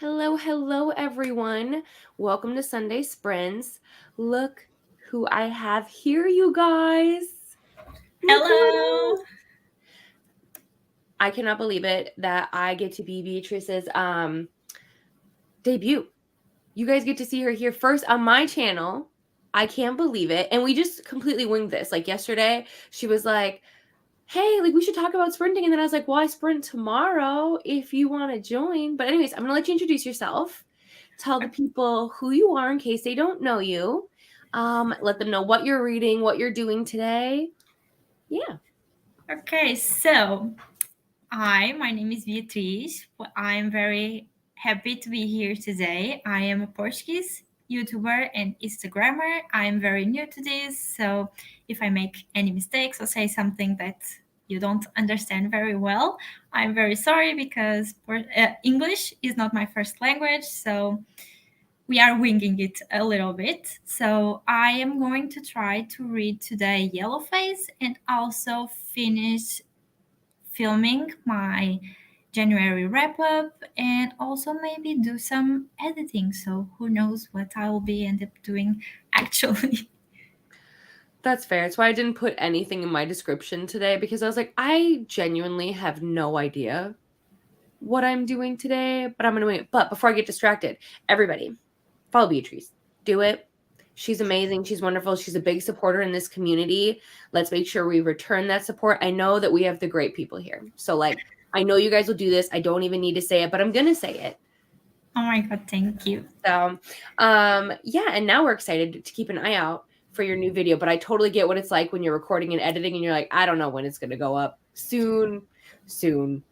Hello, everyone. Welcome to Sunday Sprints. Look who I have here, you guys. Look who it Hello. is. I cannot believe it that I get to be Beatrice's debut. You guys get to see her here first on my channel. I can't believe it. And we just completely winged this. Like yesterday, she was like, hey, like we should talk about sprinting. And then I was like, well, I sprint tomorrow if you want to join. But anyways, I'm going to let you introduce yourself. Tell the people who you are in case they don't know you. Let them know what you're reading, what you're doing today. Yeah. Okay, so my name is Beatriz. I'm very happy to be here today. I am a Portuguese YouTuber and Instagrammer. I'm very new to this, so if I make any mistakes or say something that you don't understand very well, I'm very sorry because English is not my first language, so we are winging it a little bit. So I am going to try to read today Yellowface and also finish filming my January wrap up and also maybe do some editing. So who knows what I will be end up doing actually. That's fair. That's why I didn't put anything in my description today because I was like, I genuinely have no idea what I'm doing today, but I'm going to wing it. But before I get distracted, everybody, follow Beatrice. Do it. She's amazing. She's wonderful. She's a big supporter in this community. Let's make sure we return that support. I know that we have the great people here. So, like, I know you guys will do this. I don't even need to say it, but I'm going to say it. Oh my god, thank you. So, yeah, and now we're excited to keep an eye out for your new video, but I totally get what it's like when you're recording and editing and you're like, I don't know when it's going to go up. Soon.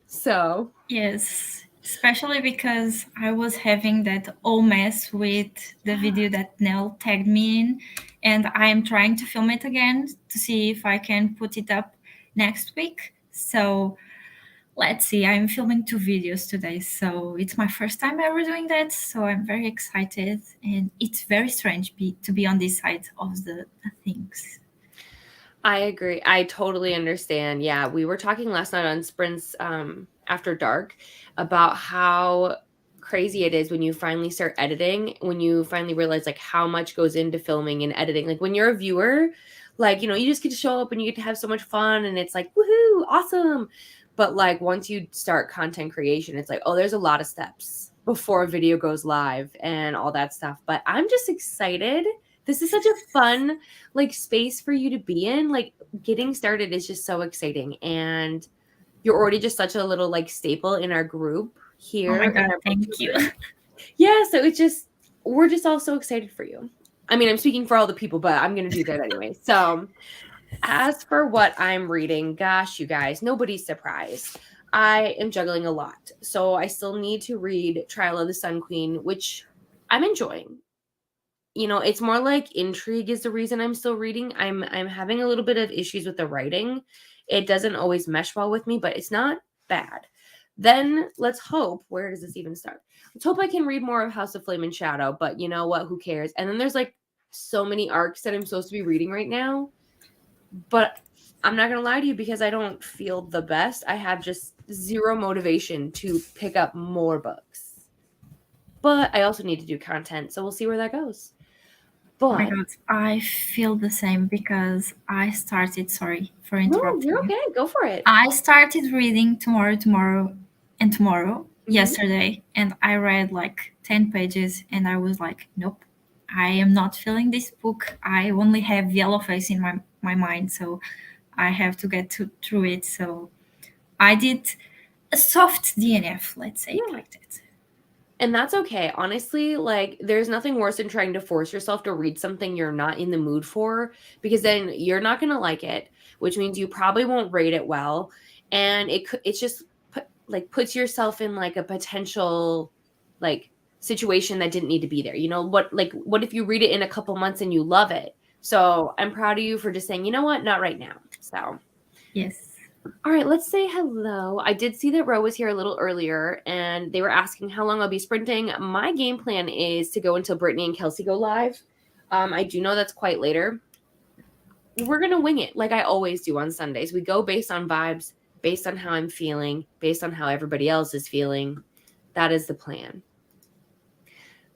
So, Yes, especially because I was having that whole mess with the video that Nell tagged me in, and I am trying to film it again to see if I can put it up next week. So let's see, I'm filming 2 videos today, so it's my first time ever doing that, so I'm very excited, and it's very strange to be on this side of the things. I agree. I totally understand. Yeah, we were talking last night on Sprints After Dark about how crazy it is when you finally start editing, when you finally realize like how much goes into filming and editing. Like when you're a viewer, like, you know, you just get to show up and you get to have so much fun and it's like, woohoo, awesome. But like once you start content creation, it's like, oh, there's a lot of steps before a video goes live and all that stuff. But I'm just excited. This is such a fun like space for you to be in. Like getting started is just so exciting, and you're already just such a little like staple in our group Oh my here in god, our thank you. booktubers. Yeah, so it's just we're just all so excited for you. I mean, I'm speaking for all the people, but I'm gonna do that anyway. So as for what I'm reading, gosh, you guys, nobody's surprised. I am juggling a lot. So I still need to read Trial of the Sun Queen, which I'm enjoying. You know, it's more like intrigue is the reason I'm still reading. I'm having a little bit of issues with the writing. It doesn't always mesh well with me, but it's not bad. Then let's hope, where does this even start? Let's hope I can read more of House of Flame and Shadow, but you know what? Who cares? And then there's like so many arcs that I'm supposed to be reading right now. But I'm not going to lie to you because I don't feel the best. I have just zero motivation to pick up more books. But I also need to do content, so we'll see where that goes. Oh my But god, I feel the same because I started, sorry for no, interrupting you're you. okay. Go for it. I started reading tomorrow Mhm. yesterday, and I read like 10 pages, and I was like, nope, I am not feeling this book. I only have Yellowface in my mind, so I have to through it. So I did a soft DNF, let's say it Yeah. like that. And that's okay. Honestly, like there's nothing worse than trying to force yourself to read something you're not in the mood for because then you're not going to like it, which means you probably won't rate it well, and it's just puts yourself in like a potential like situation that didn't need to be there. You know what if you read it in a couple months and you love it? So, I'm proud of you for just saying, "You know what? Not right now." So, Yes. all right, let's say hello. I did see that Ro was here a little earlier, and they were asking how long I'll be sprinting. My game plan is to go until Brittany and Kelsey go live. I do know that's quite later. We're going to wing it like I always do on Sundays. We go based on vibes, based on how I'm feeling, based on how everybody else is feeling. That is the plan.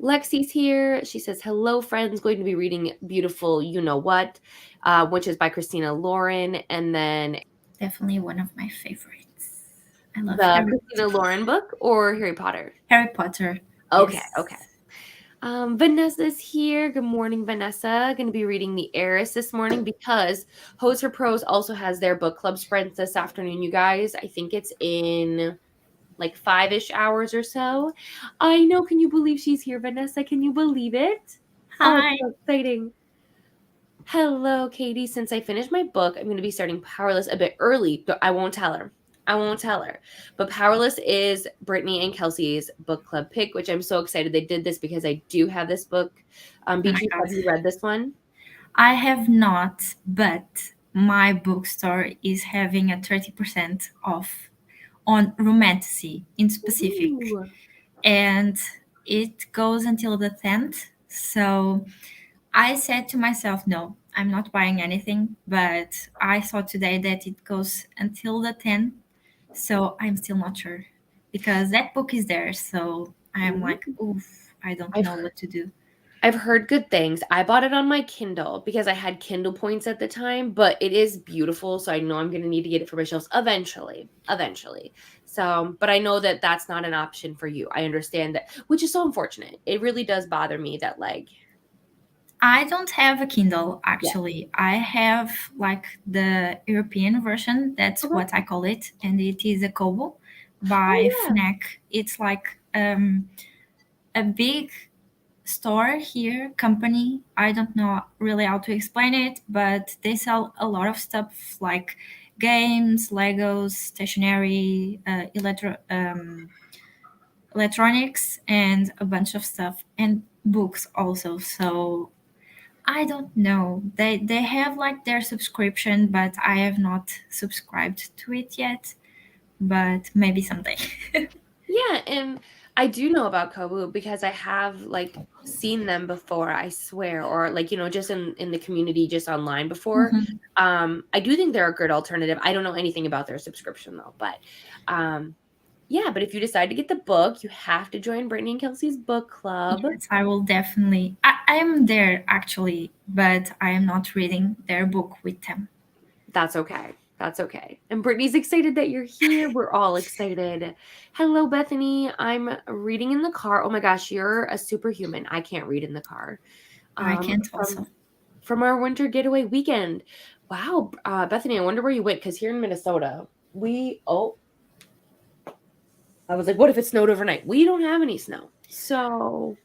Lexi's here. She says, hello, friends. Going to be reading Beautiful You Know What, which is by Christina Lauren. And then Definitely one of my favorites. I love the Christina Lauren book or Harry Potter? Harry Potter. Okay, Yes. okay. Vanessa's here. Good morning, Vanessa. Going to be reading The Heiress this morning because Hose for Pros also has their book club spreads this afternoon, you guys. I think it's in like 5-ish hours or so. I know. Can you believe she's here, Vanessa? Can you believe it? Oh, it's Hi. so exciting. Hello, Katie. Since I finished my book, I'm going to be starting Powerless a bit early, but I won't tell her. I won't tell her. But Powerless is Brittany and Kelsey's book club pick, which I'm so excited they did this because I do have this book. Oh my Beatrice, God. have you read this one? I have not, but my bookstore is having a 30% off on romantasy in specific. Ooh. And it goes until the 10th. So I said to myself, no, I'm not buying anything. But I saw today that it goes until the 10th. So I'm still not sure because that book is there. So I'm like, oof, I don't I've know what to do. I've heard good things. I bought it on my Kindle because I had Kindle points at the time, but it is beautiful, so I know I'm going to need to get it for my shelves eventually. Eventually. So, but I know that that's not an option for you. I understand that, which is so unfortunate. It really does bother me that like I don't have a Kindle yeah. actually. I have like the European version. That's Okay. what I call it, and it is a Kobo by Oh Fnac. It's like a big store here, company. I don't know really how to explain it, but they sell a lot of stuff like games, Legos, stationery, electronics, and a bunch of stuff, and books also. So I don't know. They have like their subscription, but I have not subscribed to it yet. But maybe someday. yeah, and I do know about Kobu because I have like seen them before, I swear, or like just in the community, just online before. Mhm. I do think they're a good alternative. I don't know anything about their subscription though, but um yeah, but if you decide to get the book, you have to join Brittany and Kelsey's book club. Yes, I will definitely. I am there actually, but I am not reading their book with them. That's okay. That's okay. And Brittany's excited that you're here. We're all excited. Hello, Bethany. I'm reading in the car. Oh my gosh, you're a superhuman. I can't read in the car. I can't From also. our winter getaway weekend. Wow, Bethany, I wonder where you went because here in Minnesota, I was like, what if it snowed overnight? We don't have any snow. So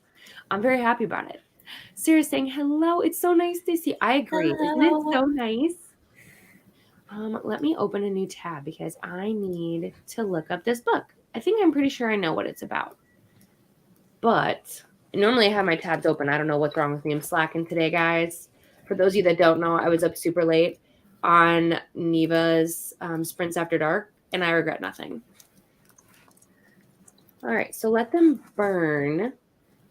I'm very happy about it. Sarah's saying, hello. It's so nice to see. I agree. Isn't it Hello. so nice? Let me open a new tab because I need to look up this book. I think I'm pretty sure I know what it's about. But normally I have my tabs open. I don't know what's wrong with me. I'm slacking today, guys. For those of you that don't know, I was up super late on Neva's Sprints After Dark, and I regret nothing. All right, so Let Them Burn.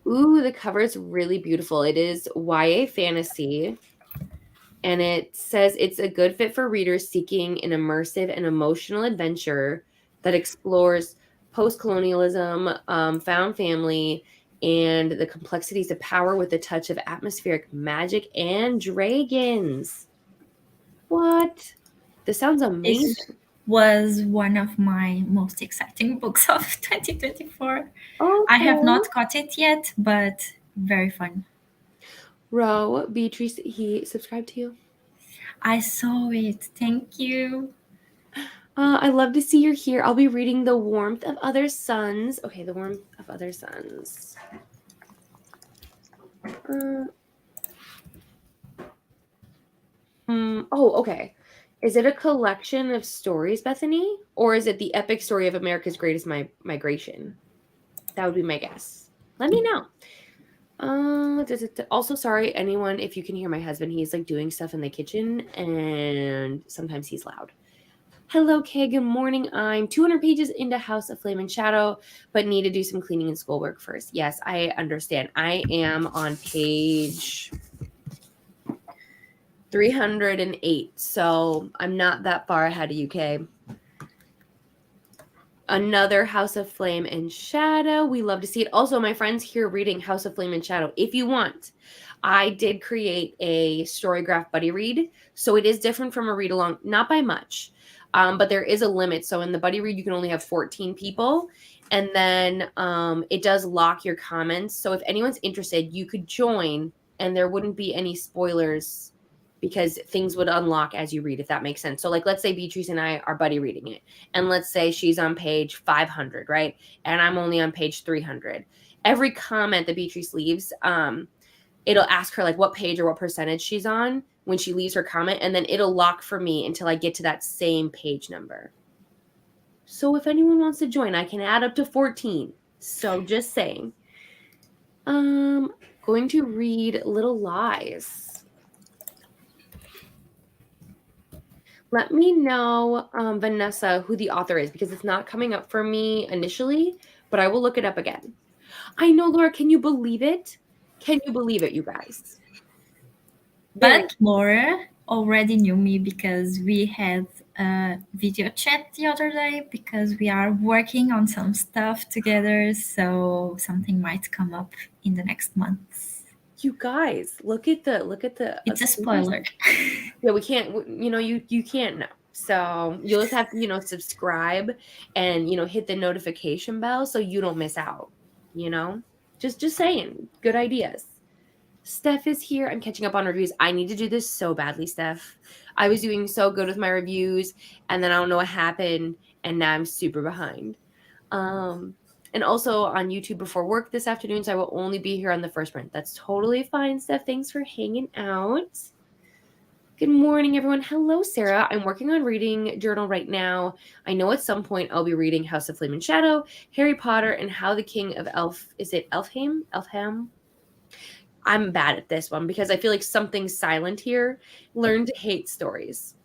Ooh, the cover is really beautiful. It is YA fantasy, and it says it's a good fit for readers seeking an immersive and emotional adventure that explores post-colonialism, found family, and the complexities of power with a touch of atmospheric magic and dragons. What? This sounds amazing. This was one of my most exciting books of 2024. I have Okay. not got it yet, but very fun. Beatrice, he subscribed to you. I saw it. Thank you. I love to see you're here. I'll be reading The Warmth of Other Suns. Okay, The Warmth of Other Suns. Uh, okay. Is it a collection of stories, Bethany? Or is it the epic story of America's greatest migration? That would be my guess. Let me know. Also, sorry, anyone, if you can hear my husband, he's like doing stuff in the kitchen and sometimes he's loud. Hello, Kay. Good morning. I'm 200 pages into House of Flame and Shadow, but need to do some cleaning and schoolwork first. Yes, I understand. I am on page 308, so I'm not that far ahead of you, Kay. Another House of Flame and Shadow. We love to see it. Also, my friends here reading House of Flame and Shadow. If you want, I did create a Storygraph buddy read. So it is different from a read along, not by much, but there is a limit. So in the buddy read, you can only have 14 people. And then it does lock your comments. So if anyone's interested, you could join and there wouldn't be any spoilers because things would unlock as you read, if that makes sense. So like, let's say Beatrice and I are buddy reading it. And let's say she's on page 500, right? And I'm only on page 300. Every comment that Beatrice leaves, it'll ask her like what page or what percentage she's on when she leaves her comment. And then it'll lock for me until I get to that same page number. So if anyone wants to join, I can add up to 14. So just saying. Going to read Little Lies. Let me know, Vanessa, who the author is, because it's not coming up for me initially, but I will look it up again. I know, Laura, can you believe it? Can you believe it, you guys? But Laura already knew me because we had a video chat the other day because we are working on some stuff together. So something might come up in the next months. You guys, look at the. It's a spoiler. Yeah, we can't. You can't know. So you'll just have to subscribe and hit the notification bell so you don't miss out. Just saying, good ideas. Steph is here. I'm catching up on reviews. I need to do this so badly, Steph. I was doing so good with my reviews, and then I don't know what happened, and now I'm super behind. And also on YouTube before work this afternoon, so I will only be here on the first print. That's totally fine, Steph. Thanks for hanging out. Good morning, everyone. Hello, Sarah. I'm working on reading journal right now. I know at some point I'll be reading House of Flame and Shadow, Harry Potter, and How the King of Is it Elfham? Elfham? I'm bad at this one because I feel like something's silent here. Learn to hate stories.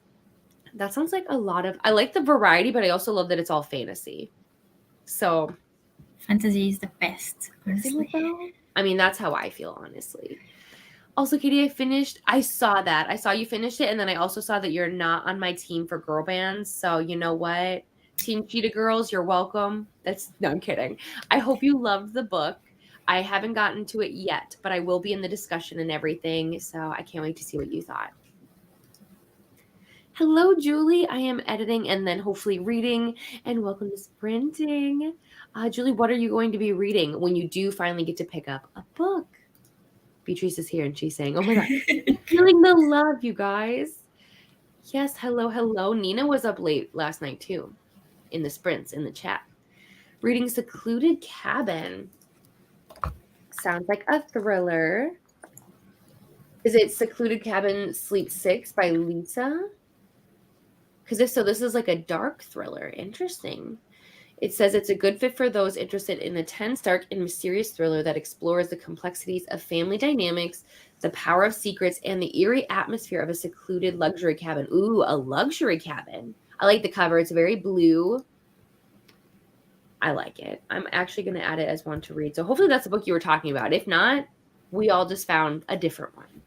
That sounds like a lot of. I like the variety, but I also love that it's all fantasy. So. Fantasy is the best, honestly. I mean, that's how I feel, honestly. Also, Katie, I saw that. I saw you finished it, and then I also saw that you're not on my team for girl bands. So you know what? Team Cheetah Girls, you're welcome. No, I'm kidding. I hope you loved the book. I haven't gotten to it yet, but I will be in the discussion and everything. So I can't wait to see what you thought. Hello, Julie. I am editing and then hopefully reading. And welcome to Sprinting. Julie, what are you going to be reading when you do finally get to pick up a book? Beatrice is here and she's saying, oh my God, feeling the love, you guys. Yes, hello. Nina was up late last night too, in the sprints, in the chat. Reading Secluded Cabin. Sounds like a thriller. Is it Secluded Cabin Sleep 6 by Lisa? Because if so, this is like a dark thriller. Interesting. It says it's a good fit for those interested in a tense, dark, and mysterious thriller that explores the complexities of family dynamics, the power of secrets, and the eerie atmosphere of a secluded luxury cabin. Ooh, a luxury cabin. I like the cover. It's very blue. I like it. I'm actually going to add it as one to read. So hopefully that's the book you were talking about. If not, we all just found a different one.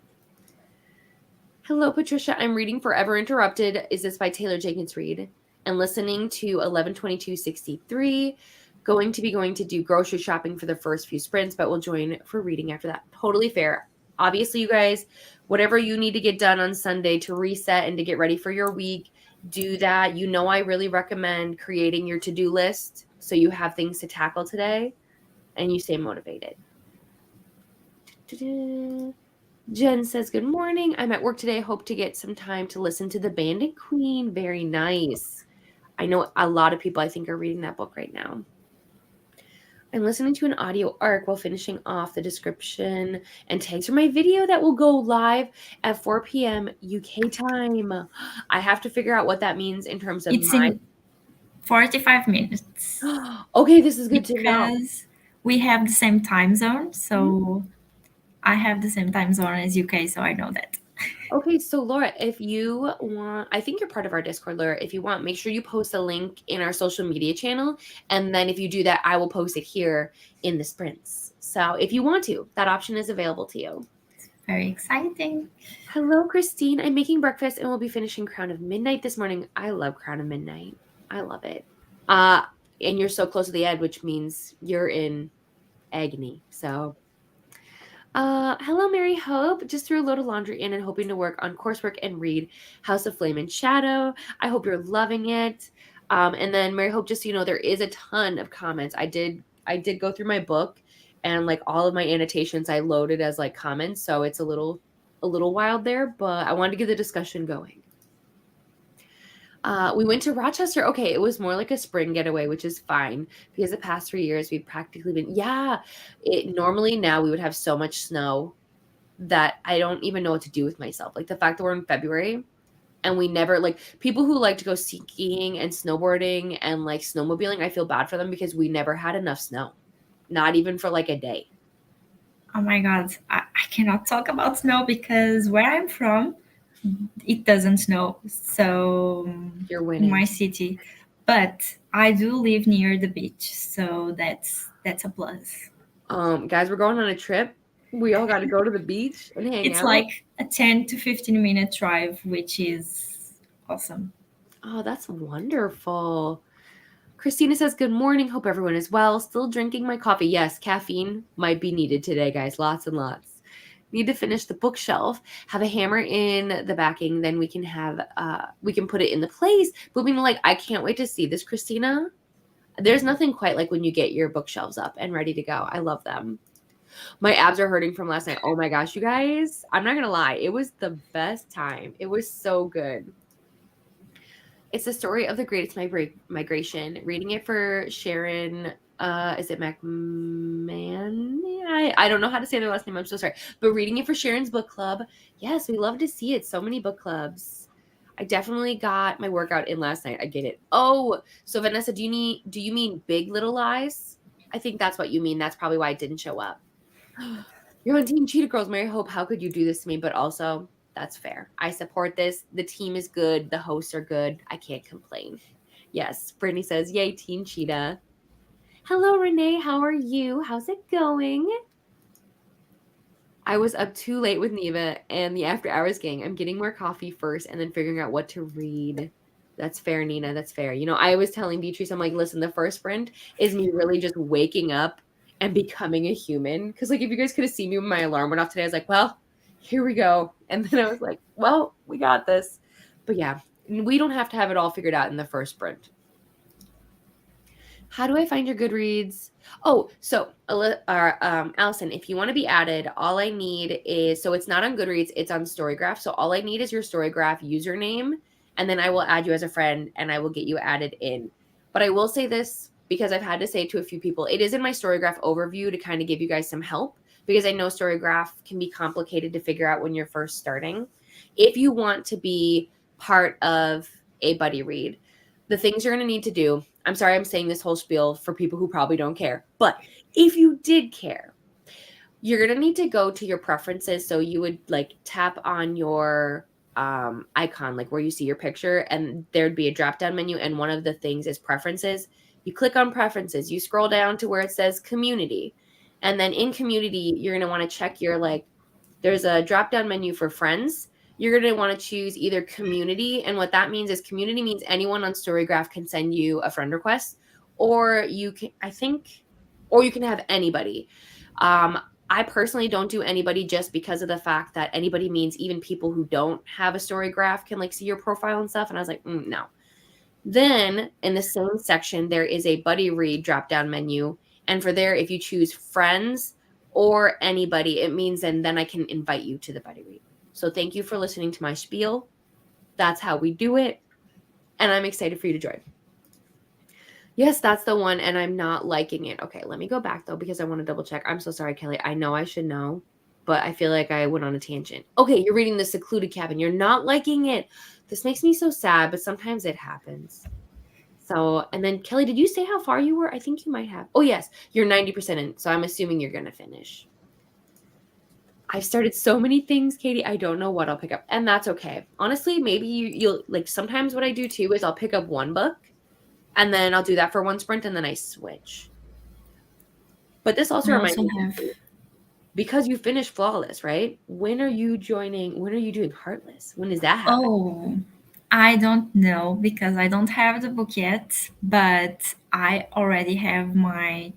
Hello, Patricia. I'm reading Forever Interrupted. Is this by Taylor Jenkins Reid? And listening to 11/22/63. Going to do grocery shopping for the first few sprints, but we'll join for reading after that. Totally fair. Obviously, you guys, whatever you need to get done on Sunday to reset and to get ready for your week, do that. I really recommend creating your to-do list so you have things to tackle today and you stay motivated. Jen says, good morning. I'm at work today. Hope to get some time to listen to The Bandit Queen. Very nice. I know a lot of people, I think, are reading that book right now. I'm listening to an audio arc while finishing off the description and tags for my video that will go live at 4 p.m. UK time. I have to figure out what that means in terms of in 45 minutes. Okay, this is good to know. Because we have the same time zone, so I have the same time zone as UK, so I know that. Okay, so Laura, if you want, I think you're part of our Discord, Laura. If you want, make sure you post a link in our social media channel. And then if you do that, I will post it here in the sprints. So if you want to, that option is available to you. Very exciting. Hello, Christine. I'm making breakfast and we'll be finishing Crown of Midnight this morning. I love Crown of Midnight. I love it. and you're so close to the end, which means you're in agony. So hello, Mary Hope. Just threw a load of laundry in and hoping to work on coursework and read House of Flame and Shadow. I hope you're loving it. And then Mary Hope, just so you know, there is a ton of comments. I did go through my book, and like all of my annotations I loaded as like comments, so it's a little wild there, but I wanted to get the discussion going. We went to Rochester. Okay, it was more like a spring getaway, which is fine because the past 3 years we've practically been. Yeah, normally now we would have so much snow that I don't even know what to do with myself. Like the fact that we're in February and we never, like, people who like to go skiing and snowboarding and like snowmobiling, I feel bad for them because we never had enough snow, not even for like a day. Oh my God, I cannot talk about snow because where I'm from, it doesn't snow. So You're in my winning. city, but I do live near the beach, so that's a plus. Guys, we're going on a trip. We all got to go to the beach and hang It's out. like a 10 to 15-minute drive, which is awesome. Oh, that's wonderful. Christina says, good morning. Hope everyone is well. Still drinking my coffee. Yes, caffeine might be needed today, guys. Lots and lots. Need to finish the bookshelf. Have a hammer in the backing. Then we can put it in the place. Moving to, like, I can't wait to see this, Christina. There's nothing quite like when you get your bookshelves up and ready to go. I love them. My abs are hurting from last night. Oh my gosh, you guys. I'm not going to lie. It was the best time. It was so good. It's the story of the greatest migration. Reading it for Sharon. Is it McMahon? I don't know how to say their last name. I'm so sorry. But reading it for Sharon's book club. Yes, we love to see it. So many book clubs. I definitely got my workout in last night. I get it. Oh, so Vanessa, do you mean Big Little Lies? I think that's what you mean. That's probably why it didn't show up. You're on Team Cheetah Girls, Mary Hope. How could you do this to me? But also, that's fair. I support this. The team is good. The hosts are good. I can't complain. Yes, Brittany says, yay, Team Cheetah. Hello, Renee. How are you? How's it going? I was up too late with Neva and the After Hours gang. I'm getting more coffee first and then figuring out what to read. That's fair, Nina. That's fair. You know, I was telling Beatrice, I'm like, listen, the first sprint is me really just waking up and becoming a human. Because, like, if you guys could have seen me when my alarm went off today, I was like, well, here we go. And then I was like, well, we got this. But yeah, we don't have to have it all figured out in the first sprint. How do I find your Goodreads? Oh, so Allison, if you want to be added, all I need is, so it's not on Goodreads, it's on Storygraph. So all I need is your Storygraph username, and then I will add you as a friend and I will get you added in. But I will say this because I've had to say it to a few people. It is in my Storygraph overview to kind of give you guys some help because I know Storygraph can be complicated to figure out when you're first starting. If you want to be part of a buddy read, the things you're going to need to do, I'm sorry I'm saying this whole spiel for people who probably don't care, but if you did care, you're going to need to go to your preferences. So you would like tap on your icon, like where you see your picture, and there'd be a drop down menu. And one of the things is preferences. You click on preferences, you scroll down to where it says community. And then in community, you're going to want to check your, like, there's a drop down menu for friends. You're going to want to choose either community. And what that means is community means anyone on Storygraph can send you a friend request, or you can, or you can have anybody. I personally don't do anybody just because of the fact that anybody means even people who don't have a Storygraph can like see your profile and stuff. And I was like, no. Then in the same section, there is a buddy read drop down menu. And for there, if you choose friends or anybody, it means then I can invite you to the buddy read. So thank you for listening to my spiel. That's how we do it. And I'm excited for you to join. Yes, that's the one. And I'm not liking it. Okay, let me go back though, because I want to double check. I'm so sorry, Kelly. I know I should know, but I feel like I went on a tangent. Okay, you're reading The Secluded Cabin. You're not liking it. This makes me so sad, but sometimes it happens. So, and then Kelly, did you say how far you were? I think you might have. Oh, yes, you're 90% in. So I'm assuming you're going to finish. I've started so many things, Katie. I don't know what I'll pick up. And that's okay. Honestly, maybe you'll like, sometimes what I do too is I'll pick up one book and then I'll do that for one sprint and then I switch. But this also reminds me, because you finished Flawless, right? When are you doing Heartless? When is that happening? Oh, I don't know because I don't have the book yet, but I already have my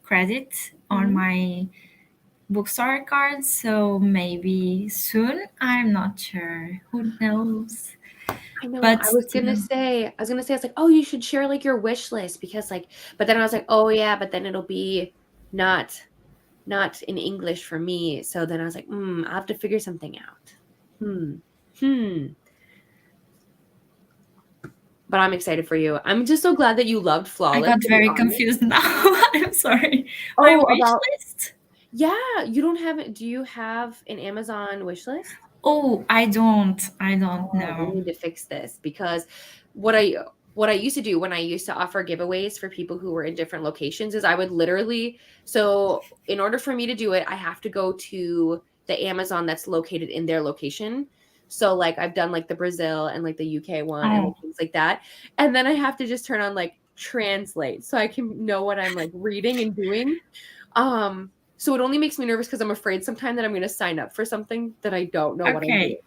credit on Mhm. my bookstore card, so maybe soon. I'm not sure. Who knows? I know. But I was gonna still, say, I was gonna say, I was like, oh, you should share like your wish list because like, but then I was like, oh yeah, but then it'll be not not in English for me. So then I was like, I'll have to figure something out. Hmm. Hmm. But I'm excited for you. I'm just so glad that you loved I Flawless, got to be very honest. confused now. I'm sorry. My Oh, wish about list? yeah, you don't have it. Do you have an Amazon wish list? Oh, I don't. I don't Oh, we know. need to fix this because what I what I used to do when I used to offer giveaways for people who were in different locations is I would literally so in order for me to do it, I have to go to the Amazon that's located in their location. So like I've done like the Brazil and like the UK one and like Oh, things like that. And then I have to just turn on like translate so I can know what I'm like reading and doing. So it only makes me nervous because I'm afraid sometime that I'm going to sign up for something that I don't know what I'm doing. okay.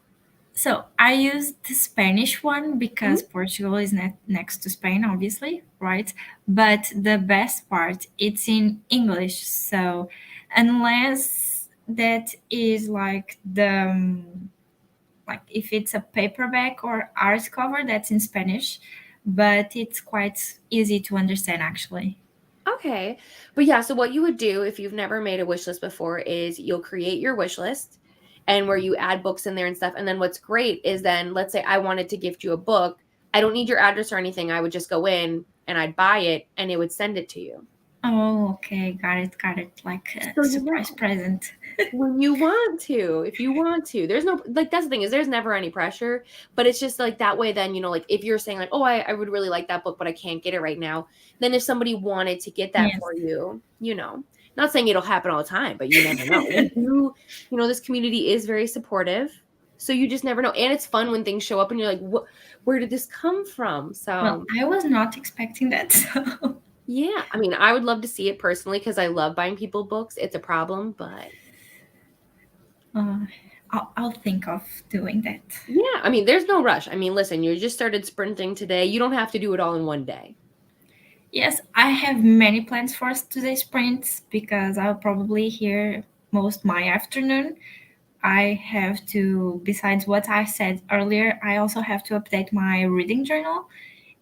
So I use the Spanish one Mhm. because Portugal is next to Spain, obviously, right? But the best part, it's in English. So unless that is like like if it's a paperback or hardcover, that's in Spanish, but it's quite easy to understand actually. Okay. But yeah, so what you would do if you've never made a wish list before is you'll create your wish list and where you add books in there and stuff. And then what's great is then let's say I wanted to gift you a book. I don't need your address or anything. I would just go in and I'd buy it and it would send it to you. Oh, okay, got it, got it. Like So a you surprise know. present. When you want to, if you want to. There's no like that's the thing is there's never any pressure, but it's just like that way then, like if you're saying like, "Oh, I would really like that book, but I can't get it right now." Then if somebody wanted to get that Yes. for you, not saying it'll happen all the time, but you never know. We do, this community is very supportive. So you just never know. And it's fun when things show up and you're like, "What where did this come from?" Well, So, I was not expecting that. So yeah, I mean, I would love to see it personally because I love buying people books. It's a problem, but uh, I'll think of doing that. yeah, I mean, there's no rush. I mean, listen, you just started sprinting today. You don't have to do it all in one day. Yes, I have many plans for today's sprints because I'll probably here most my afternoon. I have to, besides what I said earlier, I also have to update my reading journal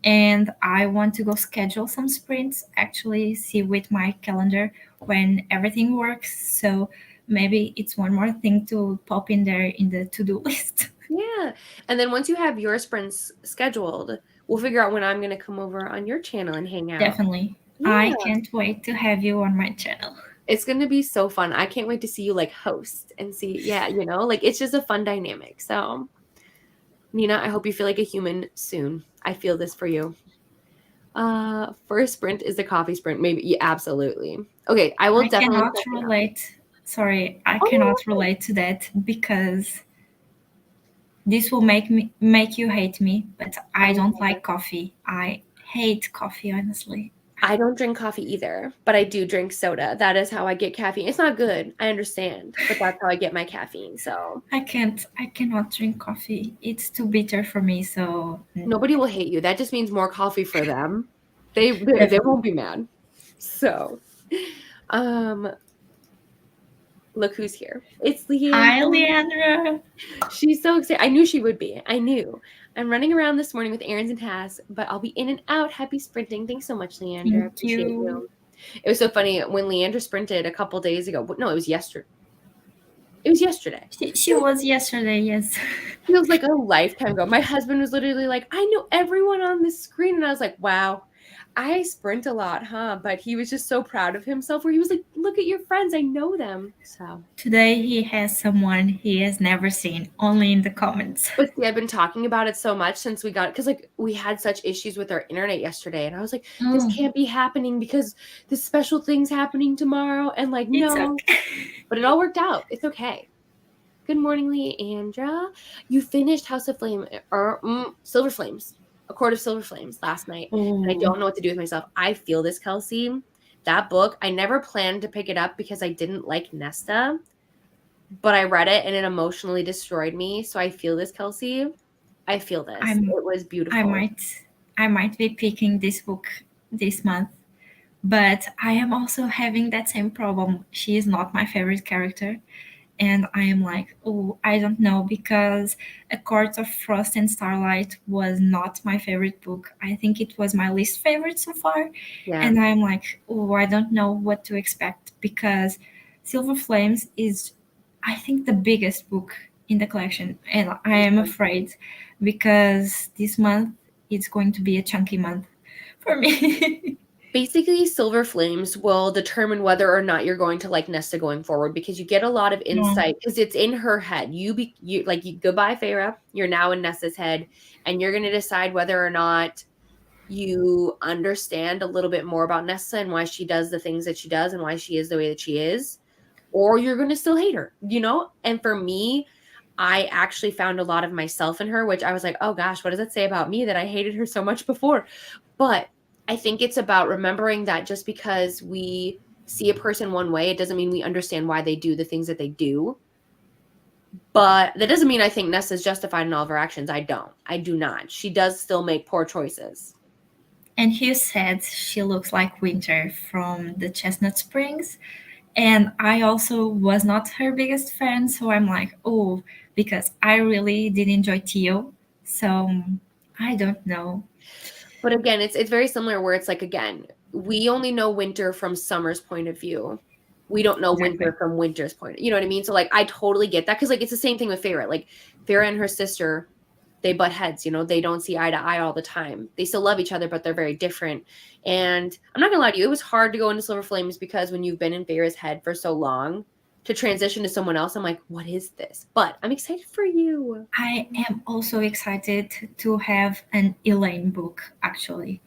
and I want to go schedule some sprints, actually see with my calendar when everything works. So maybe it's one more thing to pop in there in the to-do list. Yeah. And then once you have your sprints scheduled, we'll figure out when I'm going to come over on your channel and hang out. Definitely. Yeah. I can't wait to have you on my channel. It's going to be so fun. I can't wait to see you like host and see, yeah, like it's just a fun dynamic. So, Nina, I hope you feel like a human soon. I feel this for you. First sprint is the coffee sprint. Maybe, yeah, absolutely. Okay, I will I definitely cannot check it out. relate. Sorry, I Oh, no, cannot relate to that because this will make you hate me, but I don't oh. like coffee. I hate coffee, honestly. I don't drink coffee either, but I do drink soda. That is how I get caffeine. It's not good. I understand, but that's how I get my caffeine. So I cannot drink coffee. It's too bitter for me, so nobody will hate you. That just means more coffee for them. They definitely. won't be mad. So, um, look who's here. It's Hi, Leanne. Leandra. She's so excited. I knew she would be. I knew. I'm running around this morning with errands and tasks, but I'll be in and out. Happy sprinting. Thanks so much, Leandra. I Thank appreciate you. you. It was so funny when Leandra sprinted a couple days ago. No, it was yesterday. It was yesterday. She was yesterday, yes. Feels like a lifetime ago. My husband was literally like, I know everyone on this screen. And I was like, wow, I sprint a lot, huh? But he was just so proud of himself where he was like, look at your friends. I know them. So, Today he has someone he has never seen, only in the comments. but see, I've been talking about it so much since we got, because like we had such issues with our internet yesterday. And I was like, this Oh, can't be happening because this special thing's happening tomorrow. And like, it's no, okay. but it all worked out. It's okay. Good morning, Leandra. You finished House of Flame or Silver Flames, A Court of Silver Flames last night, and I Oh, don't know what to do with myself. I feel this, Kelsey. That book, I never planned to pick it up because I didn't like Nesta, but I read it and it emotionally destroyed me. So I feel this, Kelsey. I feel this. I'm It was I beautiful. might be picking this book this month, but I am also having that same problem. She is not my favorite character, and I am like, oh, I don't know, because A Court of Frost and Starlight was not my favorite book. I think it was my least favorite so far, Yeah. and I'm like, oh, I don't know what to expect, because Silver Flames is, I think, the biggest book in the collection, and I am afraid because this month it's going to be a chunky month for me. Basically, Silver Flames will determine whether or not you're going to like Nesta going forward because you get a lot of No, insight because it's in her head. You like you goodbye, Feyre. You're now in Nesta's head, and you're going to decide whether or not you understand a little bit more about Nesta and why she does the things that she does and why she is the way that she is, or you're going to still hate her, you know? And for me, I actually found a lot of myself in her, which I was like, oh gosh, what does that say about me that I hated her so much before? But I think it's about remembering that just because we see a person one way, it doesn't mean we understand why they do the things that they do. But that doesn't mean I think Nessa's justified in all of her actions. I don't. I do not. She does still make poor choices. and Hugh said she looks like Winter from the Chestnut Springs. And I also was not her biggest fan, so I'm like, oh, because I really did enjoy Tio. So I don't know. But again, it's very similar where it's like again, we only know Winter from Summer's point of view. We don't know Exactly. Winter from Winter's point. You know what I mean? So like I totally get that because like it's the same thing with Feyre. Like Feyre and her sister, they butt heads, you know, they don't see eye to eye all the time. They still love each other, but they're very different. And I'm not gonna lie to you, it was hard to go into Silver Flames because when you've been in Feyre's head for so long, to transition to someone else, I'm like, what is this? But I'm excited for you. I am also excited to have an Elaine book, actually,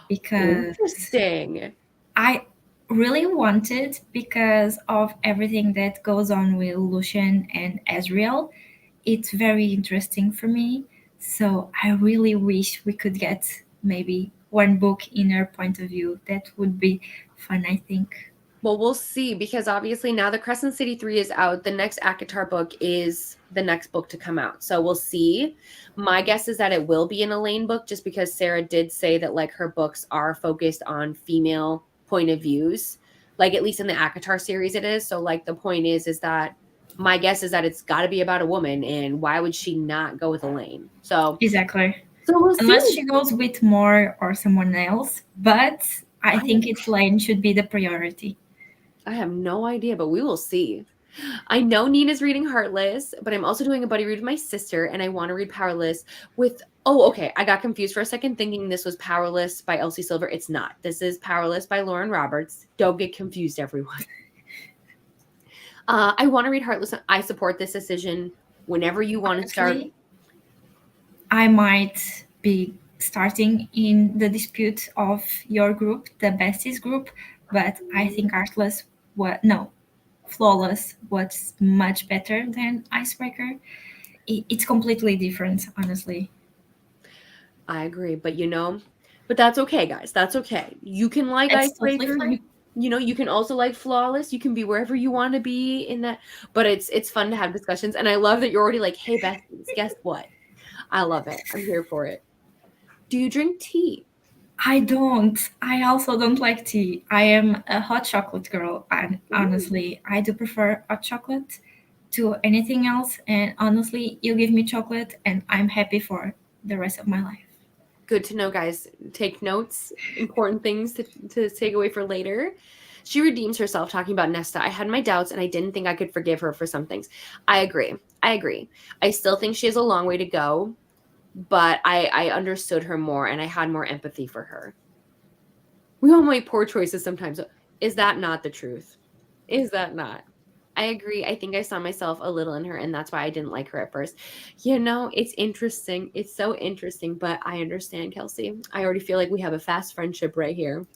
because Interesting. I really wanted, because of everything that goes on with Lucian and Ezreal. It's very interesting for me. So I really wish we could get maybe one book in her point of view. That would be fun, I think. Well, we'll see because obviously now the Crescent City 3 is out. The next ACOTAR book is the next book to come out. So we'll see. My guess is that it will be an Elaine book just because Sarah did say that like her books are focused on female point of views. Like at least in the ACOTAR series it is. So like the point is that my guess is that it's got to be about a woman and why would she not go with Elaine? Exactly. So we'll see. Unless she goes with more or someone else, but I I think it's Lane should be the priority. I have no idea, but we will see. I know Nina's reading Heartless, but I'm also doing a buddy read with my sister, and I want to read Powerless with. Oh, okay. I got confused for a second thinking this was Powerless by Elsie Silver. It's not. This is Powerless by Lauren Roberts. Don't get confused, everyone. I want to read Heartless. I support this decision whenever you want to start. Actually, I might be starting in the dispute of your group, the besties group, but I think Artless, what, no, Flawless was much better than Icebreaker. It's completely different, honestly. I agree, but but that's okay, guys. That's okay. You can like It's totally Icebreaker. fine. You can also like Flawless. You can be wherever you want to be in that. But it's fun to have discussions, and I love that you're already like, hey, besties, guess what? I love it. I'm here for it. Do you drink tea? I don't. I also don't like tea. I am a hot chocolate girl, and Ooh. honestly, I do prefer hot chocolate to anything else. And honestly, you give me chocolate, and I'm happy for the rest of my life. Good to know, guys. Take notes. Important things to take away for later. She redeems herself talking about Nesta. I had my doubts and I didn't think I could forgive her for some things. I agree. I agree. I still think she has a long way to go, but I understood her more and I had more empathy for her. We all make poor choices sometimes. Is that not the truth? Is that not? I agree. I think I saw myself a little in her, and that's why I didn't like her at first. It's interesting. It's so interesting, but I understand, Kelsey. I already feel like we have a fast friendship right here.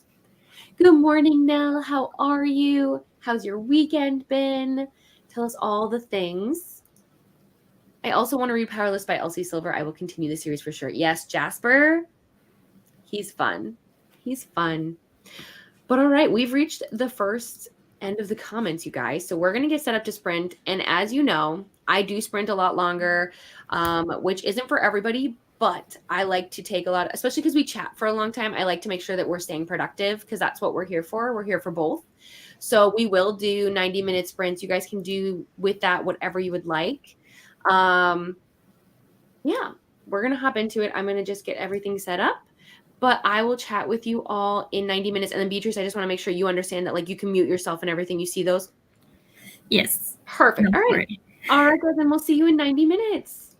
Good morning, Nell. How are you? How's your weekend been? Tell us all the things. I also want to read Powerless by Elsie Silver. I will continue the series for sure. Yes, Jasper. He's fun. He's fun. But all right, we've reached the first end of the comments, you guys. So we're going to get set up to sprint. And as you know, I do sprint a lot longer, which isn't for everybody, but I like to take a lot, especially because we chat for a long time. I like to make sure that we're staying productive because that's what we're here for. We're here for both. So we will do 90-minute sprints. You guys can do with that whatever you would like. Yeah, we're going to hop into it. I'm going to just get everything set up. But I will chat with you all in 90 minutes. And then Beatrice, I just want to make sure you understand that like you can mute yourself and everything. You see those? Yes. Perfect. Don't All right. worry. All right, guys. Then we'll see you in 90 minutes.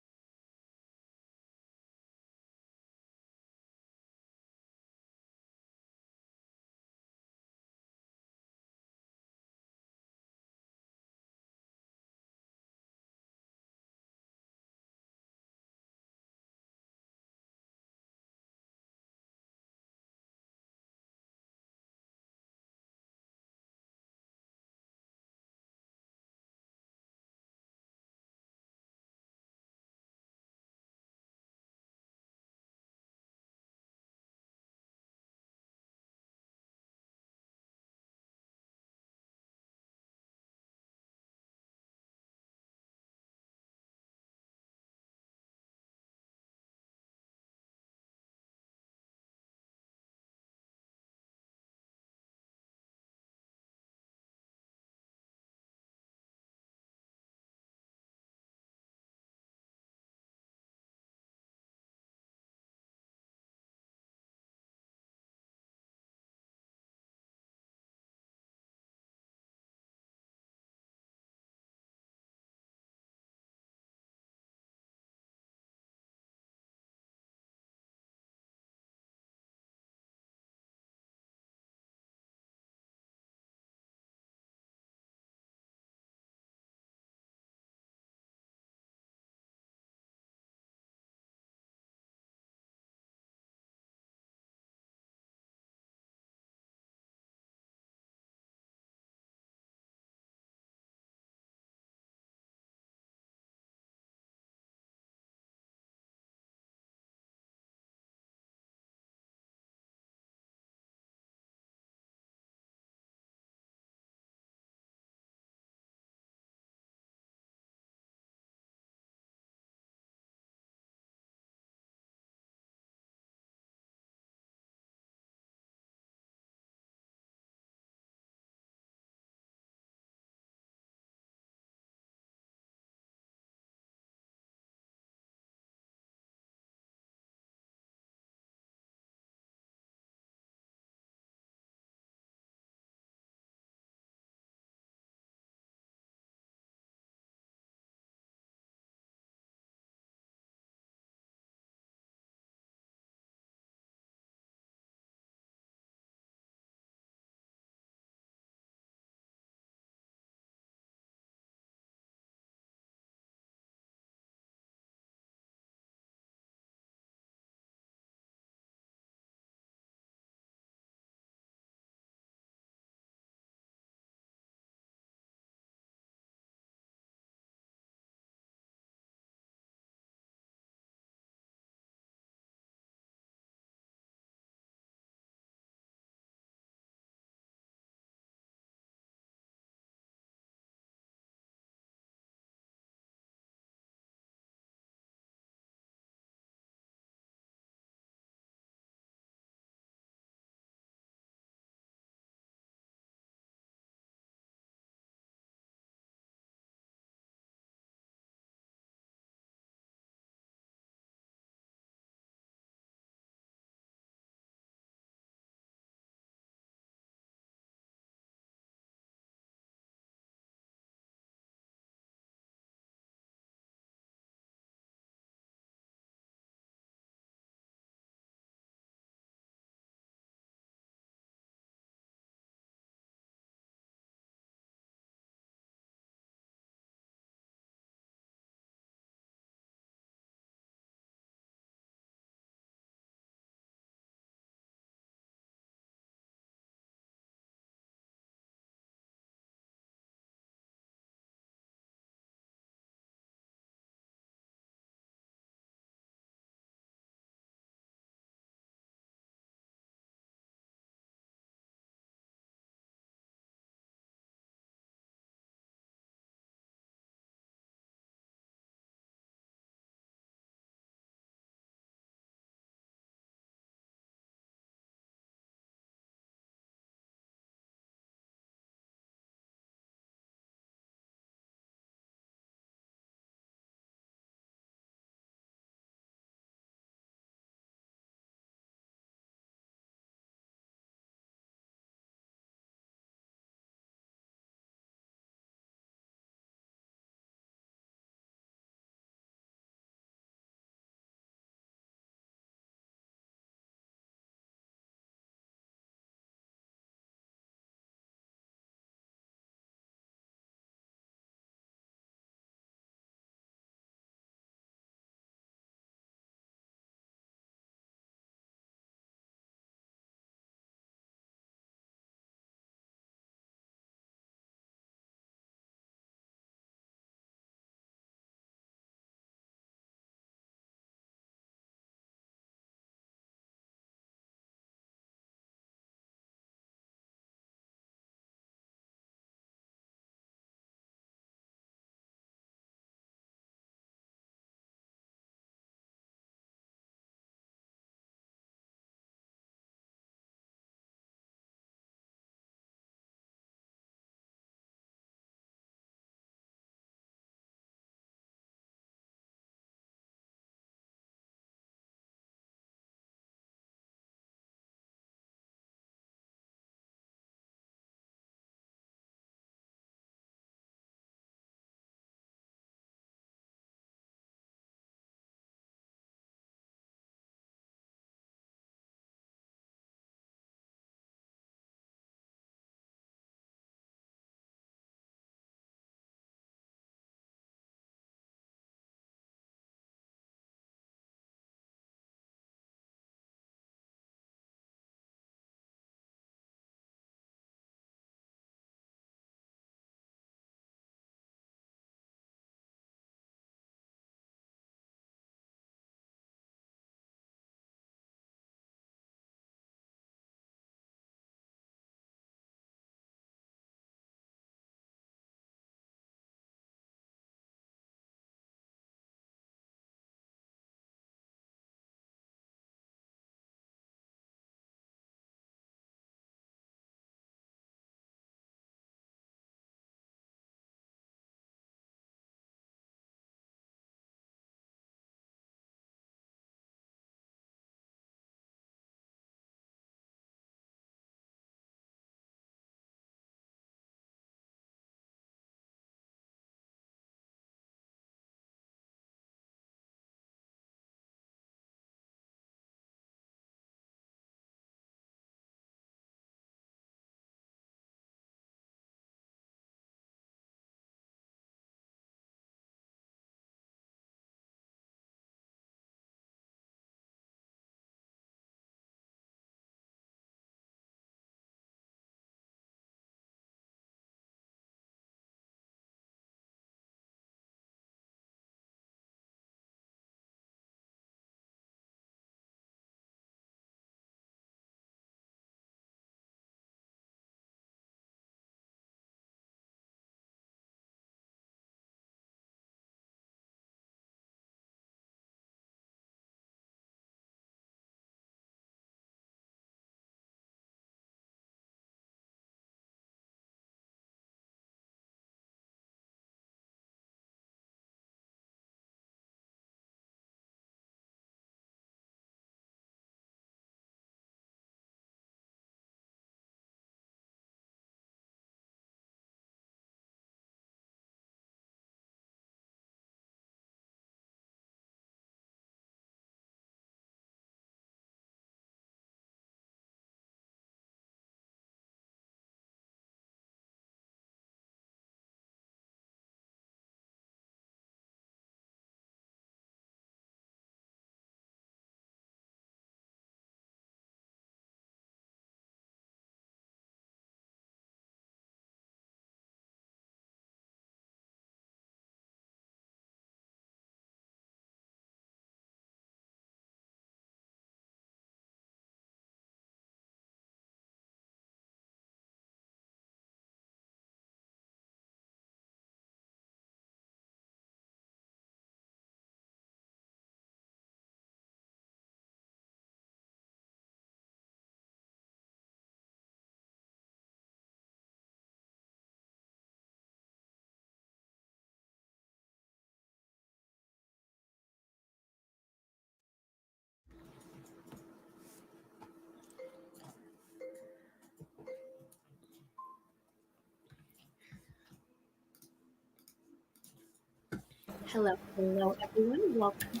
Hello, hello, everyone. Welcome.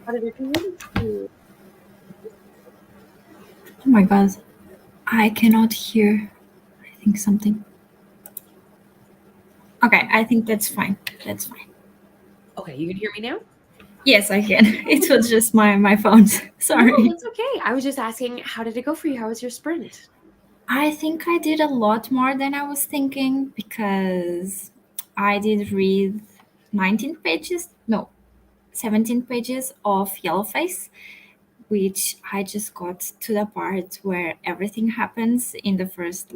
How did everyone do? Oh my god, I cannot hear. I think something. Okay, I think that's fine. That's fine. Okay, you can hear me now? Yes, I can. It was just my phone. No, Sorry. that's okay. I was just asking, how did it go for you? How was your sprint? I think I did a lot more than I was thinking because I did read 19 pages, no, 17 pages of Yellowface, which I just got to the part where everything happens in the first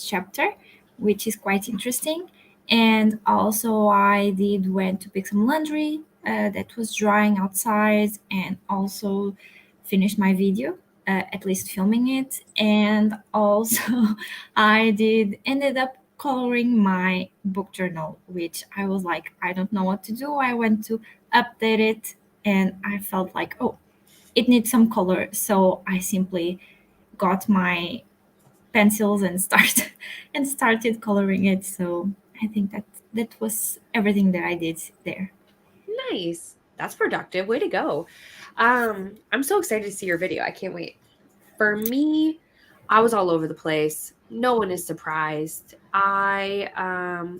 chapter, which is quite interesting. And also I did went to pick some laundry that was drying outside, and also finished my video, at least filming it. And also I did ended up coloring my book journal, which I was like, I don't know what to do. I went to update it, and I felt like, oh, it needs some color, so I simply got my pencils and started coloring it. So I think that was everything that I did there. Nice. That's productive. Way to go. I'm so excited to see your video. I can't wait. For me, I was all over the place. No one is surprised. I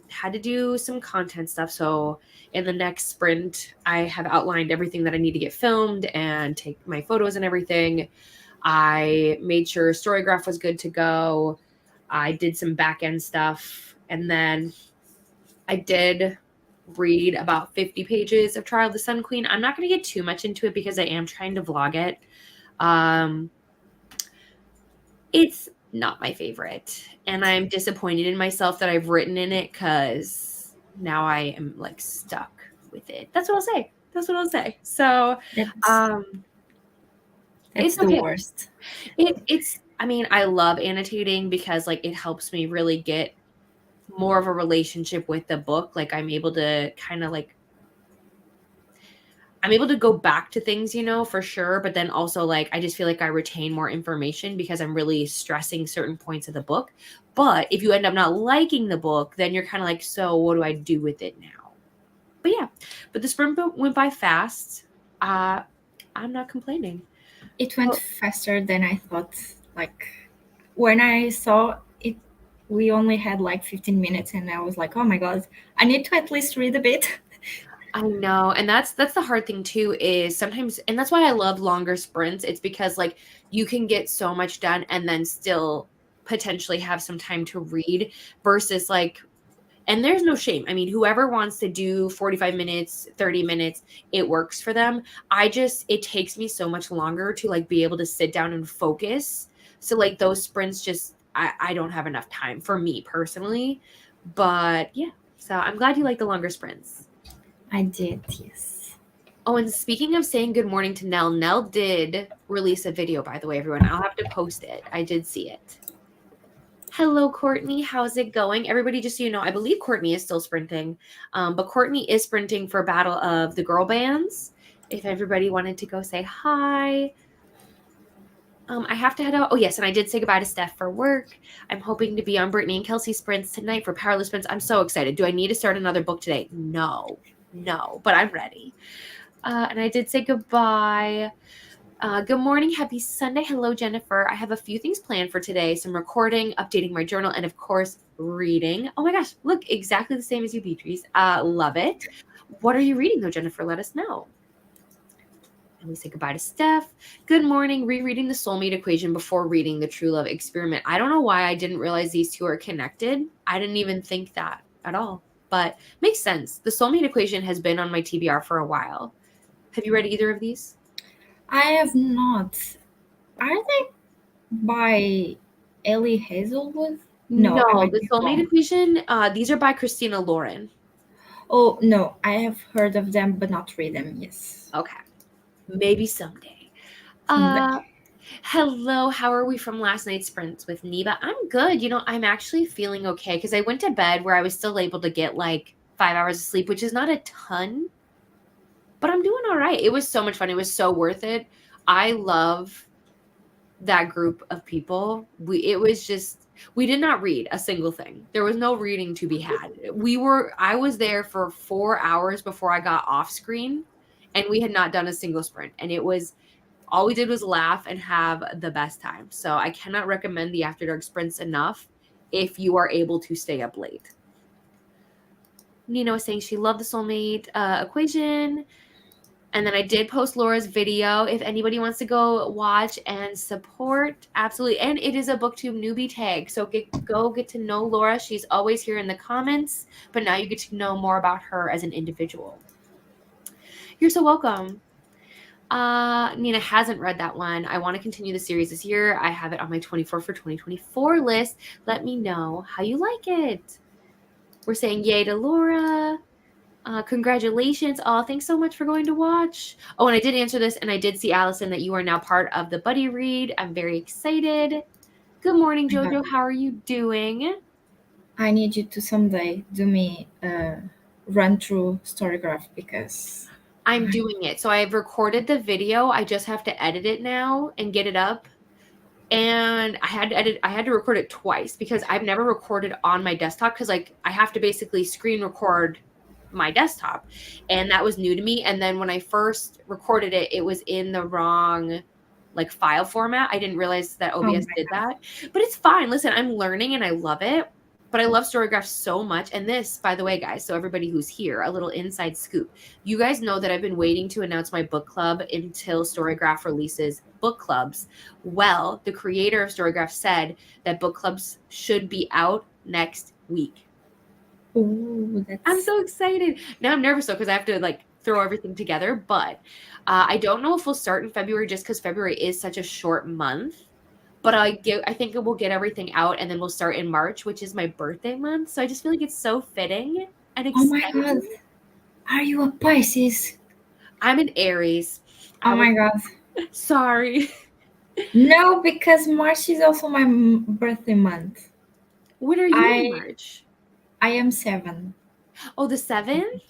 had to do some content stuff. So in the next sprint, I have outlined everything that I need to get filmed and take my photos and everything. I made sure Storygraph was good to go. I did some back end stuff. And then I did read about 50 pages of Trial of the Sun Queen. I'm not going to get too much into it because I am trying to vlog it. Um, it's not my favorite. And I'm disappointed in myself that I've written in it because now I am like stuck with it. That's what I'll say. That's what I'll say. So That's um, that's it's the okay. worst. It's I mean, I love annotating because like it helps me really get more of a relationship with the book. Like I'm able to kind of like I'm able to go back to things, for sure, but then also like I just feel like I retain more information because I'm really stressing certain points of the book. But if you end up not liking the book, then you're kind of like, so what do I do with it now? But yeah, but the sprint book went by fast. I'm not complaining. It went Well, faster than I thought. Like when I saw it, we only had like 15 minutes, and I was like, oh my god, I need to at least read a bit. I know, and that's the hard thing too is sometimes, and that's why I love longer sprints. It's because like you can get so much done and then still potentially have some time to read versus like, and there's no shame. I mean, whoever wants to do 45 minutes, 30 minutes, it works for them. It takes me so much longer to like be able to sit down and focus. So like those sprints I don't have enough time for me personally. But yeah, so I'm glad you like the longer sprints. I did, yes. Oh, and speaking of saying good morning to Nell, Nell did release a video, by the way, everyone. I'll have to post it. I did see it. Hello, Courtney. How's it going? Everybody, just so you know, I believe Courtney is still sprinting, but Courtney is sprinting for Battle of the Girl Bands. If everybody wanted to go say hi. I have to head out. Oh, yes, and I did say goodbye to Steph for work. I'm hoping to be on Brittany and Kelsey sprints tonight for powerless sprints. I'm so excited. Do I need to start another book today? No, but I'm ready. And I did say goodbye. Good morning. Happy Sunday. Hello, Jennifer. I have a few things planned for today. Some recording, updating my journal, and of course, reading. Oh my gosh, look, exactly the same as you, Beatrice. Love it. What are you reading, though, Jennifer? Let us know. And we say goodbye to Steph. Good morning. Rereading the soulmate equation before reading the true love experiment. I don't know why I didn't realize these two are connected. I didn't even think that at all, but makes sense. The soulmate equation has been on my TBR for a while. Have you read either of these? I have not. Are they by Ellie Hazelwood? No, I No, might the be soulmate wrong. equation, these are by Christina Lauren. Oh no, I have heard of them but not read them. Yes. Okay. Maybe someday. Someday. Uh Hello, how are we from last night's sprints with Neva? I'm good. I'm actually feeling okay because I went to bed where I was still able to get like 5 hours of sleep, which is not a ton, but I'm doing all right. It was so much fun. It was so worth it. I love that group of people. It was just We did not read a single thing. There was no reading to be had. I was there for 4 hours before I got off screen, and we had not done a single sprint. And it was all we did was laugh and have the best time. So I cannot recommend the After Dark sprints enough if you are able to stay up late. Nina was saying she loved the soulmate equation. And then I did post Laura's video if anybody wants to go watch and support. Absolutely. And it is a BookTube newbie tag. So go get to know Laura. She's always here in the comments, but now you get to know more about her as an individual. You're so welcome. Nina hasn't read that one. I want to continue the series this year. I have it on my 24 for 2024 list. Let me know how you like it. We're saying yay to Laura. Congratulations. Oh, thanks so much for going to watch. Oh, and I did answer this, and I did see, Allison, that you are now part of the buddy read. I'm very excited. Good morning, Jojo. How are you doing? I need you to someday do me a run through Storygraph because I'm doing it. So I've recorded the video. I just have to edit it now and get it up. And I had to record it twice because I've never recorded on my desktop because I have to basically screen record my desktop, and that was new to me. And then when I first recorded it, it was in the wrong file format. I didn't realize that OBS did that, but it's fine. Listen, I'm learning and I love it. But I love Storygraph so much. And this, by the way, guys, so everybody who's here, a little inside scoop. You guys know that I've been waiting to announce my book club until Storygraph releases book clubs. Well, the creator of Storygraph said that book clubs should be out next week. Ooh, I'm so excited. Now I'm nervous though because I have to throw everything together. But I don't know if we'll start in February just because February is such a short month. But I think it will get everything out, and then we'll start in March, which is my birthday month. So I just feel like it's so fitting and exciting. Oh my God. Are you a Pisces? I'm an Aries. Oh my God. Sorry. No, because March is also my birthday month. When are you in March? I am 7. Oh, the 7th?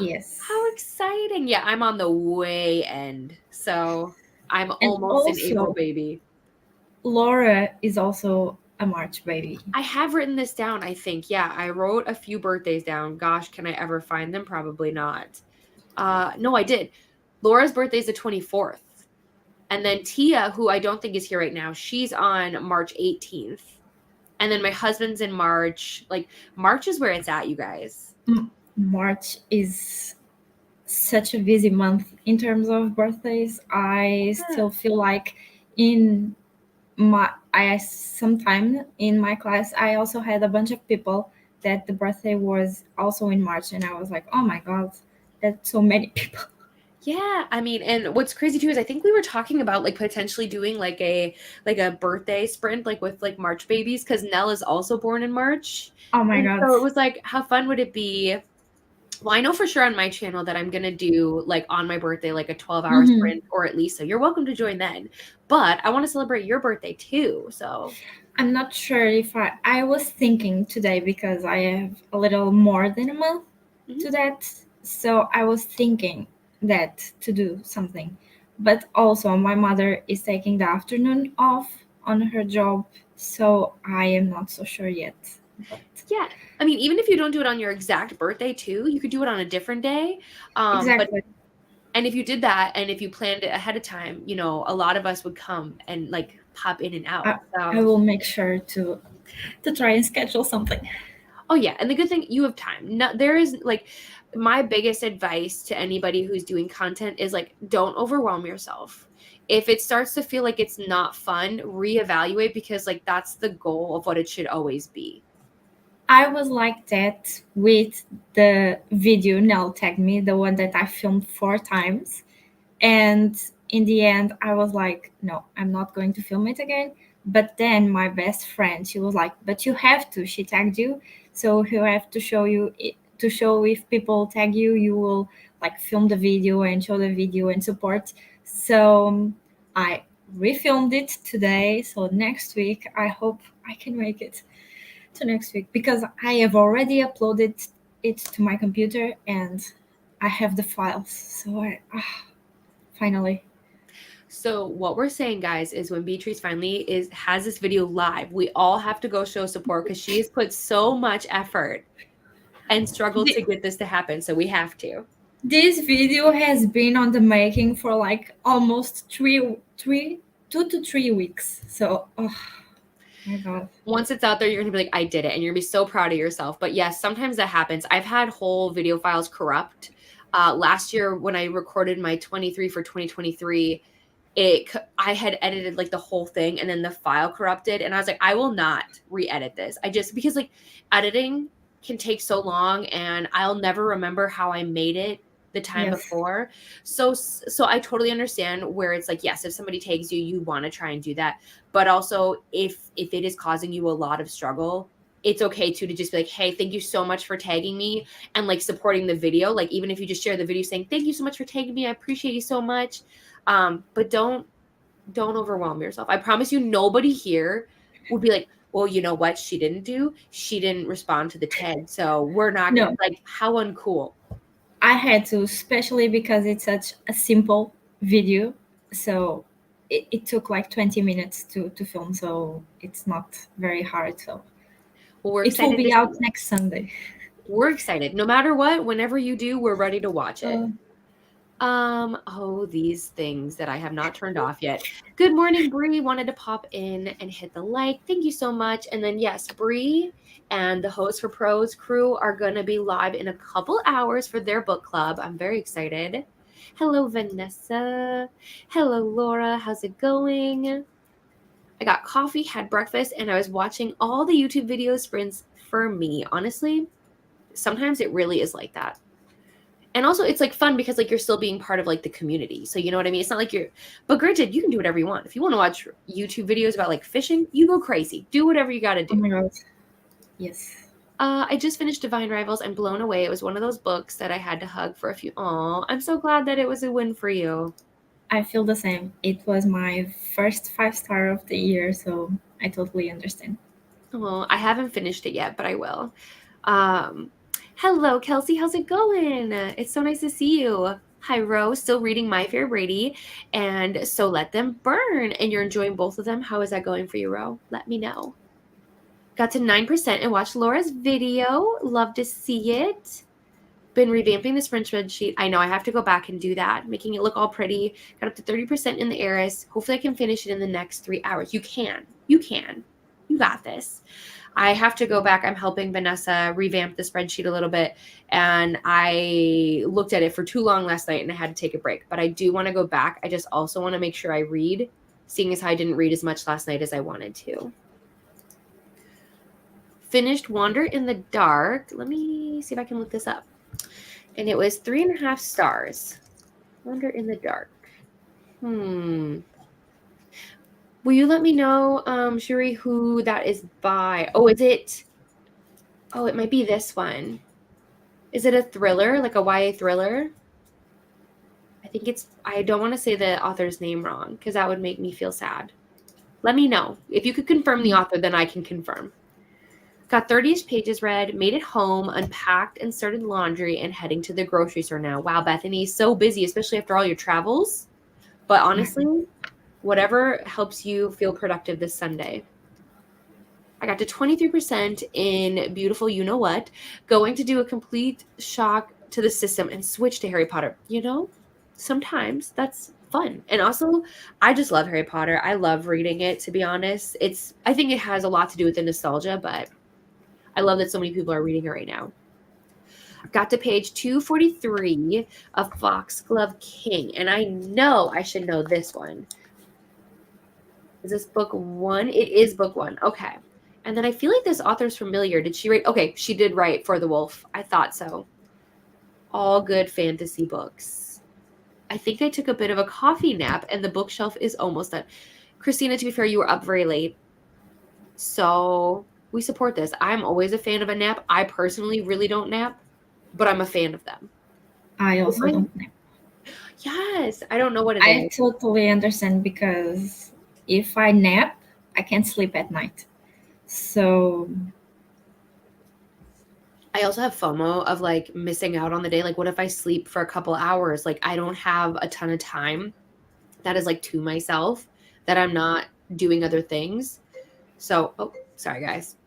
Yes. How exciting. Yeah, I'm on the way end. So I'm almost an April baby. Laura is also a March baby. I have written this down, I think. Yeah, I wrote a few birthdays down. Gosh, can I ever find them? Probably not. No, I did. Laura's birthday is the 24th. And then Tia, who I don't think is here right now, she's on March 18th. And then my husband's in March. March is where it's at, you guys. March is such a busy month in terms of birthdays. I still feel like sometime in my class, I also had a bunch of people that the birthday was also in March. And I was like, oh my God, that's so many people. Yeah, I mean, and what's crazy too is I think we were talking about potentially doing a birthday sprint with March babies because Nell is also born in March. Oh my God. So it was how fun would it be? Well, I know for sure on my channel that I'm gonna do on my birthday a 12-hour sprint, or at least so you're welcome to join then. But I want to celebrate your birthday too. So I'm not sure if I was thinking today because I have a little more than a month to that. So I was thinking that to do something. But also my mother is taking the afternoon off on her job. So I am not so sure yet. But yeah, I mean, even if you don't do it on your exact birthday too, you could do it on a different day. Exactly. And if you did that, and if you planned it ahead of time, a lot of us would come and pop in and out. I will make sure to try and schedule something. Oh yeah, and the good thing, you have time. No, there is my biggest advice to anybody who's doing content is don't overwhelm yourself. If it starts to feel like it's not fun, reevaluate because that's the goal of what it should always be. I was like that with the video Nell tagged me, the one that I filmed 4 times. And in the end, I was like, no, I'm not going to film it again. But then my best friend, she was like, but you have to. She tagged you. So you have to show to show if people tag you, you will film the video and show the video and support. So I refilmed it today. So next week, I hope I can make it to next week because I have already uploaded it to my computer and I have the files. So finally. So what we're saying, guys, is when Beatrice finally has this video live, we all have to go show support because she has put so much effort and struggled to get this to happen. So we have to. This video has been on the making for like almost 2 to 3 weeks. So, oh my God. Once it's out there, you're going to be like, I did it. And you're going to be so proud of yourself. But yes, sometimes that happens. I've had whole video files corrupt. Last year when I recorded my 23 for 2023, I had edited like the whole thing and then the file corrupted. And I was like, I will not re-edit this. Because like editing can take so long and I'll never remember how I made it the time before. So I totally understand where it's like, yes, if somebody tags you, you want to try and do that. But also if it is causing you a lot of struggle, it's okay to just be like, hey, thank you so much for tagging me and like supporting the video. Like even if you just share the video saying, thank you so much for tagging me. I appreciate you so much. But don't overwhelm yourself. I promise you nobody here would be like, well, you know what she didn't do? She didn't respond to the tag. So we're not No. like, how uncool. I had to, especially because it's such a simple video. So it took like 20 minutes to film. So it's not very hard. So Well, it will be out next Sunday. We're excited. No matter what, whenever you do, we're ready to watch it. These things that I have not turned off yet. Good morning, Bree. Wanted to pop in and hit the like. Thank you so much. And then yes, Bree and the Host for Pros crew are going to be live in a couple hours for their book club. I'm very excited. Hello, Vanessa. Hello, Laura. How's it going? I got coffee, had breakfast, and I was watching all the YouTube video sprints for me. Honestly, sometimes it really is like that. And also it's like fun because like you're still being part of like the community. So you know what I mean? It's not like but granted, you can do whatever you want. If you want to watch YouTube videos about like fishing, you go crazy. Do whatever you got to do. Oh my God. Yes. I just finished Divine Rivals. I'm blown away. It was one of those books that I had to hug for a few. Aw, I'm so glad that it was a win for you. I feel the same. It was my first 5-star of the year, so I totally understand. Oh, I haven't finished it yet, but I will. Hello, Kelsey. How's it going? It's so nice to see you. Hi, Rose. Still reading My Fair Brady and So Let Them Burn. And you're enjoying both of them. How is that going for you, Ro? Let me know. Got to 9% and watched Laura's video. Love to see it. Been revamping this French spreadsheet. I know I have to go back and do that, making it look all pretty. Got up to 30% in the Eris. Hopefully I can finish it in the next 3 hours. You can. You got this. I have to go back. I'm helping Vanessa revamp the spreadsheet a little bit. And I looked at it for too long last night and I had to take a break. But I do want to go back. I just also want to make sure I read, seeing as how I didn't read as much last night as I wanted to. Finished Wander in the Dark. Let me see if I can look this up. And it was 3.5 stars. Wander in the Dark. Will you let me know, Shuri, who that is by? Oh, is it? Oh, it might be this one. Is it a thriller, like a YA thriller? I think it's, I don't want to say the author's name wrong because that would make me feel sad. Let me know. If you could confirm the author, then I can confirm. Got 30-ish pages read, made it home, unpacked and started laundry and heading to the grocery store now. Wow, Bethany, so busy, especially after all your travels. But honestly, whatever helps you feel productive this Sunday. I got to 23% in Beautiful You Know What, going to do a complete shock to the system and switch to Harry Potter. You know, sometimes that's fun. And also, I just love Harry Potter. I love reading it, to be honest. I think it has a lot to do with the nostalgia, but I love that so many people are reading it right now. Got to page 243 of Foxglove King, and I know I should know this one. Is this book 1? It is book 1. Okay. And then I feel like this author's familiar. Did she write? Okay, she did write For the Wolf. I thought so. All good fantasy books. I think I took a bit of a coffee nap, and the bookshelf is almost done. Christina, to be fair, you were up very late. So we support this. I'm always a fan of a nap. I personally really don't nap, but I'm a fan of them. I also don't nap. Yes. I don't know what it is. I totally understand because if I nap, I can't sleep at night. So I also have FOMO of like missing out on the day. Like, what if I sleep for a couple hours? Like, I don't have a ton of time that is like to myself, that I'm not doing other things. So, oh, sorry guys.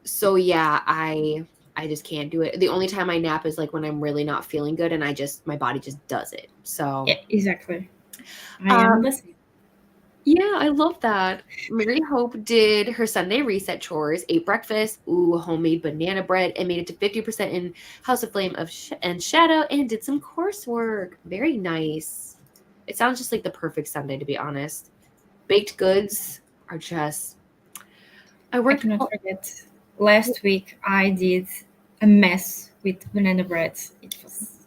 So yeah, I just can't do it. The only time I nap is like when I'm really not feeling good and my body just does it. So, Yeah, exactly. I uh, am the same. yeah, I love that. Mary Hope did her Sunday reset chores, ate breakfast, ooh, homemade banana bread, and made it to 50% in House of Flame and Shadow, and did some coursework. Very nice. It sounds just like the perfect Sunday, to be honest. Baked goods are just. I I worked. cannot forget. Last week I did a mess with banana bread. It was,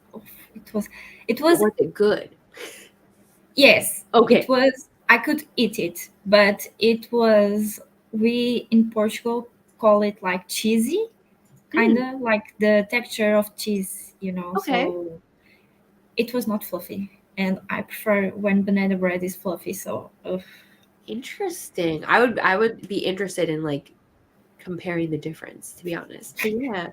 it was, Was it good? yes, it Okay. was, I could eat it, but it was, we in Portugal call it like cheesy, kind Mm, of like the texture of cheese, you know, okay. so it was not fluffy. And I prefer when banana bread is fluffy, so Interesting. I would be interested in like comparing the difference, to be honest. But yeah.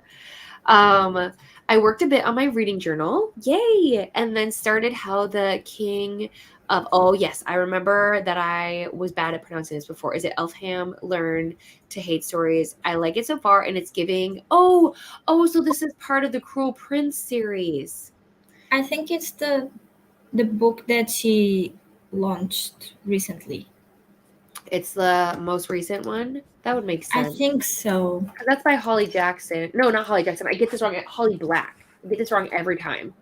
Um, I worked a bit on my reading journal. Yay! And then started How the King of Oh yes, I remember that I was bad at pronouncing this before. Is it Elfham Learn to Hate Stories? I like it so far and it's giving so this is part of the Cruel Prince series. I think it's the book that she launched recently. It's the most recent one. That would make I sense. think so. 'Cause that's by Holly Jackson. No, not Holly Jackson. I get this wrong. Holly Black. I get this wrong every time.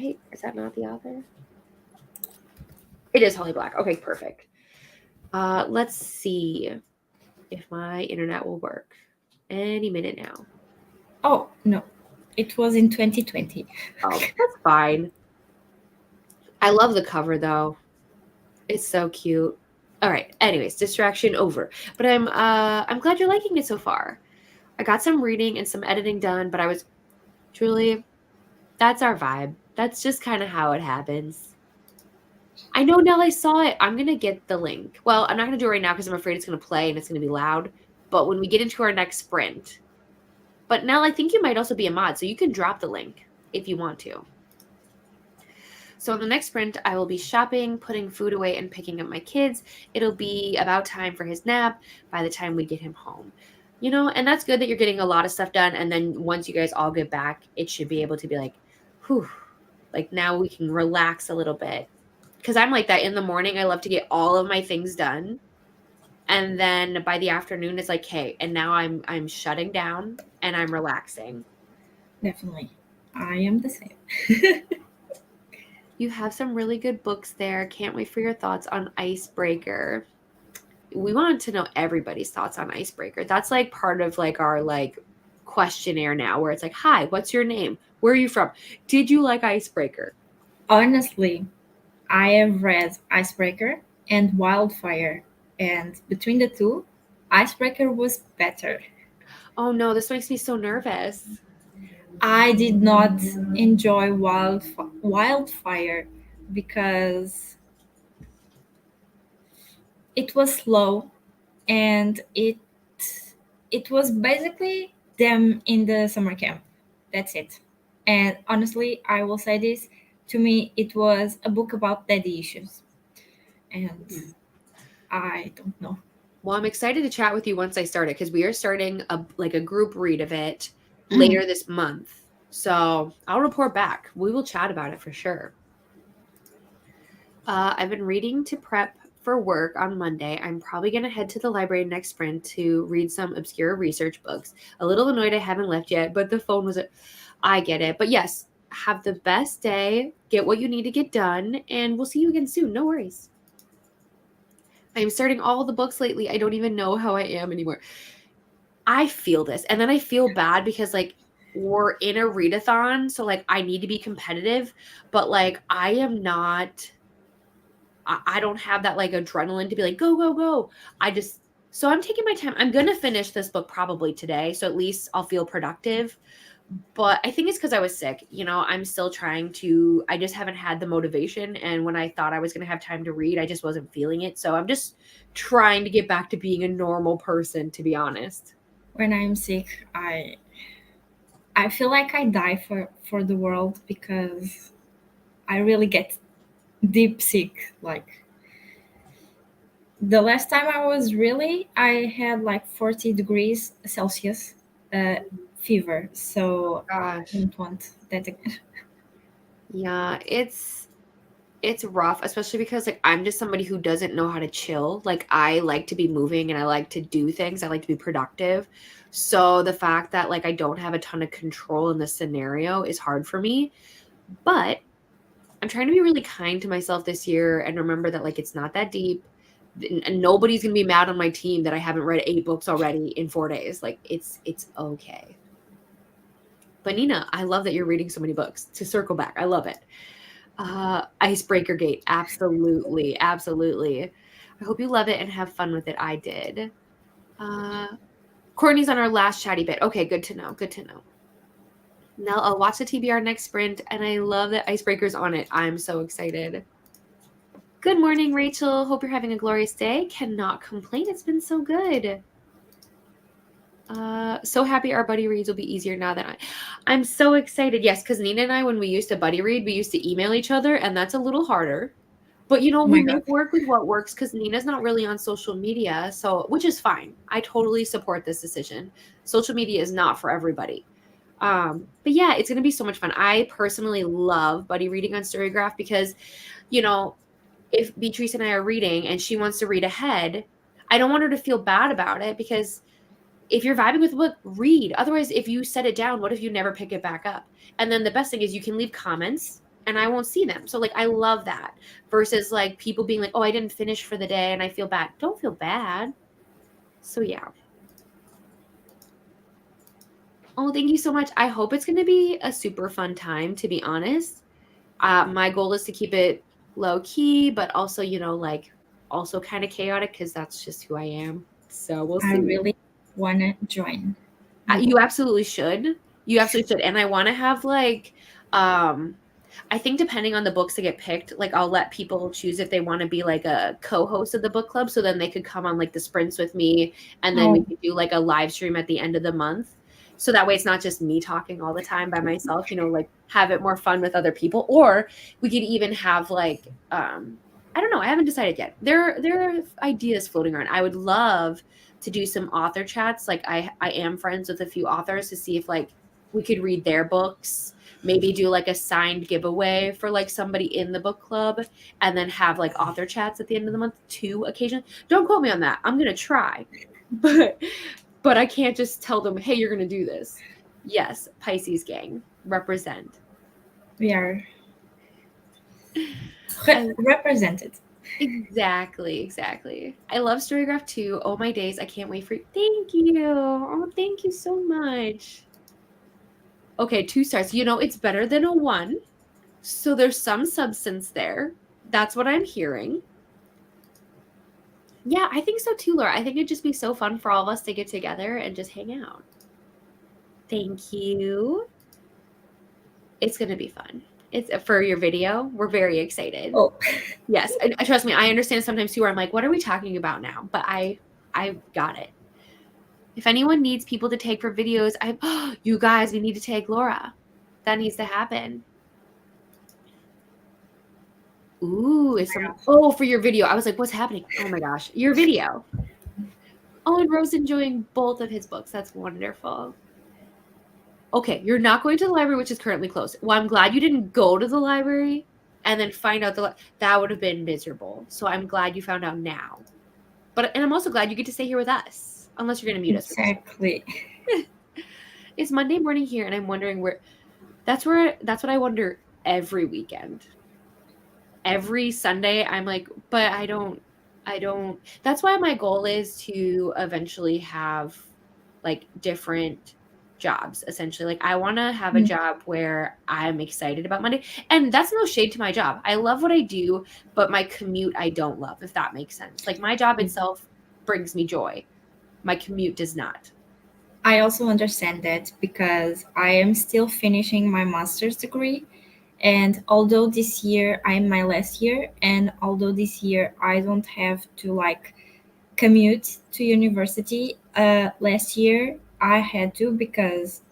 Wait, is that not the author? It is Holly Black. Okay, perfect. Let's see if my internet will work any minute now. Oh, no. It was in 2020. Oh, that's fine. I love the cover though. It's so cute. All right. Anyways, distraction over. But I'm glad you're liking it so far. I got some reading and some editing done, but I was truly that's our vibe. That's just kind of how it happens. I know now I saw it. I'm gonna get the link. Well, I'm not gonna do it right now because I'm afraid it's gonna play and it's gonna be loud. But when we get into our next sprint, but Nell, I think you might also be a mod, so you can drop the link if you want to. So in the next sprint, I will be shopping, putting food away, and picking up my kids. It'll be about time for his nap by the time we get him home. And that's good that you're getting a lot of stuff done. And then once you guys all get back, it should be able to be like, whew, like now we can relax a little bit. Because I'm like that in the morning. I love to get all of my things done. And then by the afternoon, it's like, hey, and now I'm shutting down and I'm relaxing. Definitely. I am the same. You have some really good books there. Can't wait for your thoughts on Icebreaker. We wanted to know everybody's thoughts on Icebreaker. That's like part of like our like questionnaire now where it's like, "Hi, what's your name? Where are you from? Did you like Icebreaker?" Honestly, I have read Icebreaker and Wildfire, and between the two, Icebreaker was better. Oh no, this makes me so nervous. I did not enjoy Wildfire because it was slow and it was basically them in the summer camp. That's it. And honestly, I will say this, to me it was a book about daddy issues. And I don't know. Well, I'm excited to chat with you once I start it because we are starting a group read of it Mm. later this month. So I'll report back. We will chat about it for sure. I've been reading to prep for work on Monday. I'm probably going to head to the library next sprint to read some obscure research books. A little annoyed I haven't left yet, but the phone was. I get it. But yes, have the best day. Get what you need to get done, and we'll see you again soon. No worries. I'm starting all the books lately. I don't even know how I am anymore. I feel this. And then I feel bad because like we're in a readathon, so like I need to be competitive, but like I am not I don't have that like adrenaline to be like go go go. So I'm taking my time. I'm going to finish this book probably today, so at least I'll feel productive. But I think it's cuz I was sick. I'm still trying to I just haven't had the motivation, and when I thought I was going to have time to read, I just wasn't feeling it. So I'm just trying to get back to being a normal person, to be honest. When I'm sick, I feel like I die for the world because I really get deep sick. Like the last time I was really, I had like 40 degrees Celsius fever. So I Gosh. don't want that again. Yeah, it's rough, especially because like I'm just somebody who doesn't know how to chill. Like I like to be moving and I like to do things. I like to be productive. So the fact that like I don't have a ton of control in this scenario is hard for me. But I'm trying to be really kind to myself this year and remember that like it's not that deep. And nobody's gonna be mad on my team that I haven't read 8 books already in 4 days. Like it's okay. But Nina, I love that you're reading so many books. To circle back, I love it. Icebreaker Gate, absolutely, absolutely. I hope you love it and have fun with it. I did. Uh, Courtney's on our last chatty bit. Okay, good to know. Good to know. Now I'll watch the TBR next sprint, and I love that Icebreaker's on it. I'm so excited. Good morning, Rachel. Hope you're having a glorious day. Cannot complain. It's been so good. So happy our buddy reads will be easier now that I'm so excited. Yes, because Nina and I, when we used to buddy read, we used to email each other, and that's a little harder. But Oh we my God. make work with what works because Nina's not really on social media, so which is fine. I totally support this decision. Social media is not for everybody. But yeah, it's gonna be so much fun. I personally love buddy reading on Storygraph because, you know, if Beatrice and I are reading and she wants to read ahead, I don't want her to feel bad about it because if you're vibing with a book, read. Otherwise, if you set it down, what if you never pick it back up? And then the best thing is you can leave comments and I won't see them. So like I love that versus like people being like, "Oh, I didn't finish for the day and I feel bad." Don't feel bad. So yeah. Oh, thank you so much. I hope it's going to be a super fun time, to be honest. My goal is to keep it low key, but also, like also kind of chaotic because that's just who I am. So we'll I see. really want to join the You group. absolutely should. You absolutely should. And I want to have like, I think depending on the books that get picked, like I'll let people choose if they want to be like a co-host of the book club. So then they could come on like the sprints with me and then we Oh, could do like a live stream at the end of the month. So that way it's not just me talking all the time by myself, like have it more fun with other people. Or we could even have like, I don't know, I haven't decided yet. There are ideas floating around. I would love to do some author chats. Like I am friends with a few authors to see if like we could read their books, maybe do like a signed giveaway for like somebody in the book club and then have like author chats at the end of the month too occasionally. Don't quote me on that. I'm going to try. But I can't just tell them, "Hey, you're going to do this." Yes, Pisces gang, represent. we are I represented. Exactly. I love Storygraph too. Oh my days, I can't wait for you. Thank you. Oh, thank you so much. Okay, 2 stars. It's better than a 1. So there's some substance there. That's what I'm hearing. Yeah, I think so too, Laura. I think it'd just be so fun for all of us to get together and just hang out. Thank you. It's going to be fun. It's for your video. We're very excited. Oh, Yes, and trust me, I understand sometimes too where I'm like, what are we talking about now? But I got it. If anyone needs people to tag for videos, you guys, we need to tag Laura. That needs to happen. Ooh, for your video. I was like, what's happening? Oh my gosh, your video. Oh, and Rose enjoying both of his books. That's wonderful. Okay, you're not going to the library, which is currently closed. Well, I'm glad you didn't go to the library and then find out that would have been miserable. So I'm glad you found out now. And I'm also glad you get to stay here with us, unless you're going to mute us. exactly. It's Monday morning here, and I'm wondering where. That's what I wonder every weekend. Every Sunday, I'm like, but I don't. That's why my goal is to eventually have like different jobs essentially. Like I want to have a job where I'm excited about Monday. And that's no shade to my job. I love what I do, but my commute I don't love, if that makes sense. Like my job itself brings me joy. My commute does not. I also understand that because I am still finishing my master's degree. And although this year I'm my last year, and although this year I don't have to like commute to university, last year I had to because,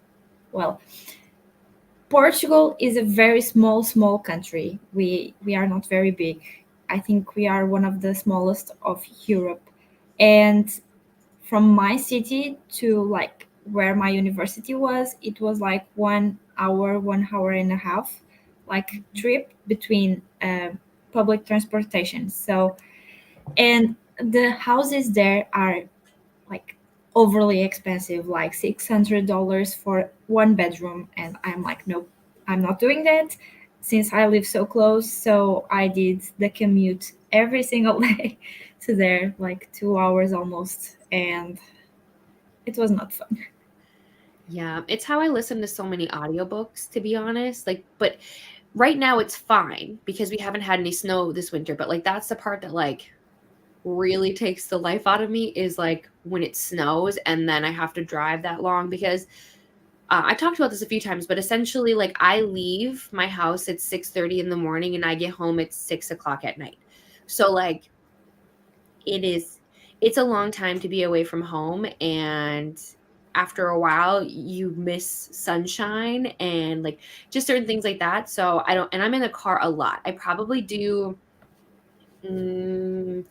well, Portugal is a very small country. We are not very big. I think we are one of the smallest of Europe. And from my city to like where my university was, it was like 1 hour, 1 hour and a half, like trip between public transportation. So, and the houses there are like overly expensive, like $600 for 1 bedroom. And I'm like, nope, I'm not doing that since I live so close. So I did the commute every single day to there, like 2 hours almost. And it was not fun. Yeah, it's how I listen to so many audiobooks, to be honest. Like, but right now it's fine because we haven't had any snow this winter. But like, that's the part that like really takes the life out of me is like when it snows and then I have to drive that long because I talked about this a few times, but essentially, like I leave my house at 6:30 in the morning and I get home at 6 o'clock at night. So like it is it's a long time to be away from home, and after a while you miss sunshine and like just certain things like that. So I don't, and I'm in the car a lot. I probably do mm,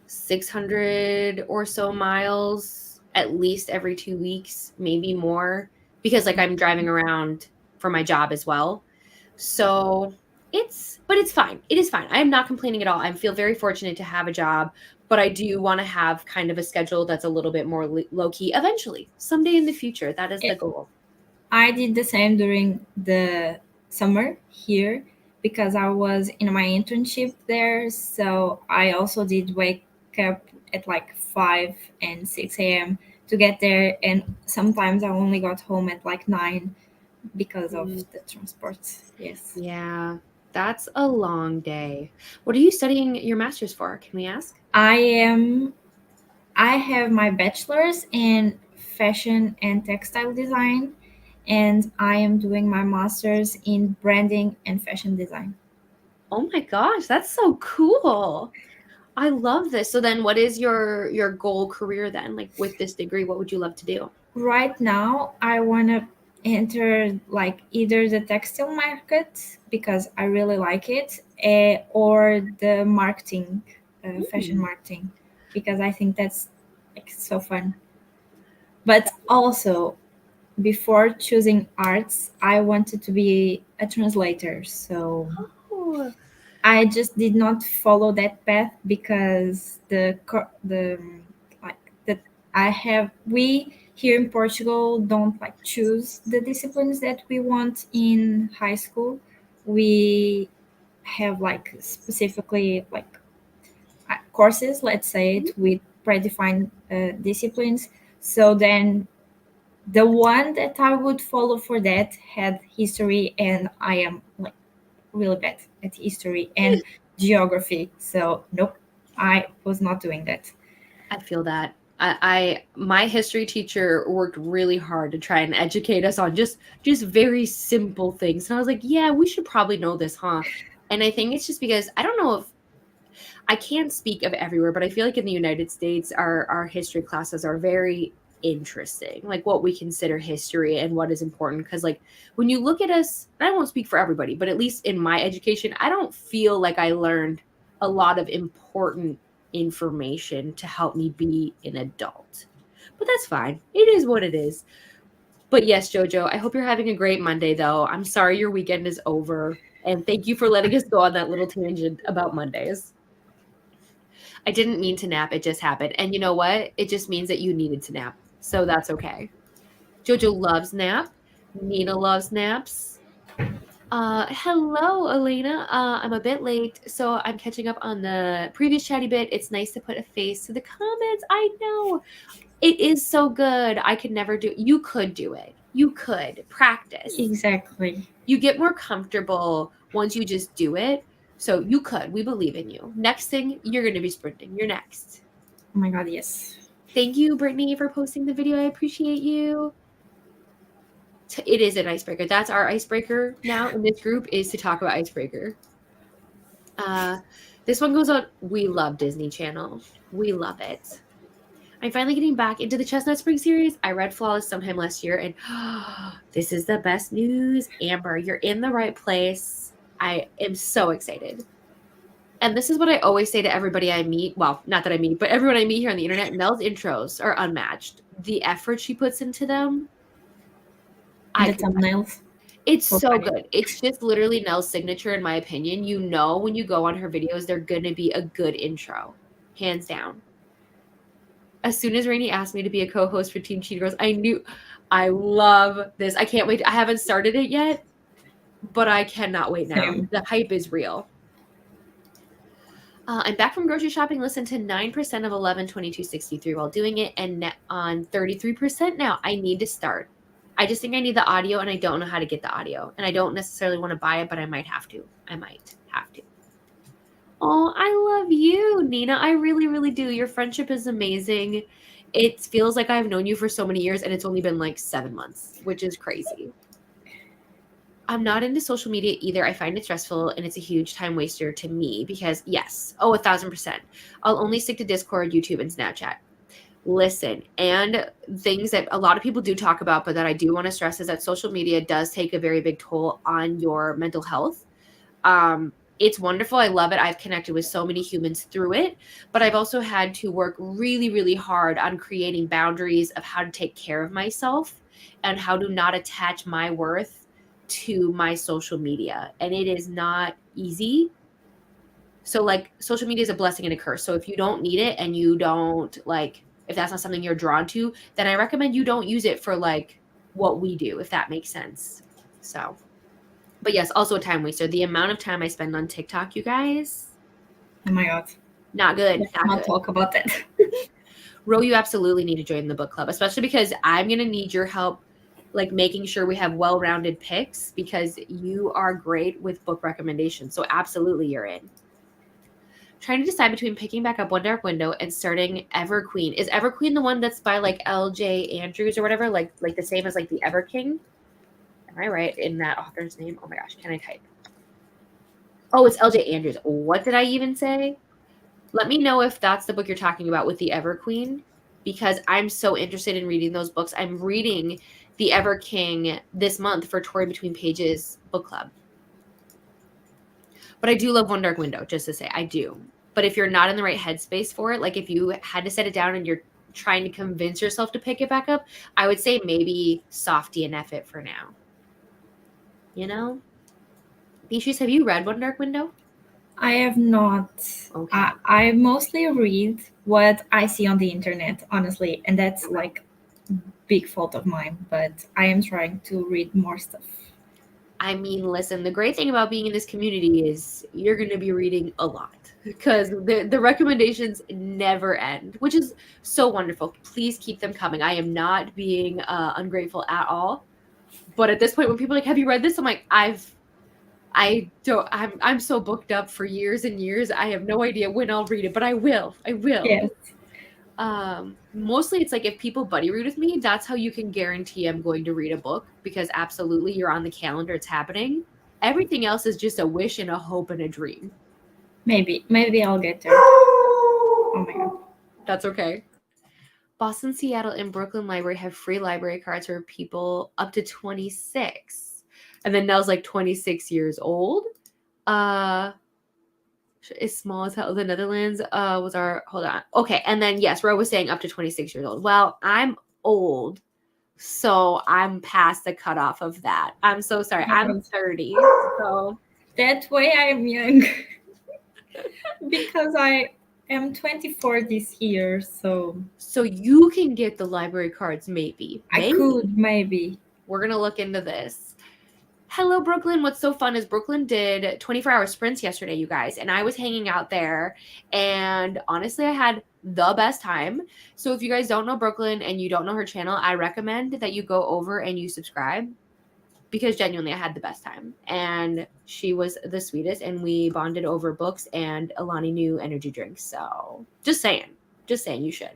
600 or so miles at least every 2 weeks, maybe more, because like I'm driving around for my job as well. So but it's fine. It is fine. I am not complaining at all. I feel very fortunate to have a job, but I do want to have kind of a schedule that's a little bit more low key eventually, someday in the future. That is the goal. I did the same during the summer here because I was in my internship there. So I also did wake up at like 5 and 6 a.m. to get there. And sometimes I only got home at like 9 because of Mm, the transport. Yes. yeah, that's a long day. What are you studying your master's for? Can we ask? I am, I have my bachelor's in fashion and textile design, and I am doing my master's in branding and fashion design. Oh my gosh, that's so cool. I love this. So then what is your goal career then? Like with this degree, what would you love to do? Right now I want to enter like either the textile market because I really like it, or the marketing, fashion Mm. marketing, because I think that's like so fun. But also, before choosing arts, I wanted to be a translator. So Oh. I just did not follow that path because the like that I have we here in Portugal don't like choose the disciplines that we want in high school. We have like specifically like courses, let's say it, with predefined disciplines. So then the one that I would follow for that had history, and I am like really bad at history and geography. So nope, I was not doing that. I feel that. My history teacher worked really hard to try and educate us on just very simple things. And I was like, yeah, we should probably know this, huh? And I think it's just because I don't know if I can't speak of everywhere, but I feel like in the United States, our history classes are very interesting, like what we consider history and what is important. Because like when you look at us, and I won't speak for everybody, but at least in my education, I don't feel like I learned a lot of important information to help me be an adult. But that's fine. It is what it is. But yes, Jojo, I hope you're having a great Monday, though. I'm sorry your weekend is over. And thank you for letting us go on that little tangent about Mondays. I didn't mean to nap. It just happened. And you know what? It just means that you needed to nap. So that's okay. Jojo loves nap. Nina loves naps. Hello, Elena. I'm a bit late, so I'm catching up on the previous chatty bit. It's nice to put a face to the comments. I know. It is so good. I could never do it. You could do it. You could practice. Exactly. You get more comfortable once you just do it. So you could. We believe in you. Next thing, you're going to be sprinting. You're next. Oh my god, yes. Thank you, Brittany, for posting the video. I appreciate you. It is an icebreaker. That's our icebreaker now in this group is to talk about icebreaker. Uh, this one goes on. We love Disney Channel. We love it. I'm finally getting back into the Chestnut Spring series. I read Flawless sometime last year, and this is the best news. Amber, you're in the right place. I am so excited. And this is what I always say to everybody I meet. Well, not that I meet, but everyone I meet here on the internet. Nell's intros are unmatched. The effort she puts into them, The thumbnails. it's So so funny. good. It's just literally Nell's signature, in my opinion. You know, when you go on her videos, they're going to be a good intro, hands down. As soon as Rainey asked me to be a co-host for Team Cheetah Girls, I knew I love this. I can't wait. I haven't started it yet, but I cannot wait now. Same. The hype is real. I'm back from grocery shopping. Listen to 9% of 11/22/63 while doing it, and on 33% now. I need to start. I just think I need the audio, and I don't know how to get the audio. And I don't necessarily want to buy it, but I might have to. Oh, I love you, Nina. I really, really do. Your friendship is amazing. It feels like I've known you for so many years, and it's only been like 7 months, which is crazy. I'm not into social media either. I find it stressful, and it's a huge time waster to me because, yes, 1,000%. I'll only stick to Discord, YouTube, and Snapchat. Listen, and things that a lot of people do talk about, but that I do want to stress is that social media does take a very big toll on your mental health. It's wonderful. I love it. I've connected with so many humans through it, but I've also had to work really, really hard on creating boundaries of how to take care of myself and how to not attach my worth to my social media. And it is not easy. So like social media is a blessing and a curse. So if you don't need it and you don't like, if that's not something you're drawn to, then I recommend you don't use it for like what we do, if that makes sense. So, but yes, also a time waster. The amount of time I spend on TikTok, you guys, Oh my god. not good. Let's Not not good. talk about that. Ro, you absolutely need to join the book club, especially because I'm going to need your help, like making sure we have well-rounded picks because you are great with book recommendations. So absolutely you're in. Trying to decide between picking back up One Dark Window and starting Everqueen. Is Everqueen the one that's by like L.J. Andrews or whatever? Like the same as like the Everking? Am I right in that author's name? Oh my gosh, can I type? Oh, it's L.J. Andrews. What did I even say? Let me know if that's the book you're talking about with the Everqueen, because I'm so interested in reading those books. I'm reading the Everking this month for Tory Between Pages book club. But I do love One Dark Window, just to say, I do. But if you're not in the right headspace for it, like if you had to set it down and you're trying to convince yourself to pick it back up, I would say maybe soft DNF it for now. You know? Beatrice, have you read One Dark Window? I have not. Okay. I mostly read what I see on the internet, honestly, and that's like big fault of mine. But I am trying to read more stuff. I mean, listen, the great thing about being in this community is you're going to be reading a lot because the recommendations never end, which is so wonderful. Please keep them coming. I am not being ungrateful at all. But at this point, when people are like, have you read this? I'm like, I'm so booked up for years and years. I have no idea when I'll read it, but I will. Yes. Mostly it's like if people buddy read with me, that's how you can guarantee I'm going to read a book because absolutely you're on the calendar, it's happening. Everything else is just a wish and a hope and a dream. Maybe I'll get there. Oh my god. That's okay. Boston, Seattle, and Brooklyn Library have free library cards for people up to 26. And then Nell's like 26 years old. Is small as hell. The Netherlands was our hold on. Okay, and then yes, Ro was saying up to 26 years old. Well, I'm old, so I'm past the cutoff of that. I'm so sorry. I'm 30. So That way I'm young. Because I am 24 this year, so you can get the library cards, maybe. I could maybe. We're gonna look into this. Hello, Brooklyn. What's so fun is Brooklyn did 24-hour sprints yesterday, you guys, and I was hanging out there, and honestly, I had the best time. So if you guys don't know Brooklyn and you don't know her channel, I recommend that you go over and you subscribe because genuinely I had the best time, and she was the sweetest, and we bonded over books and Alani new energy drinks. So just saying, you should.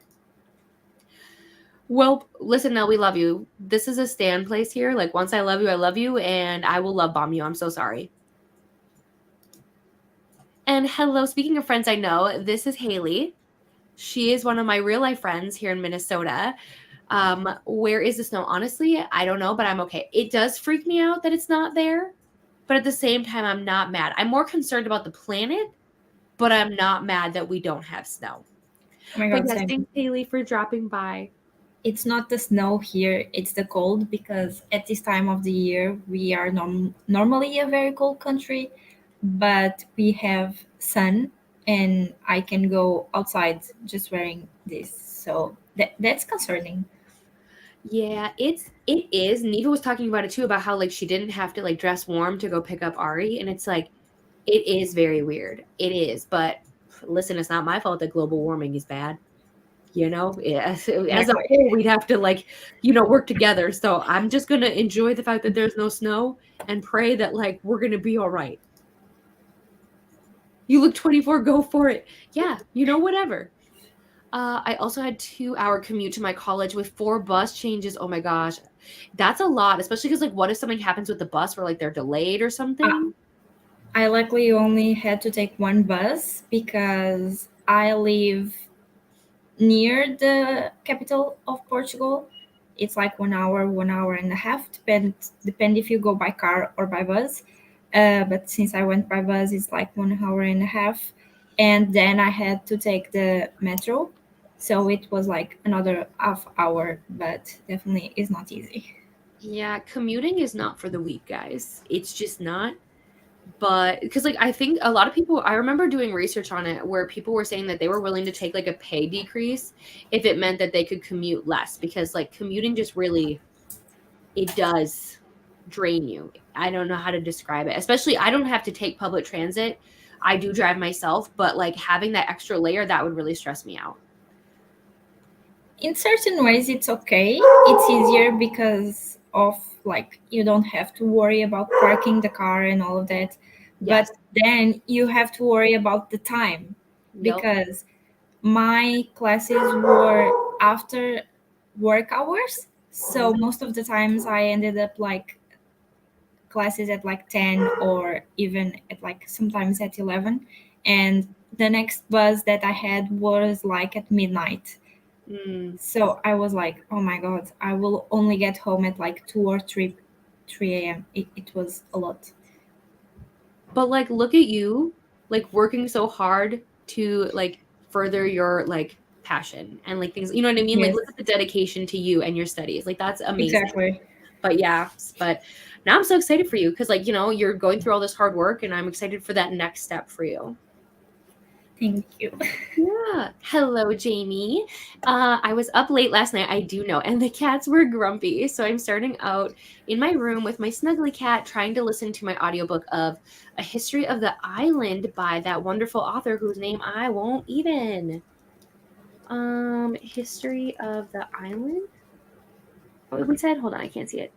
Well, listen, Nell, we love you. This is a stand place here. Like, once I love you, and I will love bomb you. I'm so sorry. And hello, speaking of friends I know, this is Haley. She is one of my real life friends here in Minnesota. Where is the snow? Honestly, I don't know, but I'm okay. It does freak me out that it's not there, but at the same time, I'm not mad. I'm more concerned about the planet, but I'm not mad that we don't have snow. Oh my But God, yes, Sam. thanks, Haley, for dropping by. It's not the snow here, it's the cold because at this time of the year we are normally a very cold country, but we have sun and I can go outside just wearing this. So that's concerning. Yeah, it is. Neva was talking about it too, about how like she didn't have to like dress warm to go pick up Ari, and it's like it is very weird. It is, but listen, it's not my fault that global warming is bad. As a Exactly. whole, we'd have to like, work together. So I'm just gonna enjoy the fact that there's no snow and pray that like we're gonna be all right. You look 24, go for it. Yeah, whatever. I also had 2-hour commute to my college with 4 bus changes. Oh my gosh. That's a lot, especially because like what if something happens with the bus where like they're delayed or Uh, something? I luckily only had to take one bus because I live near the capital of Portugal. It's like 1 hour, 1 hour and a half, depend if you go by car or by bus. But since I went by bus, it's like 1 hour and a half, and then I had to take the metro, so it was like another half hour. But definitely is not easy. Yeah, commuting is not for the weak, guys. It's just not. But because like I think a lot of people, I remember doing research on it where people were saying that they were willing to take like a pay decrease if it meant that they could commute less, because like commuting just really, it does drain you. I don't know how to describe it. Especially I don't have to take public transit. I do drive myself, but like having that extra layer, that would really stress me out. In certain ways it's okay, it's easier because of like you don't have to worry about parking the car and all of that, Yes. but then you have to worry about the time Yep. because my classes were after work hours, so Mhm. most of the times I ended up like classes at like 10 or even at like sometimes at 11, and the next bus that I had was like at midnight. Mm. So I was like, oh my God, I will only get home at like 2 or 3 a.m. It was a lot. But like look at you, like working so hard to like further your like passion and like things, you know what I mean? Like Yes, look at the dedication to you and your studies. Like that's amazing. exactly. But yeah, but now I'm so excited for you because like, you're going through all this hard work and I'm excited for that next step for you. Thank you. Yeah. Hello, Jamie. I was up late last night, I do know, and the cats were grumpy. So I'm starting out in my room with my snuggly cat, trying to listen to my audiobook of A History of the Island by that wonderful author whose name I won't even. History of the Island? What we said? Hold on, I can't see it.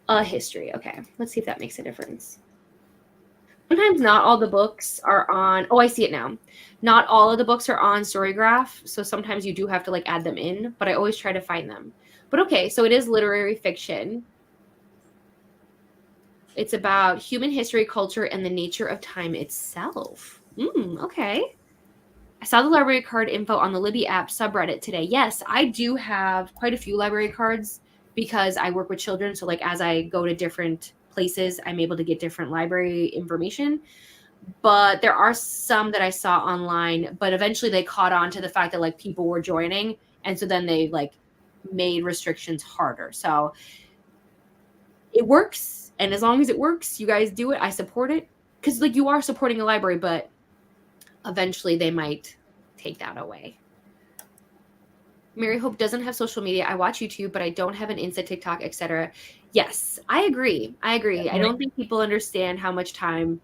A history. Okay. Let's see if that makes a difference. Sometimes not all the books are on. Oh, I see it now. Not all of the books are on Storygraph, so sometimes you do have to like add them in, but I always try to find them. But okay, so it is literary fiction. It's about human history, culture, and the nature of time itself. Okay. I saw the library card info on the Libby app subreddit today. Yes, I do have quite a few library cards because I work with children. So, like, as I go to different places, I'm able to get different library information. But there are some that I saw online, but eventually they caught on to the fact that like people were joining. And so then they like made restrictions harder. So it works. And as long as it works, you guys do it. I support it. Because like you are supporting a library, but eventually they might take that away. Mary Hope doesn't have social media. I watch YouTube, but I don't have an Insta, TikTok, etc. Yes, I agree. I agree. I don't think people understand how much time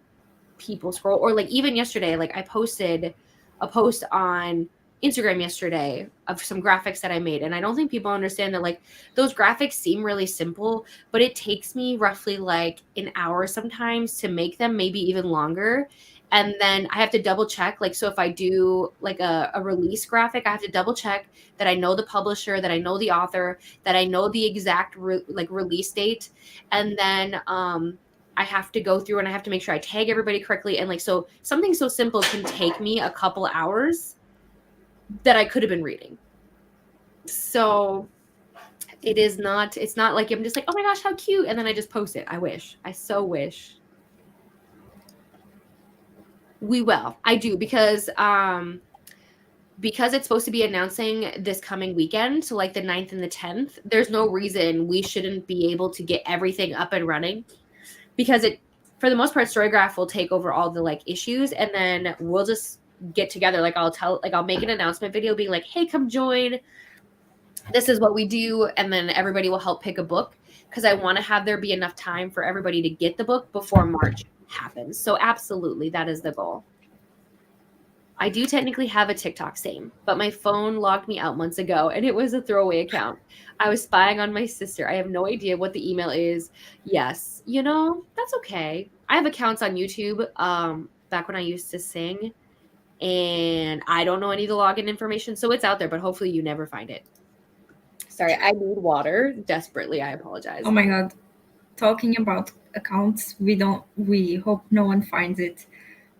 people scroll, or like even yesterday, like I posted a post on Instagram yesterday of some graphics that I made, and I don't think people understand that like those graphics seem really simple, but it takes me roughly like an hour sometimes to make them, maybe even longer. And then I have to double check, like, so if I do like a release graphic, I have to double check that I know the publisher, that I know the author, that I know the exact like release date. And then I have to go through and I have to make sure I tag everybody correctly. And like, so something so simple can take me a couple hours. that I could have been reading. So it's not like I'm just like, oh my gosh, how cute. And then I just post it. I so wish. We will. I do because it's supposed to be announcing this coming weekend, so like the 9th and the 10th, there's no reason we shouldn't be able to get everything up and running, because it, for the most part, Storygraph will take over all the like issues, and then we'll just get together. Like I'll make an announcement video being like, hey, come join. This is what we do. And then everybody will help pick a book, because I want to have there be enough time for everybody to get the book before March happens. So absolutely, that is the goal. I do technically have a TikTok, same, but my phone logged me out months ago and it was a throwaway account. I was spying on my sister. I have no idea what the email is. Yes, that's okay. I have accounts on YouTube back when I used to sing, and I don't know any of the login information, so it's out there, but hopefully you never find it. Sorry, I need water desperately. I apologize. Oh my god. Talking about accounts, we hope no one finds it.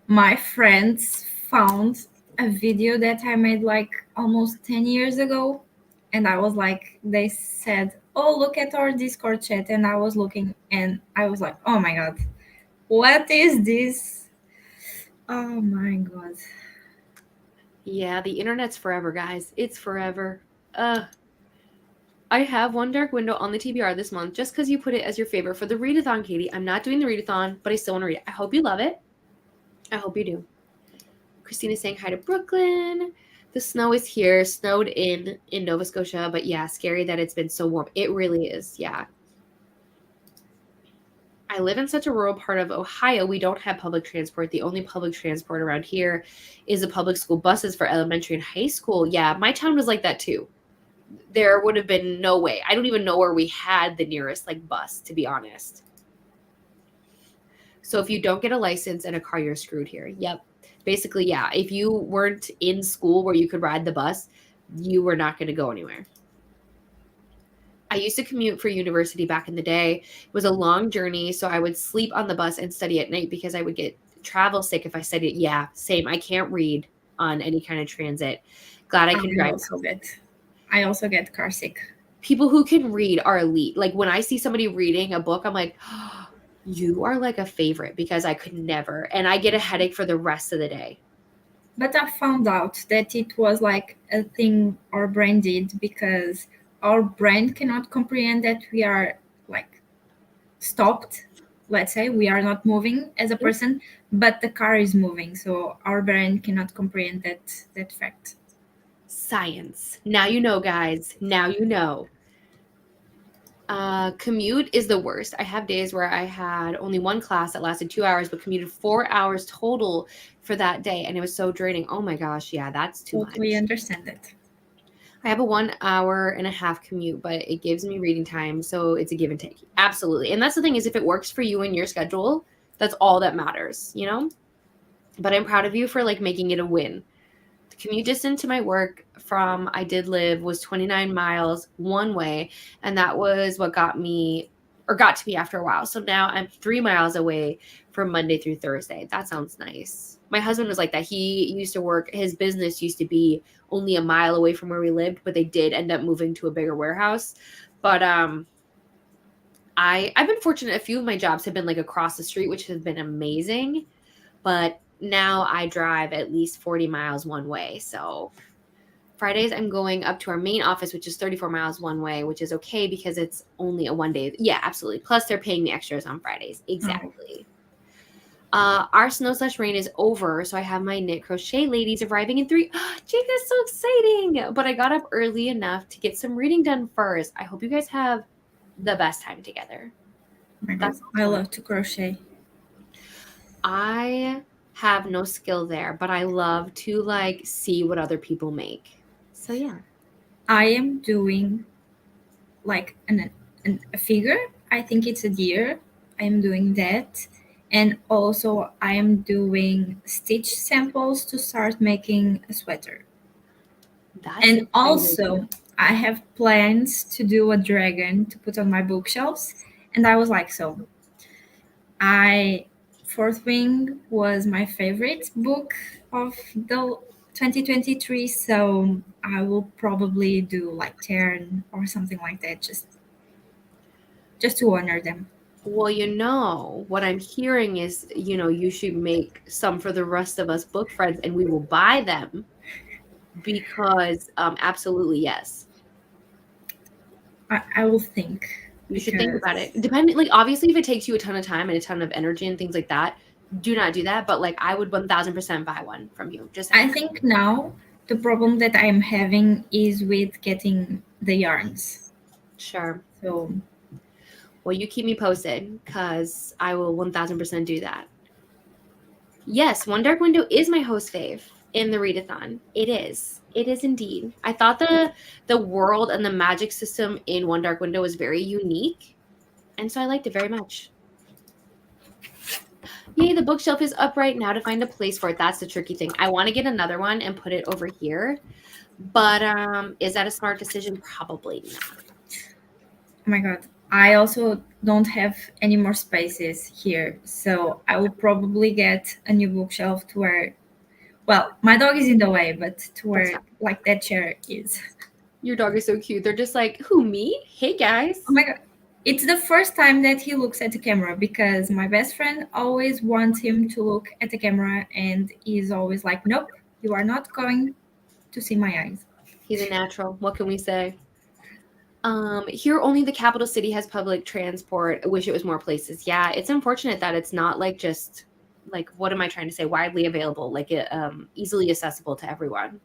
My friends found a video that I made like almost 10 years ago, and I was like, they said, oh, look at our Discord chat, and I was looking and I was like, oh my god, what is this? Oh my god. Yeah, the internet's forever, guys. It's forever. I have one dark window on the TBR this month just because you put it as your favorite for the readathon, Katie. I'm not doing the readathon, but I still want to read it. I hope you love it. I hope you do. Christina's saying hi to Brooklyn. The snow is here. Snowed in Nova Scotia, but yeah, scary that it's been so warm. It really is, yeah. I live in such a rural part of Ohio. We don't have public transport. The only public transport around here is the public school buses for elementary and high school. Yeah, my town was like that too. There would have been no way. I don't even know where we had the nearest like bus, to be honest. So if you don't get a license and a car, you're screwed here. Yep. Basically, yeah. If you weren't in school where you could ride the bus, you were not going to go anywhere. I used to commute for university back in the day. It was a long journey, so I would sleep on the bus and study at night because I would get travel sick if I studied. Yeah, same. I can't read on any kind of transit. Glad I can drive. I also get car sick. People who can read are elite. Like when I see somebody reading a book, I'm like, oh, you are like a favorite, because I could never. And I get a headache for the rest of the day. But I found out that it was like a thing our brain did, because our brain cannot comprehend that we are like stopped. Let's say we are not moving as a person, but the car is moving. So our brain cannot comprehend that fact. Science. Now you know, guys. Now you know. Commute is the worst. I have days where I had only one class that lasted 2 hours, but commuted 4 hours total for that day, and it was so draining. Oh my gosh, yeah, that's too much. We understand it. I have a 1 hour and a half commute, but it gives me reading time, so it's a give and take. Absolutely. And that's the thing, is if it works for you and your schedule, that's all that matters, But I'm proud of you for like making it a win. The commute distance to my work from I did live was 29 miles one way, and that was what got to me after a while. So now I'm 3 miles away from Monday through Thursday. That sounds nice. My husband was like that. He used to work, his business used to be only a mile away from where we lived, but they did end up moving to a bigger warehouse. But I've been fortunate. A few of my jobs have been like across the street, which has been amazing. But now I drive at least 40 miles one way. So Fridays I'm going up to our main office, which is 34 miles one way, which is okay because it's only a 1 day. Yeah, absolutely. Plus they're paying me extras on Fridays. Exactly. Our snow/rain is over, so I have my knit crochet ladies arriving in 3. Jake, that's so exciting. But I got up early enough to get some reading done first. I hope you guys have the best time together. I love to crochet. I have no skill there, but I love to like see what other people make. So yeah. I am doing like a figure. I think it's a deer. I am doing that. And also I am doing stitch samples to start making a sweater. And also I have plans to do a dragon to put on my bookshelves. And I was like, so Fourth Wing was my favorite book of 2023, so I will probably do like 10 or something like that, just to honor them. Well, what I'm hearing is, you should make some for the rest of us book friends and we will buy them because absolutely yes. I will think You should think about it. because Depending, like obviously if it takes you a ton of time and a ton of energy and things like that, do not do that. But like I would 1000% buy one from you. Just I saying. think now the problem that I'm having is with getting the yarns. Sure. So Well, you keep me posted because I will 1000% do that. Yes, One Dark Window is my host fave in the readathon. It is. It is indeed. I thought the world and the magic system in One Dark Window was very unique, and so I liked it very much. Yay, the bookshelf is upright now to find a place for it. That's the tricky thing. I want to get another one and put it over here, but is that a smart decision? Probably not. oh my god, I also don't have any more spaces here, so I will probably get a new bookshelf to where, well, my dog is in the way, but to That's where fine. like that chair is. Your dog is so cute. They're just like, who, me? Hey guys. Oh my god. It's the first time that he looks at the camera because my best friend always wants him to look at the camera and he's always like, nope, you are not going to see my eyes. He's a natural. What can we say? Here only the capital city has public transport. I wish it was more places. Yeah, it's unfortunate that it's not like just like what am I trying to say? Widely available, like it easily accessible to everyone.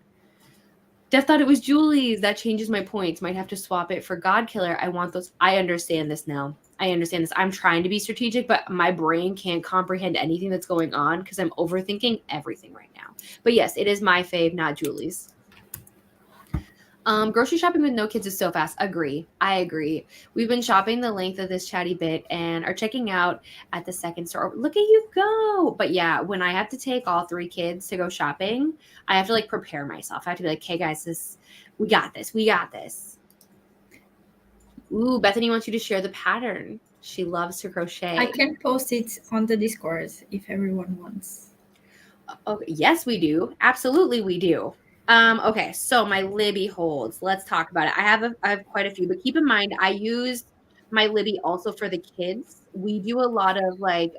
Def thought it was Julie's. That changes my points. Might have to swap it for God Killer. I want those. I understand this now. I understand this. I'm trying to be strategic, but my brain can't comprehend anything that's going on because I'm overthinking everything right now. But yes, it is my fave, not Julie's. Grocery shopping with no kids is so fast. Agree. I agree. We've been shopping the length of this chatty bit and are checking out at the second store. Look at you go. But yeah, when I have to take all three kids to go shopping, I have to like prepare myself. I have to be like, hey guys, we got this. We got this. Ooh, Bethany wants you to share the pattern. She loves to crochet. I can post it on the Discord if everyone wants. Okay, yes, we do. Absolutely, we do. Okay, so my Libby holds. Let's talk about it. I have quite a few, but keep in mind I used my Libby also for the kids. We do a lot of like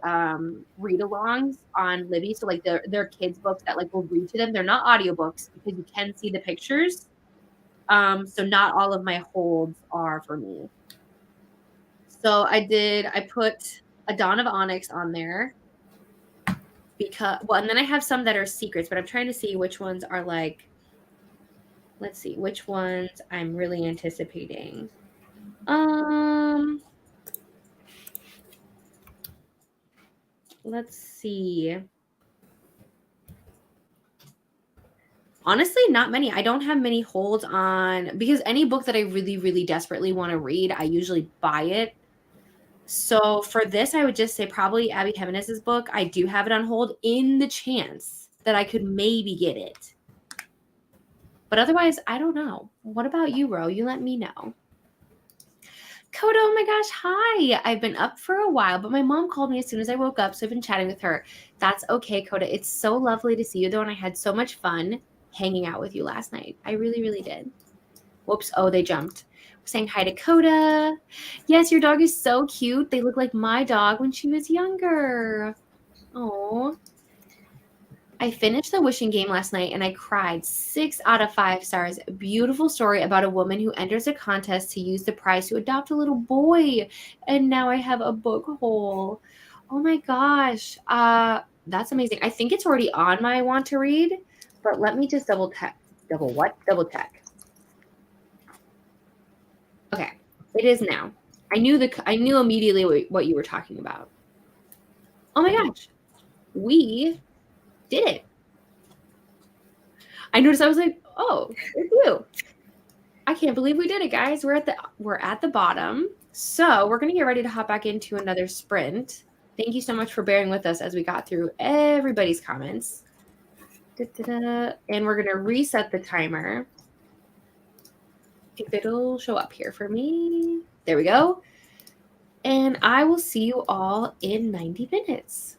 read-alongs on Libby. So like they're kids books that like we'll read to them. They're not audiobooks because you can see the pictures. So not all of my holds are for me. So I put a Dawn of Onyx on there because and then I have some that are secrets, but I'm trying to see which ones are like, let's see which ones I'm really anticipating. Let's see. Honestly, not many. I don't have many holds on because any book that I really, really desperately want to read, I usually buy it. So for this, I would just say probably Abby Jimenez's book. I do have it on hold in the chance that I could maybe get it. But otherwise, I don't know. What about you, Ro? You let me know. Coda, oh my gosh, hi. I've been up for a while, but my mom called me as soon as I woke up, so I've been chatting with her. That's okay, Coda. It's so lovely to see you, though, and I had so much fun hanging out with you last night. I really, really did. Whoops. Oh, they jumped. We're saying hi to Coda. Yes, your dog is so cute. They look like my dog when she was younger. Oh. I finished the wishing game last night and I cried. 6 out of 5 stars. Beautiful story about a woman who enters a contest to use the prize to adopt a little boy. And now I have a book hole. Oh my gosh. That's amazing. I think it's already on my want to read, but let me just double check. Double what? Double check. Okay. It is now. I knew immediately what you were talking about. Oh my gosh. We did it. I noticed I was like, oh, it's you. I can't believe we did it, guys. We're at the bottom. So we're gonna get ready to hop back into another sprint. Thank you so much for bearing with us as we got through everybody's comments. And we're gonna reset the timer. If it'll show up here for me. There we go. And I will see you all in 90 minutes.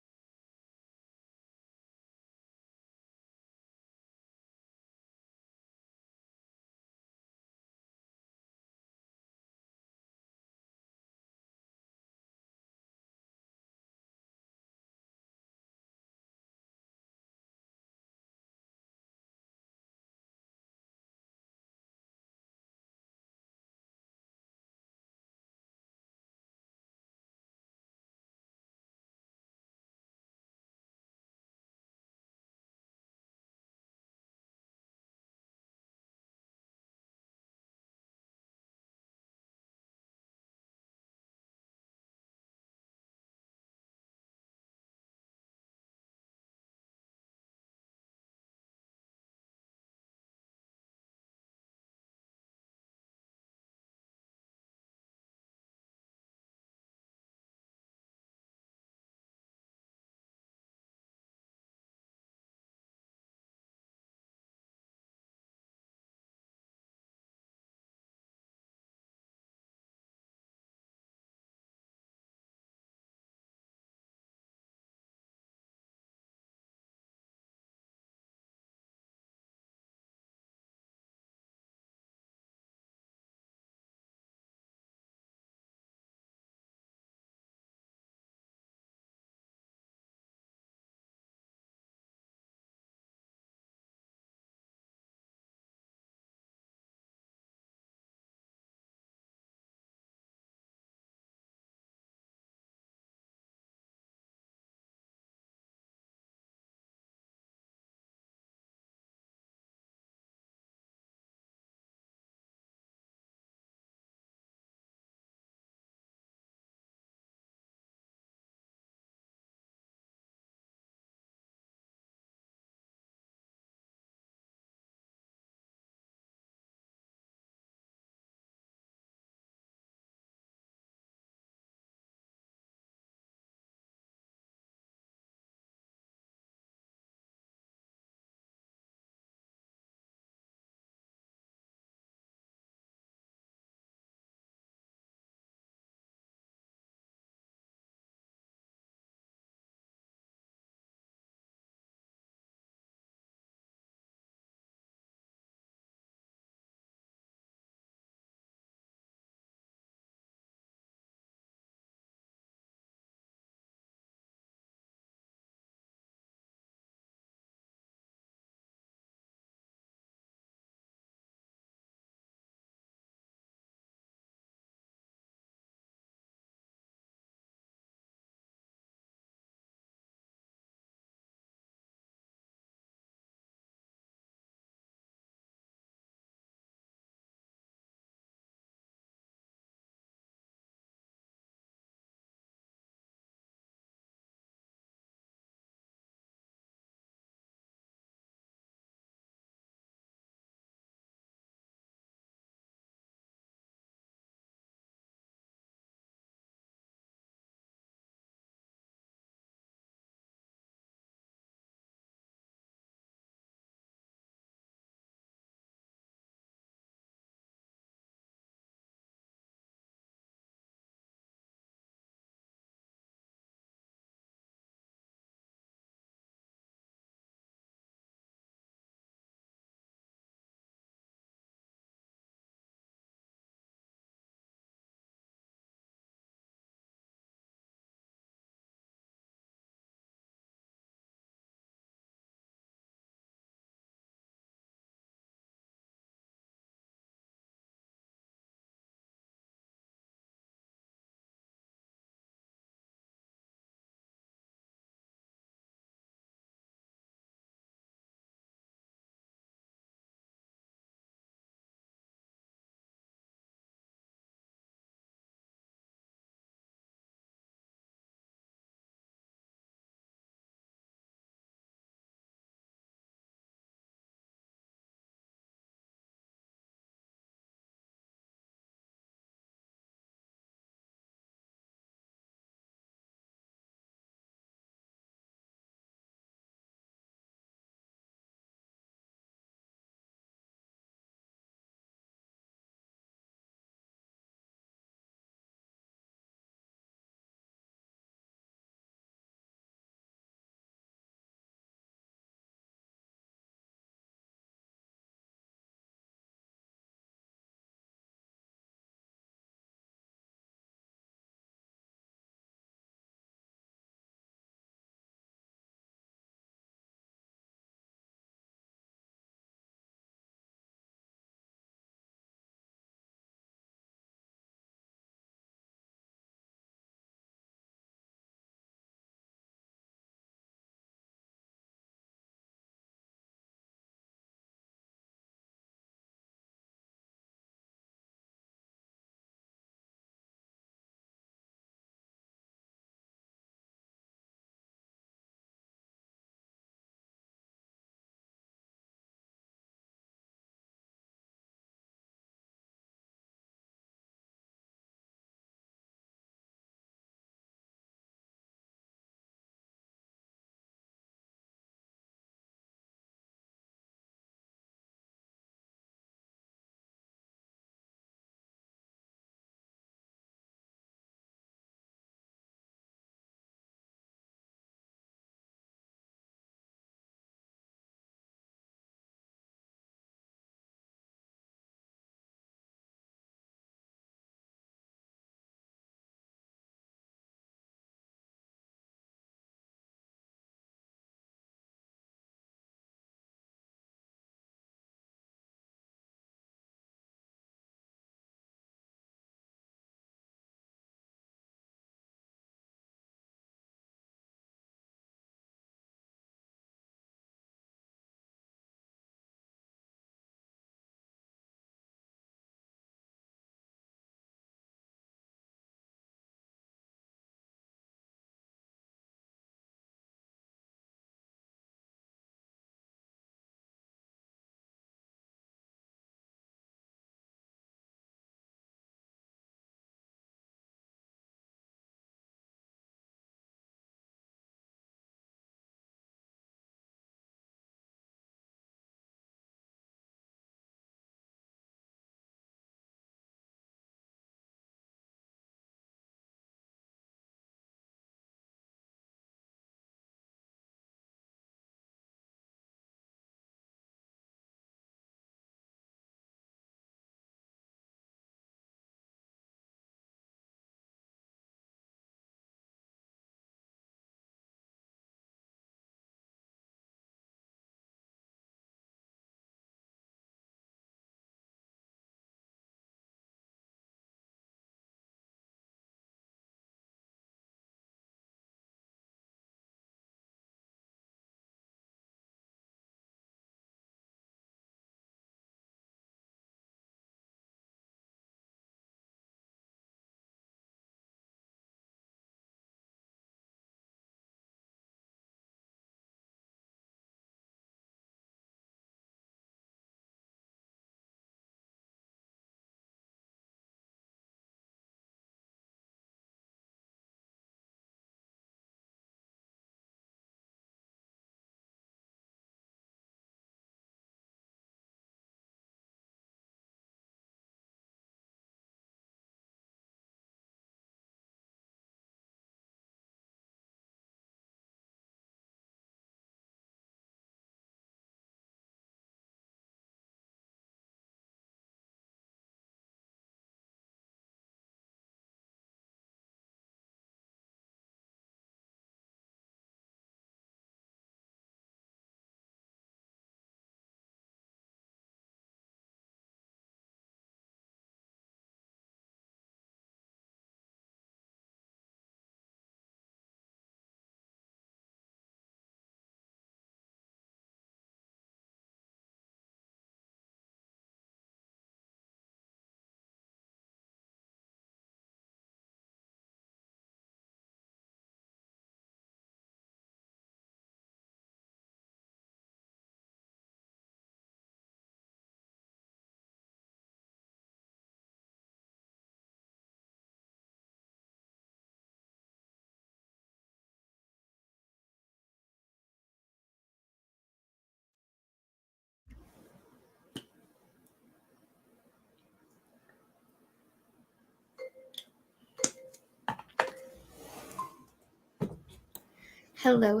Hello,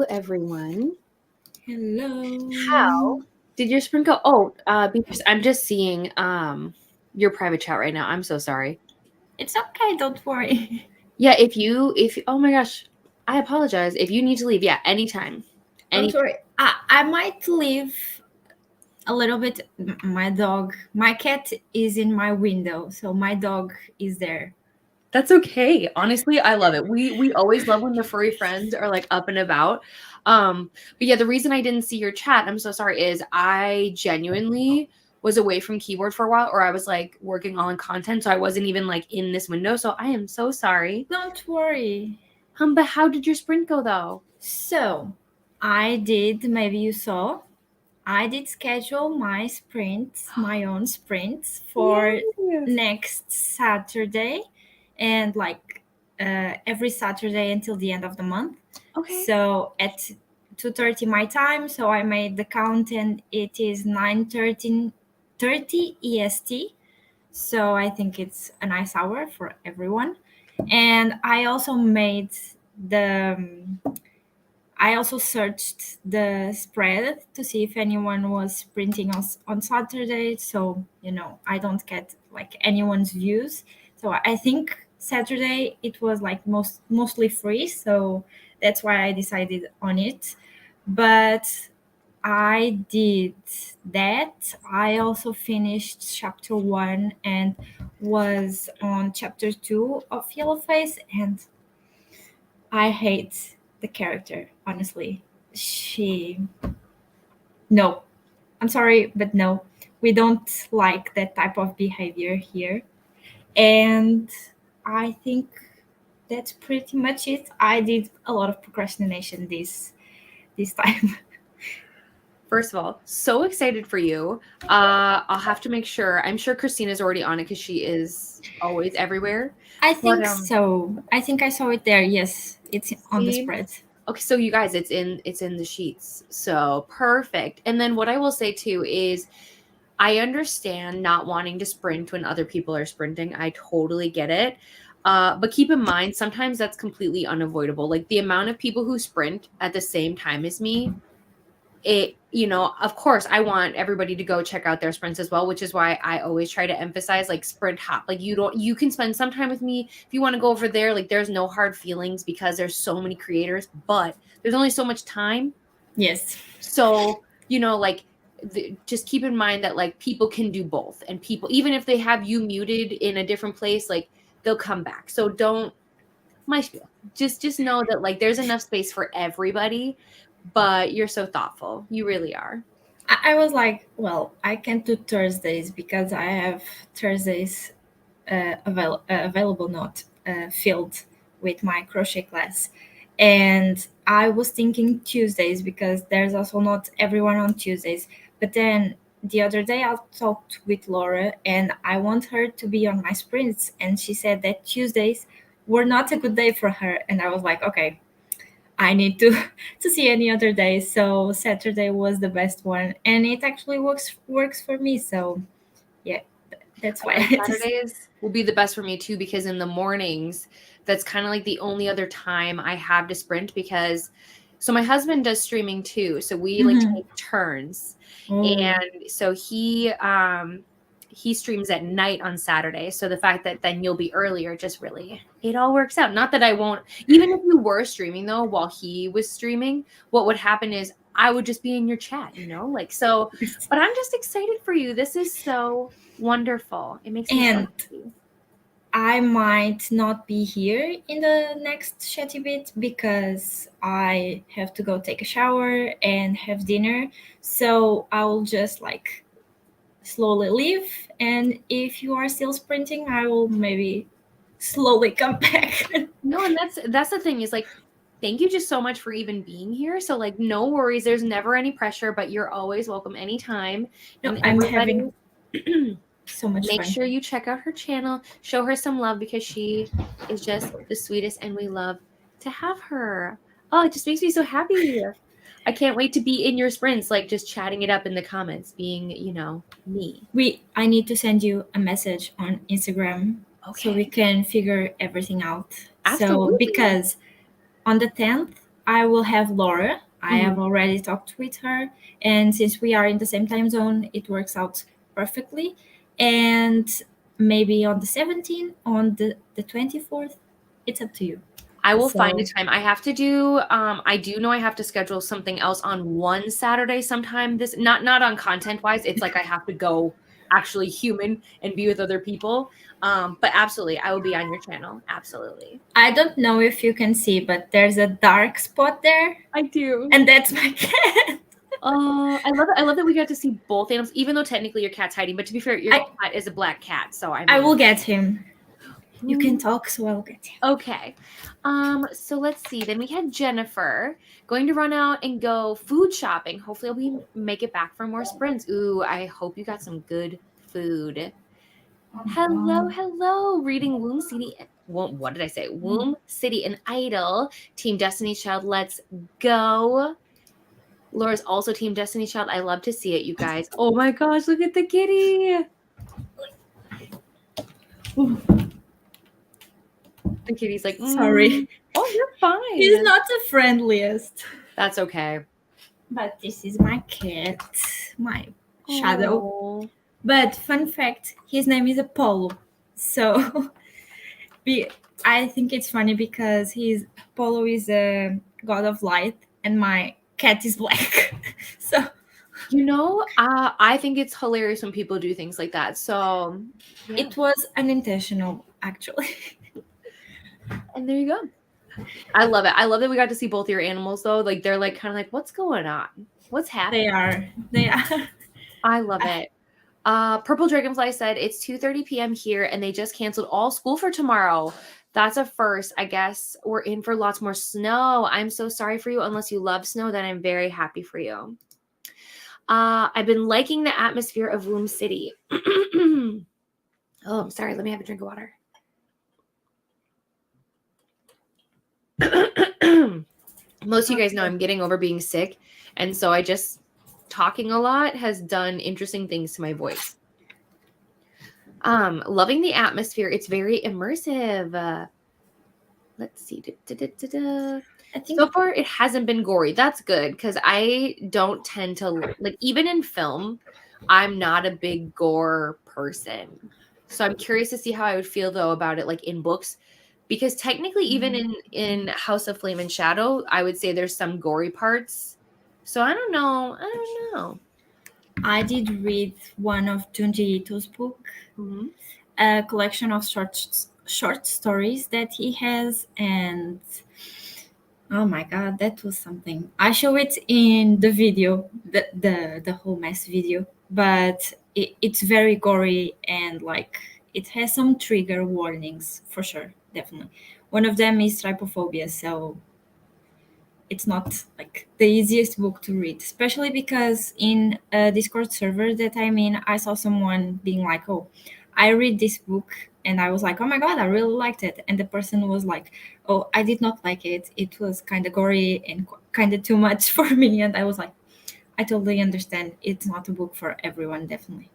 everyone. Hello. How did your sprint go? Oh, because I'm just seeing your private chat right now. I'm so sorry. It's okay, don't worry. Yeah, if oh my gosh, I apologize. If you need to leave, yeah, anytime. Don't Any worry. I might leave a little bit. My cat is in my window, so my dog is there. That's okay. Honestly, I love it. We always love when the furry friends are like up and about. But yeah, the reason I didn't see your chat, I'm so sorry, is I genuinely was away from keyboard for a while, or I was like working on content, so I wasn't even like in this window. So I am so sorry. Don't worry. But how did your sprint go though? So, maybe you saw, I did schedule my own sprints for Yes. next Saturday and every Saturday until the end of the month. Okay. So at 2:30 my time, so I made the count and it is 9:30 EST. So I think it's a nice hour for everyone. And the I also searched the spread to see if anyone was printing on Saturday. So, I don't get like anyone's views. So I think Saturday it was like mostly free. So that's why I decided on it. But I did that. I also finished chapter 1 and was on chapter 2 of Yellowface, and I hate the character, honestly. She. No. I'm sorry, but no. We don't like that type of behavior here. And I think that's pretty much it. I did a lot of procrastination this time. First of all, so excited for you. I'll have to make sure. I'm sure Christina's already on it because she is always everywhere. I But think so. I think I saw it there. Yes, it's on the see, spread. okay, so you guys, it's in the sheets. So perfect. And then what I will say too is I understand not wanting to sprint when other people are sprinting. I totally get it. But keep in mind, sometimes that's completely unavoidable. Like the amount of people who sprint at the same time as me, of course I want everybody to go check out their sprints as well, which is why I always try to emphasize like sprint hop. Like you can spend some time with me if you want to go over there. Like there's no hard feelings because there's so many creators, but there's only so much time. Yes. So, like just keep in mind that like people can do both, and people, even if they have you muted in a different place, like they'll come back. So don't my spiel. Just know that like there's enough space for everybody, but you're so thoughtful. You really are. I was like, well, I can't do Thursdays because I have Thursdays available, not filled with my crochet class. And I was thinking Tuesdays because there's also not everyone on Tuesdays. But then the other day I talked with Laura and I want her to be on my sprints. And she said that Tuesdays were not a good day for her. And I was like, okay, I need to to see any other day. So Saturday was the best one. And it actually works for me. So yeah, that's why I had to. Saturdays will be the best for me too, because in the mornings, that's kind of like the only other time I have to sprint because so my husband does streaming too. So we like Mhm. take turns. Oh. And so he streams at night on Saturday. So the fact that then you'll be earlier just really it all works out. Not that I won't, even if you were streaming though while he was streaming, what would happen is I would just be in your chat, like so, but I'm just excited for you. This is so wonderful. It makes me so And happy. I might not be here in the next chatty bit because I have to go take a shower and have dinner. So I'll just like slowly leave. And if you are still sprinting, I will maybe slowly come back. No, and that's the thing is like thank you just so much for even being here. So like no worries, there's never any pressure, but you're always welcome anytime. No, And I'm everybody having so much make fun. sure you check out her channel, show her some love because she is just the sweetest and we love to have her. Oh, it just makes me so happy. I can't wait to be in your sprints, like just chatting it up in the comments, being, me. I need to send you a message on Instagram so we Okay. can figure everything out. So Absolutely. because on the 10th, I will have Laura. I Mhm. have already talked with her, and since we are in the same time zone, it works out perfectly. And maybe on the 17th, on the 24th, it's up to you. I will find a So time. I have to do I do know I have to schedule something else on one Saturday sometime this not on content wise. It's like I have to go actually human and be with other people. But absolutely, I will be on your channel. Absolutely. I don't know if you can see, but there's a dark spot there, I do. and that's my cat. I love that we got to see both animals, even though technically your cat's hiding. But to be fair, your cat is a black cat, so I I mean, will get him. You can talk, so I'll get him. okay. So let's see. Then we had Jennifer going to run out and go food shopping. Hopefully we make it back for more sprints. Ooh, I hope you got some good food. Hello. Reading Womb City. What did I say? Womb City and Idol. Team Destiny's Child. Let's go. Laura's also Team Destiny's Child. I love to see it, you guys. Oh my gosh, look at the kitty. The kitty's like, Sorry. Oh, you're fine. He's not the friendliest. That's okay. But this is my cat, my shadow. Oh. But fun fact, his name is Apollo. So I think it's funny because Apollo is a god of light and my cat is black. So I think it's hilarious when people do things like that. So yeah. It was unintentional, actually. And there you go. I love it. I love that we got to see both your animals though. Like they're like kind of like, what's going on? What's happening? They are. I love it. Purple Dragonfly said it's 2:30 p.m. here and they just canceled all school for tomorrow. That's a first. I guess we're in for lots more snow. I'm so sorry for you. Unless you love snow, then I'm very happy for you. I've been liking the atmosphere of Womb City. Oh, I'm sorry. Let me have a drink of water. Most of you guys know I'm getting over being sick. And so talking a lot has done interesting things to my voice. Loving the atmosphere. It's very immersive. Let's see. I think so far it hasn't been gory. That's good because I don't tend to like even in film, I'm not a big gore person. So I'm curious to see how I would feel though about it like in books. Because technically, even in House of Flame and Shadow, I would say there's some gory parts. So I don't know. I did read one of Junji Ito's book, a collection of short stories that he has, and oh my god, that was something. I show it in the video, the whole mess video, but it's very gory and like it has some trigger warnings for sure, definitely. One of them is trypophobia, so it's not like the easiest book to read, especially because in a Discord server that I'm in, I saw someone being like, oh, I read this book and I was like, oh my god, I really liked it. And the person was like, oh, I did not like it. It was kind of gory and kind of too much for me. And I was like, I totally understand. It's not a book for everyone, definitely.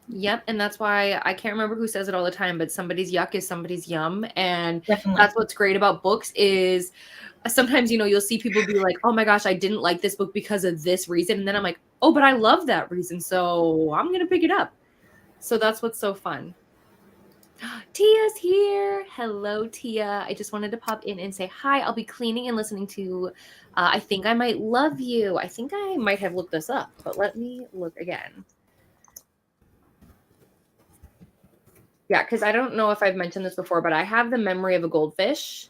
Yep, and that's why I can't remember who says it all the time, but somebody's yuck is somebody's yum. And Definitely. That's what's great about books is sometimes, you'll see people be like, oh my gosh, I didn't like this book because of this reason. And then I'm like, oh, but I love that reason. So I'm going to pick it up. So that's what's so fun. Tia's here. Hello, Tia. I just wanted to pop in and say hi. I'll be cleaning and listening to I Think I Might Love You. I think I might have looked this up, but let me look again. Yeah, because I don't know if I've mentioned this before, but I have the memory of a goldfish.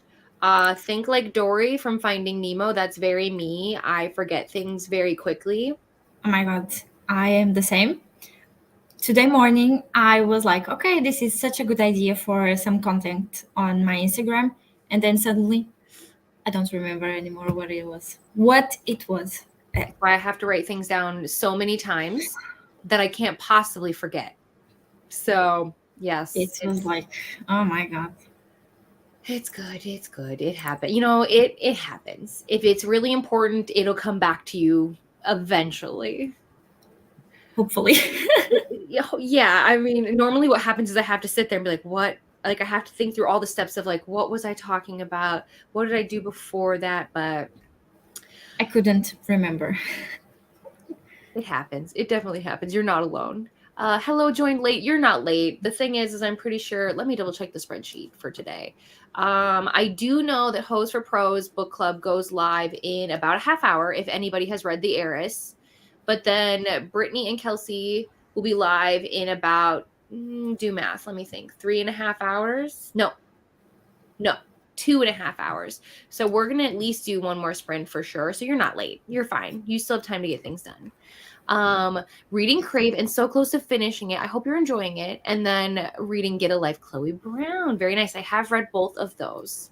Think like Dory from Finding Nemo. That's very me. I forget things very quickly. Oh my god, I am the same. Today morning, I was like, okay, this is such a good idea for some content on my Instagram. And then suddenly, I don't remember anymore what it was. I have to write things down so many times that I can't possibly forget. So, yes. It was like, oh my god. It's good. It happened. It happens. If it's really important, it'll come back to you eventually. Hopefully. Yeah. I mean, normally what happens is I have to sit there and be like, what? Like, I have to think through all the steps of like, what was I talking about? What did I do before that? But I couldn't remember. It happens. It definitely happens. You're not alone. Hello, joined late. You're not late. The thing is I'm pretty sure. Let me double check the spreadsheet for today. I do know that Hose for Pros book club goes live in about a half hour. If anybody has read The Heiress, but then Brittany and Kelsey will be live in about do math. Let me think. 3.5 hours. No, 2.5 hours. So we're gonna at least do one more sprint for sure. So you're not late. You're fine. You still have time to get things done. Reading Crave and so close to finishing it. I hope you're enjoying it. And then reading Get a Life, Chloe Brown. Very nice. I have read both of those.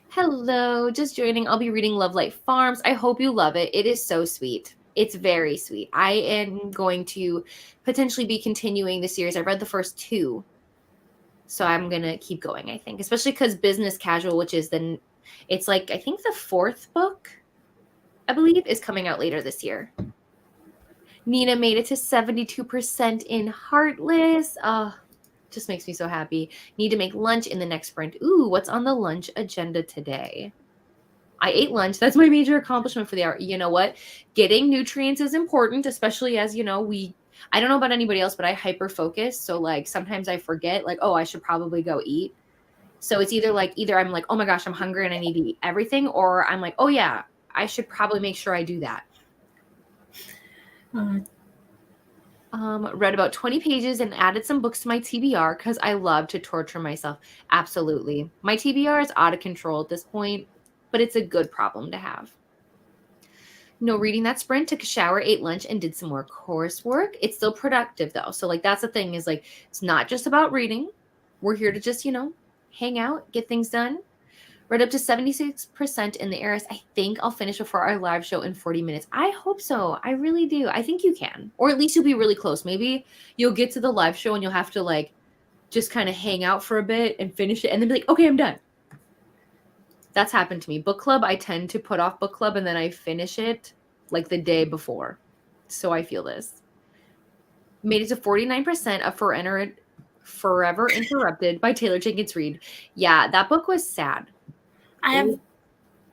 Hello, just joining. I'll be reading Love Life Farms. I hope you love it. It is so sweet. It's very sweet. I am going to potentially be continuing the series. I read the first two. So I'm going to keep going, I think, especially because Business Casual, which is it's like, I think the fourth book, I believe, is coming out later this year. Nina made it to 72% in Heartless. Just makes me so happy. Need to make lunch in the next sprint. Ooh, what's on the lunch agenda today? I ate lunch. That's my major accomplishment for the hour. You know what? Getting nutrients is important, especially as, I don't know about anybody else, but I hyper focus. So like sometimes I forget like, oh, I should probably go eat. So it's either I'm like, oh my gosh, I'm hungry and I need to eat everything. Or I'm like, oh yeah, I should probably make sure I do that. Read about 20 pages and added some books to my TBR because I love to torture myself. Absolutely. My TBR is out of control at this point, but it's a good problem to have. No reading that sprint, took a shower, ate lunch, and did some more coursework. It's still productive though. So like that's the thing is like it's not just about reading. We're here to just, hang out, get things done. Read up to 76% in The Heiress. I think I'll finish before our live show in 40 minutes. I hope so. I really do. I think you can. Or at least you'll be really close. Maybe you'll get to the live show and you'll have to like just kind of hang out for a bit and finish it and then be like, okay, I'm done. That's happened to me. Book club, I tend to put off book club and then I finish it like the day before. So I feel this. Made it to 49% of Forever Interrupted by Taylor Jenkins Reid. Yeah, that book was sad. I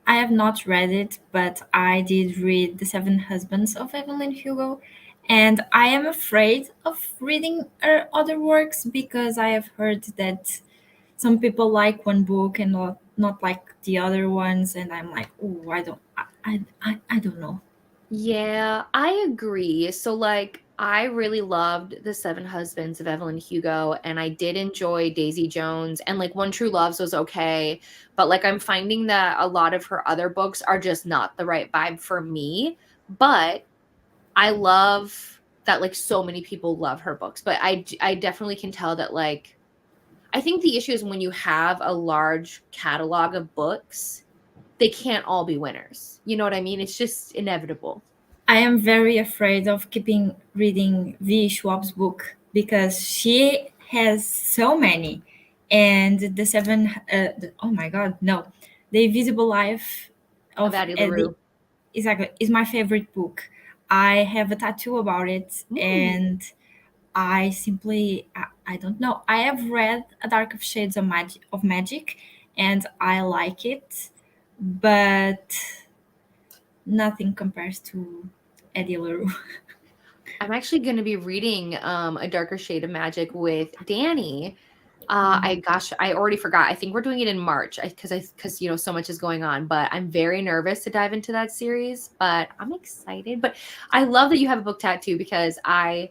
have not read it, but I did read The Seven Husbands of Evelyn Hugo, and I am afraid of reading her other works because I have heard that some people like one book and not like the other ones, and I'm like, oh, I don't know. Yeah, I agree. So like I really loved The Seven Husbands of Evelyn Hugo and I did enjoy Daisy Jones and like One True Loves was okay, but like I'm finding that a lot of her other books are just not the right vibe for me, but I love that like so many people love her books, but I definitely can tell that like I think the issue is when you have a large catalog of books, they can't all be winners. You know what I mean? It's just inevitable. I am very afraid of keeping reading V. Schwab's book because she has so many. And oh my God, no. The Invisible Life Of of Addie Eddie LaRue. is my favorite book. I have a tattoo about it, and I don't know. I have read A Dark of Shades of Magic, and I like it, but nothing compares to Eddie LaRue. I'm actually going to be reading A Darker Shade of Magic with Danny. I already forgot. I think we're doing it in March because so much is going on. But I'm very nervous to dive into that series. But I'm excited. But I love that you have a book tattoo because I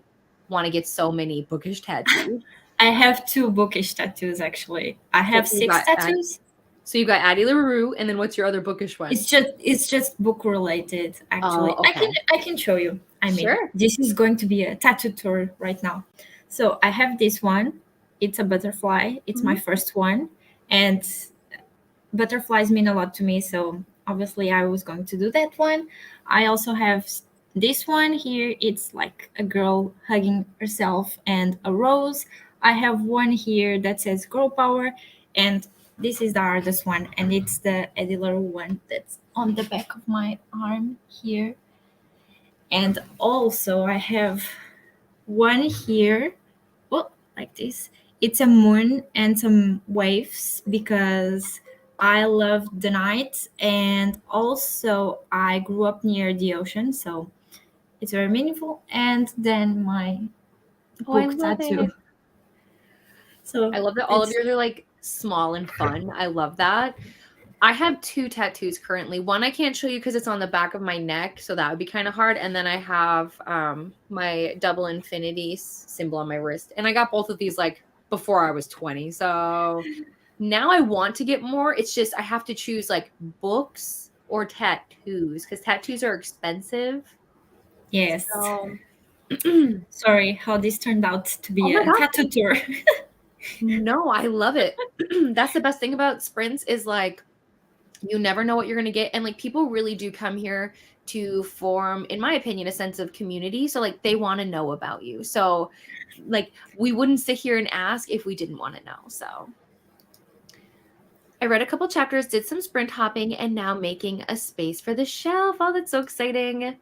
want to get so many bookish tattoos. I have two bookish tattoos actually. I have So you 6 tattoos. So you got Addie LaRue, and then what's your other bookish one? It's just book related actually. Oh, okay. I can show you. Sure. This is going to be a tattoo tour right now. So I have this one. It's a butterfly. It's my first one, and butterflies mean a lot to me. So obviously I was going to do that one. I also have this one here. It's like a girl hugging herself and a rose. I have one here that says girl power, and this is the hardest one, and it's the Eddie LaRue one that's on the back of my arm here. And also I have one here, well, like this. It's a moon and some waves because I love the night, and also I grew up near the ocean, so it's very meaningful. And then my Oh, I book love tattoo. it. I So love that all of it's yours are like small and fun. I love that. I have two tattoos currently. One I can't show you because it's on the back of my neck, so that would be kind of hard. And then I have my double infinity symbol on my wrist. And I got both of these like before I was 20. So now I want to get more. It's just I have to choose like books or tattoos because tattoos are expensive. yes. So oh Sorry how this turned out to be my a tattoo gosh. tour. No, I love it. That's the best thing about sprints is like you never know what you're going to get, and like people really do come here to form, in my opinion, a sense of community. So like they want to know about you. So like we wouldn't sit here and ask if we didn't want to know. So I read a couple chapters, did some sprint hopping, and now making a space for the shelf. Oh, that's so exciting.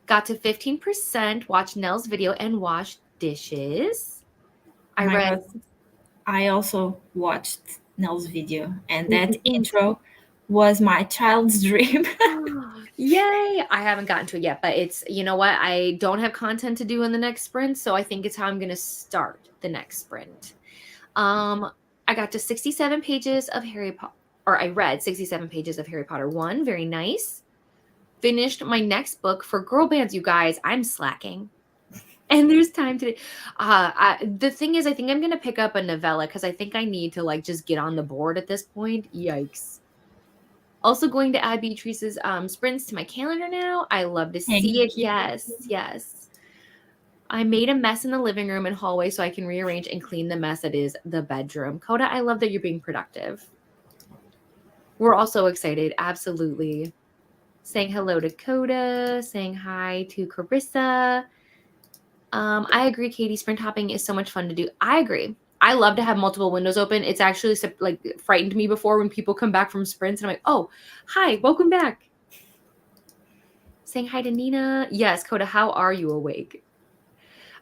Got to 15%, watched Nell's video, and washed dishes. Oh I my read god. I also watched Nell's video, and that intro was my child's dream. Yay! I haven't gotten to it yet, but it's, you know what? I don't have content to do in the next sprint, so I think it's how I'm going to start the next sprint. I got to 67 pages of Harry Potter, or I read 67 pages of Harry Potter 1. Very nice. Finished my next book for girl bands, you guys. I'm slacking. And there's time to the thing is I think I'm going to pick up a novella cuz I think I need to like just get on the board at this point. Yikes. Also going to add Beatrice's sprints to my calendar now. I love to Thank see it. you. Yes, yes. I made a mess in the living room and hallway so I can rearrange and clean the mess that is the bedroom. Coda, I love that you're being productive. We're all so excited. Absolutely. Saying hello to Coda, saying hi to Carissa. I agree, Katie. Sprint hopping is so much fun to do. I agree. I love to have multiple windows open. It's actually like frightened me before when people come back from sprints and I'm like, oh, hi, welcome back. Saying hi to Nina. Yes, Coda, how are you awake?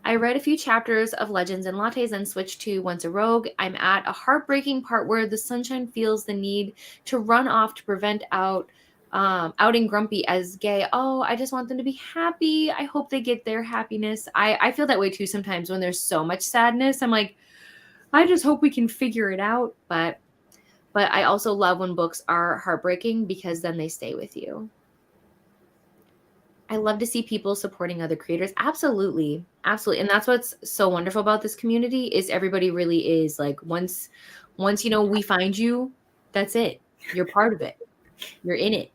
I read a few chapters of Legends and Lattes and switched to Once a Rogue. I'm at a heartbreaking part where the sunshine feels the need to run off to prevent outing Grumpy as gay. Oh, I just want them to be happy. I hope they get their happiness. I feel that way too sometimes when there's so much sadness. I'm like, I just hope we can figure it out. But I also love when books are heartbreaking because then they stay with you. I love to see people supporting other creators. Absolutely. Absolutely. And that's what's so wonderful about this community is everybody really is like once you know we find you, that's it. You're part of it. You're in it.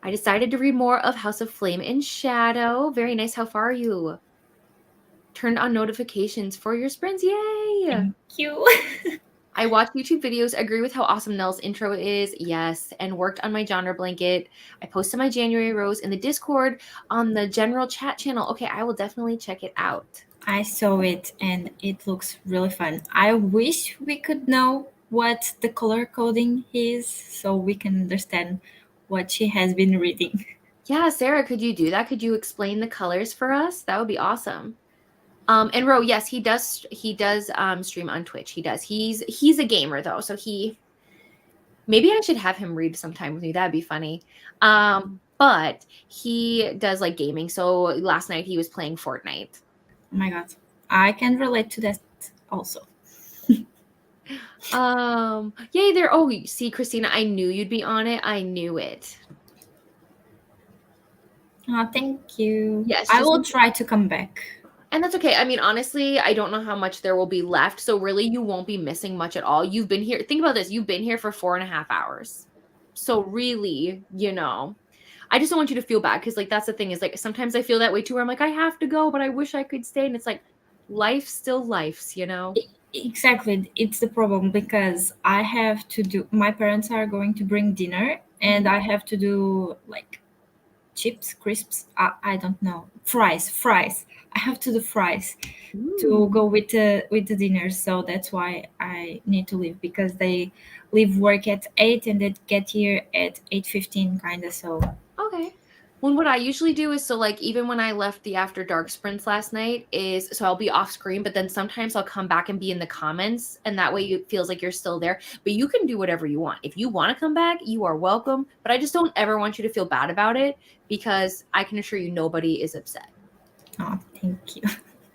I decided to read more of House of Flame and Shadow. Very nice. How far are you? Turned on notifications for your sprints. Yay! Thank you. I watch YouTube videos, agree with how awesome Nell's intro is, yes, and worked on my genre blanket. I posted my January rose in the Discord on the general chat channel. Okay, I will definitely check it out. I saw it and it looks really fun. I wish we could know what the color coding is so we can understand what she has been reading. Yeah, Sarah, could you do that? Could you explain the colors for us? That would be awesome. And Ro, yes, he does stream on Twitch. He does. He's a gamer though, so maybe I should have him read sometime with me. That'd be funny. But he does like gaming. So last night he was playing Fortnite. Oh my god. I can relate to that also. Yay there. Oh, see, Christina, I knew you'd be on it. I knew it. Oh, thank you. Yes, I will try to come back. and that's okay. I mean, honestly, I don't know how much there will be left. So really you won't be missing much at all. You've been here. Think about this. You've been here for 4.5 hours. So really, I just don't want you to feel bad because like that's the thing is like sometimes I feel that way too where I'm like, I have to go, but I wish I could stay. And it's like life still life's. Exactly. It's the problem because I have to do, my parents are going to bring dinner and I have to do like chips, crisps. I don't know. Fries. I have to do fries to go with the dinner. So that's why I need to leave because they leave work at 8 and they get here at 8:15 kind of. So Okay. When what I usually do is so like even when I left the After Dark sprints last night is so I'll be off screen, but then sometimes I'll come back and be in the comments, and that way it feels like you're still there. But you can do whatever you want. If you want to come back, you are welcome. But I just don't ever want you to feel bad about it because I can assure you nobody is upset. Oh, thank you.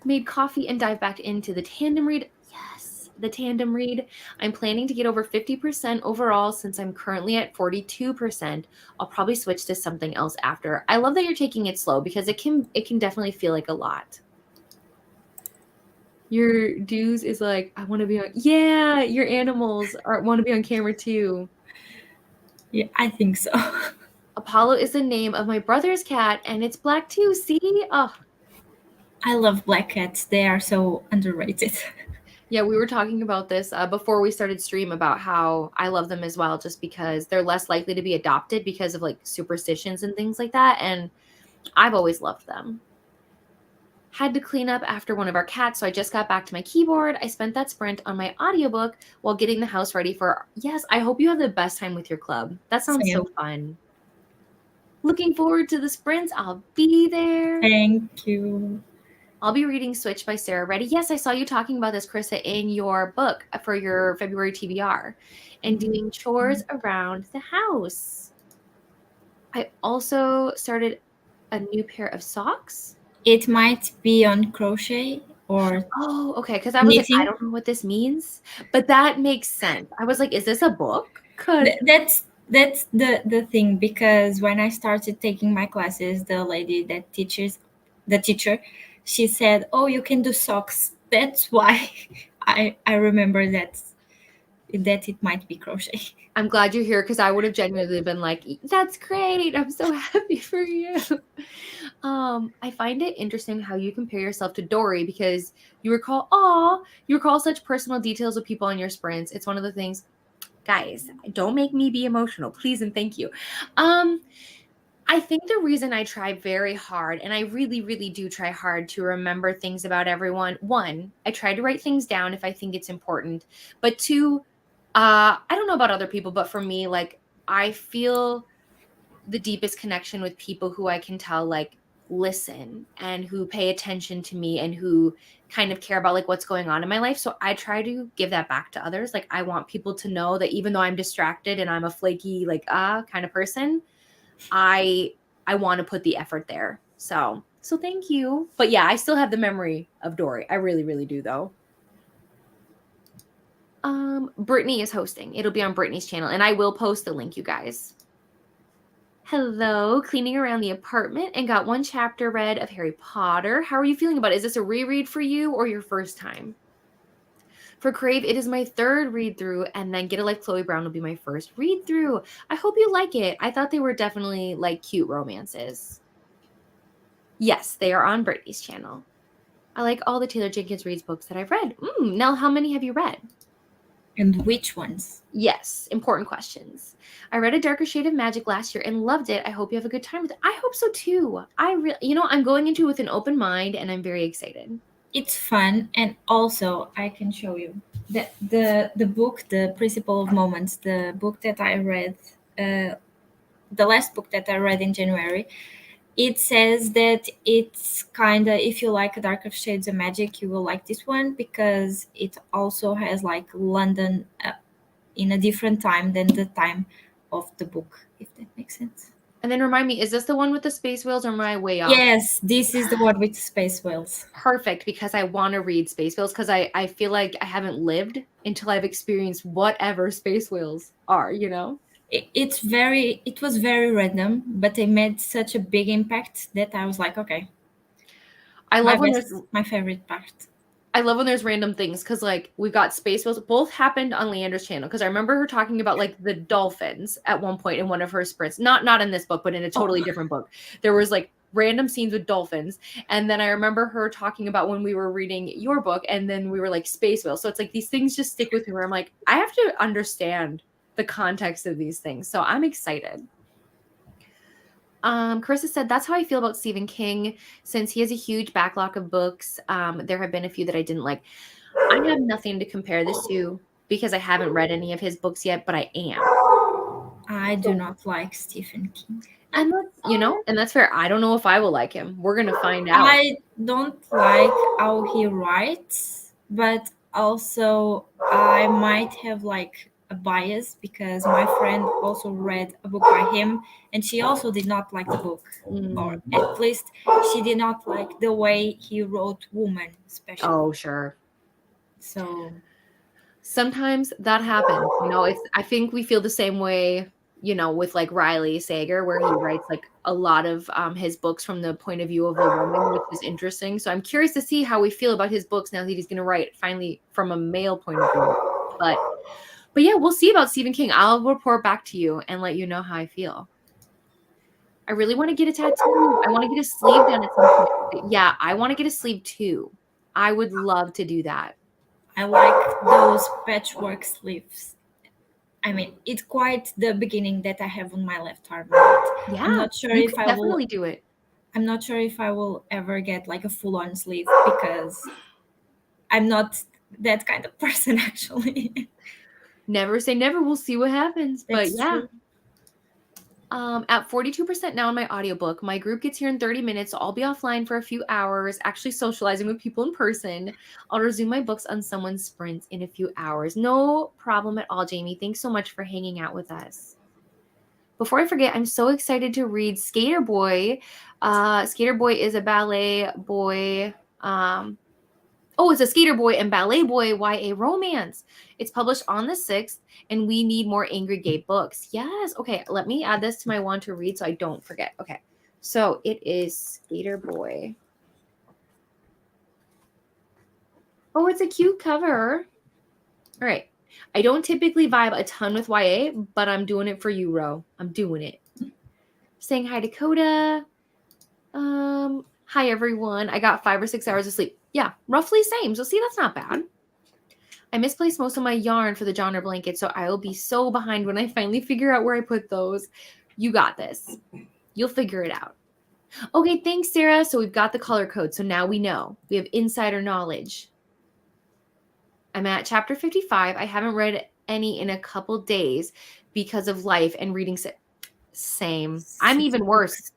Made coffee and dive back into the tandem read. Yes, the tandem read. I'm planning to get over 50% overall since I'm currently at 42%. I'll probably switch to something else after. I love that you're taking it slow because it can definitely feel like a lot. Your dues is like, I want to be on. Yeah, your animals want to be on camera too. Yeah, I think so. Apollo is the name of my brother's cat, and it's black too. See? Oh, I love black cats. They are so underrated. yeah, we were talking about this before we started stream about how I love them as well, just because they're less likely to be adopted because of like superstitions and things like that. And I've always loved them. Had to clean up after one of our cats, so I just got back to my keyboard. I spent that sprint on my audiobook while getting the house ready for. Yes, I hope you have the best time with your club. That sounds Same. so fun. Looking forward to the sprints. I'll be there. Thank you. I'll be reading Switch by Sarah Reddy. Yes, I saw you talking about this, Krista, in your book for your February TBR, and doing chores around the house. I also started a new pair of socks. It might be on crochet or Oh, okay. Because I was like, I knitting. don't know what this means, but that makes sense. I was like, is this a book? That's the thing, because when I started taking my classes, the lady that teaches, the teacher, she said, "Oh, you can do socks." That's why I remember that it might be crochet. I'm glad you're here because I would have genuinely been like, that's great. I'm so happy for you. I find it interesting how you compare yourself to Dory because you recall such personal details of people on your sprints. It's one of the things, guys, don't make me be emotional, please and thank you. I think the reason I try very hard, and I really, really do try hard to remember things about everyone. One, I try to write things down if I think it's important. But two, I don't know about other people, but for me, like I feel the deepest connection with people who I can tell like listen and who pay attention to me and who kind of care about like what's going on in my life. So I try to give that back to others. Like I want people to know that even though I'm distracted and I'm a flaky like kind of person, I want to put the effort there. So thank you. But yeah, I still have the memory of Dory. I really, really do though. Brittany is hosting. It'll be on Brittany's channel, and I will post the link, you guys. Hello, cleaning around the apartment and got one chapter read of Harry Potter. How are you feeling about it? Is this a reread for you or your first time? For Crave, it is my third read through, and then Get a Life Chloe Brown will be my first read through. I hope you like it. I thought they were definitely like cute romances. Yes, they are on Brittany's channel. I like all the Taylor Jenkins Reid's books that I've read. Nell, how many have you read? And which ones? Yes, important questions. I read A Darker Shade of Magic last year and loved it. I hope you have a good time with it. I hope so too. I'm going into it with an open mind and I'm very excited. It's fun, and also I can show you the book, The Principle of Moments, the book that I read, the last book that I read in January. It says that it's kind of, if you like Darker Shades of Magic, you will like this one because it also has like London in a different time than the time of the book, if that makes sense. And then remind me, is this the one with the space whales or am I way off? Yes, this is the one with space whales. Perfect, because I want to read space whales because I feel like I haven't lived until I've experienced whatever space whales are, you know? It was very random, but they made such a big impact that I was like, okay. I love my favorite part. I love when there's random things because like we've got space whales. Both happened on Leandra's channel because I remember her talking about like the dolphins at one point in one of her sprints. Not in this book, but in a totally different book. There was like random scenes with dolphins. And then I remember her talking about when we were reading your book and then we were like space whales. So it's like these things just stick with me where I'm like, I have to understand the context of these things. So I'm excited. Carissa said, that's how I feel about Stephen King. Since he has a huge backlog of books, there have been a few that I didn't like. I have nothing to compare this to because I haven't read any of his books yet, but I am. I do not like Stephen King. And that's fair. I don't know if I will like him. We're gonna find out. I don't like how he writes, but also I might have like a bias because my friend also read a book by him and she also did not like the book, or at least she did not like the way he wrote Woman, especially. Oh, sure. So Sometimes that happens. I think we feel the same way, with like Riley Sager, where he writes like a lot of his books from the point of view of a woman, which is interesting. So I'm curious to see how we feel about his books now that he's going to write finally from a male point of view. But yeah, we'll see about Stephen King. I'll report back to you and let you know how I feel. I really want to get a tattoo. I want to get a sleeve done at some point. Yeah, I want to get a sleeve too. I would love to do that. I like those patchwork sleeves. I mean, it's quite the beginning that I have on my left arm. Yeah, I'm not sure you if could I will. definitely do it. I'm not sure if I will ever get like a full-on sleeve because I'm not that kind of person, actually. Never say never. We'll see what happens. That's But yeah. true. At 42% now in my audiobook. My group gets here in 30 minutes, so I'll be offline for a few hours, actually socializing with people in person. I'll resume my books on someone's sprints in a few hours. No problem at all, Jamie. Thanks so much for hanging out with us. Before I forget, I'm so excited to read Skater Boy. Skater Boy is a ballet boy. It's a Skater Boy and Ballet Boy YA romance. It's published on the 6th, and we need more angry gay books. Yes. Okay, let me add this to my want to read so I don't forget. Okay, so it is Skater Boy. Oh, it's a cute cover. All right. I don't typically vibe a ton with YA, but I'm doing it for you, Ro. I'm doing it. Saying hi, Dakota. Hi, everyone. I got 5 or 6 hours of sleep. Yeah, roughly same. So see, that's not bad. I misplaced most of my yarn for the genre blanket, so I will be so behind when I finally figure out where I put those. You got this. You'll figure it out. Okay, thanks, Sarah. So we've got the color code, so now we know. We have insider knowledge. I'm at chapter 55. I haven't read any in a couple days because of life and reading. Same. I'm even worse.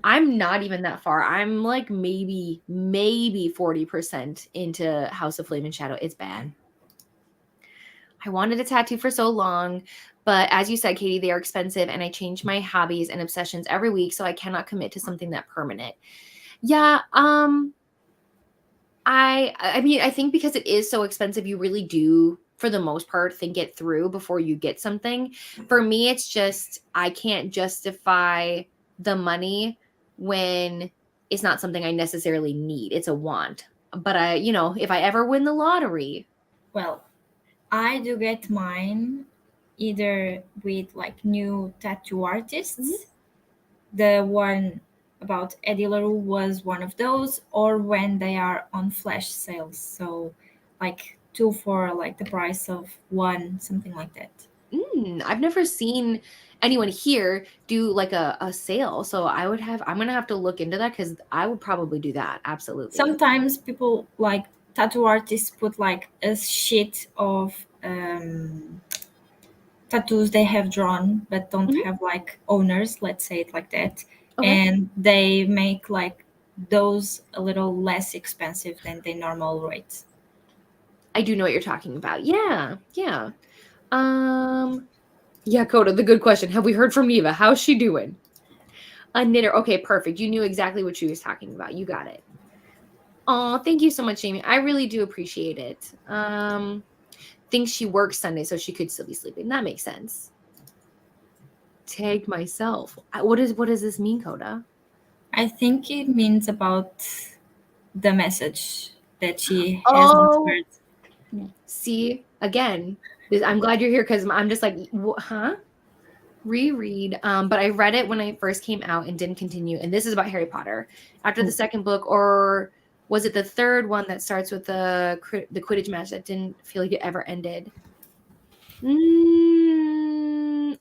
I'm not even that far. I'm like maybe 40% into House of Flame and Shadow. It's bad. I wanted a tattoo for so long, but as you said, Katie, they are expensive and I change my hobbies and obsessions every week, so I cannot commit to something that permanent. Yeah, I mean, I think because it is so expensive, you really do, for the most part, think it through before you get something. For me, it's just I can't justify the money when it's not something I necessarily need. It's a want. But if I ever win the lottery. Well, I do get mine either with like new tattoo artists. Mm-hmm. The one about Eddie LaRue was one of those, or when they are on flash sales. So like 2 for like the price of 1, something like that. I've never seen anyone here do like a sale. So I'm going to have to look into that because I would probably do that. Absolutely. Sometimes people like tattoo artists put like a sheet of tattoos they have drawn but don't have like owners, let's say it like that. Okay. And they make like those a little less expensive than the normal rates. I do know what you're talking about. Yeah. Yeah, Coda, the good question. Have we heard from Neva? How's she doing? A knitter. Okay, perfect. You knew exactly what she was talking about. You got it. Oh, thank you so much, Jamie. I really do appreciate it. Thinks she works Sunday, so she could still be sleeping. That makes sense. Tagged myself. What does this mean, Coda? I think it means about the message that she hasn't heard. See, again, I'm glad you're here because I'm just like, huh? Reread. But I read it when I first came out and didn't continue. And this is about Harry Potter. After the second book, or was it the third one that starts with the Quidditch match that didn't feel like it ever ended?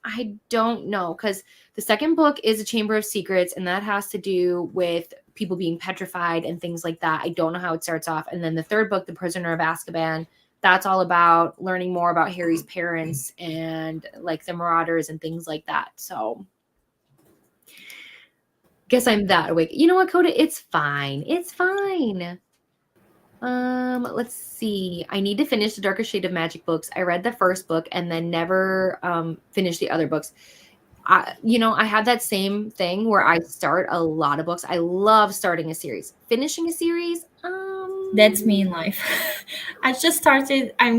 I don't know, because the second book is a Chamber of Secrets, and that has to do with people being petrified and things like that. I don't know how it starts off. And then the third book, The Prisoner of Azkaban, that's all about learning more about Harry's parents and like the Marauders and things like that. So Guess I'm that awake. You know what, Coda? It's fine. It's fine. Let's see. I need to finish The Darkest Shade of Magic books. I read the first book and then never finished the other books. I have that same thing where I start a lot of books. I love starting a series. Finishing a series, That's me in life. I'm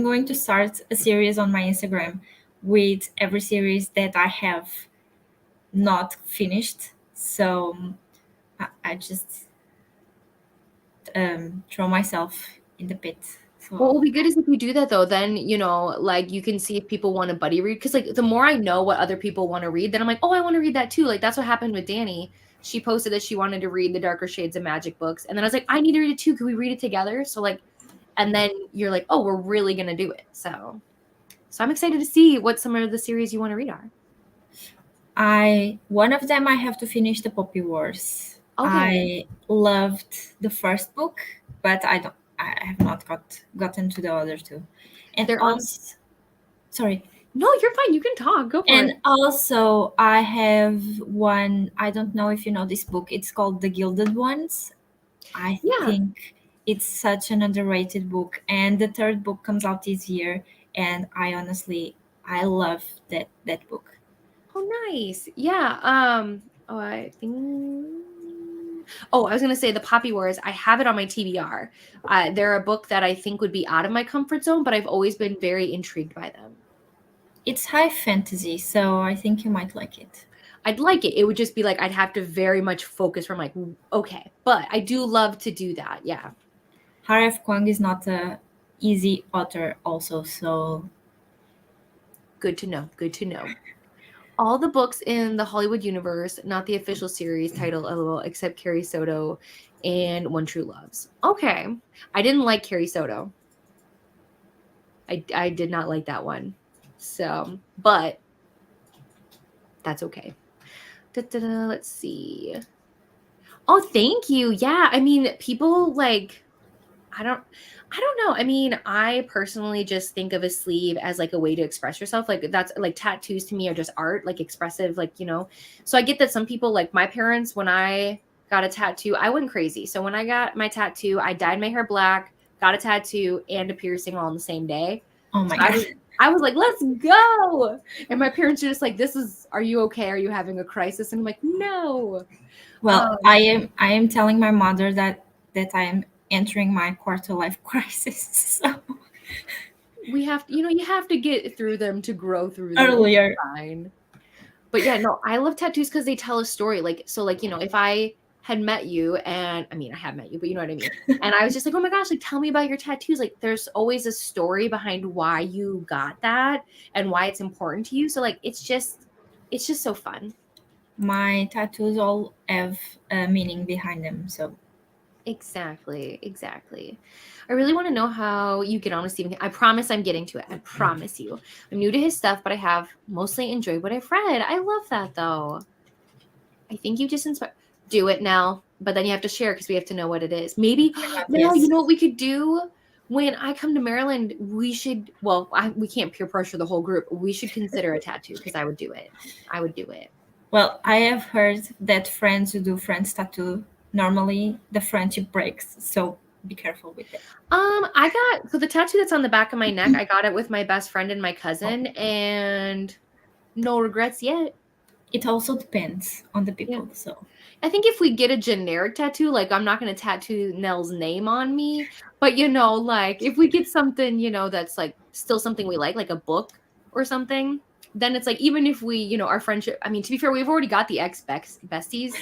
going to start a series on my Instagram with every series that I have not finished. So I just throw myself in the pit. what So will be good is if you do that though, then like you can see if people want to buddy read. Because like the more I know what other people want to read, then I'm like, oh, I want to read that too. Like that's what happened with Danny. She posted that she wanted to read the Darker Shades of Magic books, and then I was like, I need to read it too. Can we read it together? So like, and then you're like, oh, we're really gonna do it. So I'm excited to see what some of the series you want to read are. one of them I have to finish, the Poppy Wars. Okay. I loved the first book, but I have not gotten to the other two. And They're on. Sorry. No, you're fine. You can talk. Go for And it. also I have one, I don't know if you know this book. It's called The Gilded Ones. I Yeah. think it's such an underrated book. And the third book comes out this year, and I love that book. Oh, nice. Yeah. Oh, I think. Oh, I was gonna say the Poppy Wars. I have it on my TBR. They're a book that I think would be out of my comfort zone, but I've always been very intrigued by them. It's high fantasy, so I think you might like it. I'd like it. It would just be like I'd have to very much focus from like, okay. But I do love to do that. Yeah. Haref Kwang is not a easy author also, so Good to know. Good to know. All the books in the Hollywood universe, not the official series title, LOL, except Carrie Soto and One True Loves. Okay. I didn't like Carrie Soto. I did not like that one. So, but that's okay. Let's see. Oh, thank you. Yeah, I mean, people like I don't know. I mean, I personally just think of a sleeve as like a way to express yourself. Like that's like tattoos to me are just art, like expressive, like. So I get that some people like my parents when I got a tattoo, I went crazy. So when I got my tattoo, I dyed my hair black, got a tattoo and a piercing all on the same day. oh my So god. I was like, let's go. And my parents are just like, are you okay? Are you having a crisis? And I'm like, no. Well, I am telling my mother that I am entering my quarter life crisis. So We have to, you have to get through them to grow through them. earlier. It's fine. But yeah, no, I love tattoos because they tell a story. Like, so like, if I had met you and I mean, I have met you, but you know what I mean? And I was just like, oh my gosh, like tell me about your tattoos. Like there's always a story behind why you got that and why it's important to you. So like, it's just so fun. My tattoos all have a meaning behind them. So Exactly. I really want to know how you get on with Stephen King. I promise I'm getting to it. I promise you. I'm new to his stuff, but I have mostly enjoyed what I've read. I love that though. I think you just inspire. Do it, Nell. But then you have to share because we have to know what it is. Maybe Nell, yes. you know what we could do? When I come to Maryland, we should. Well, we can't peer pressure the whole group. We should consider a tattoo because I would do it. Well, I have heard that friends who do friends tattoo, normally the friendship breaks. So be careful with it. So the tattoo that's on the back of my neck, I got it with my best friend and my cousin, and no regrets yet. It also depends on the people. Yeah. So I think if we get a generic tattoo, like I'm not going to tattoo Nell's name on me, but like if we get something, that's like still something we like a book or something, then it's like, even if we, our friendship, I mean, to be fair, we've already got the besties.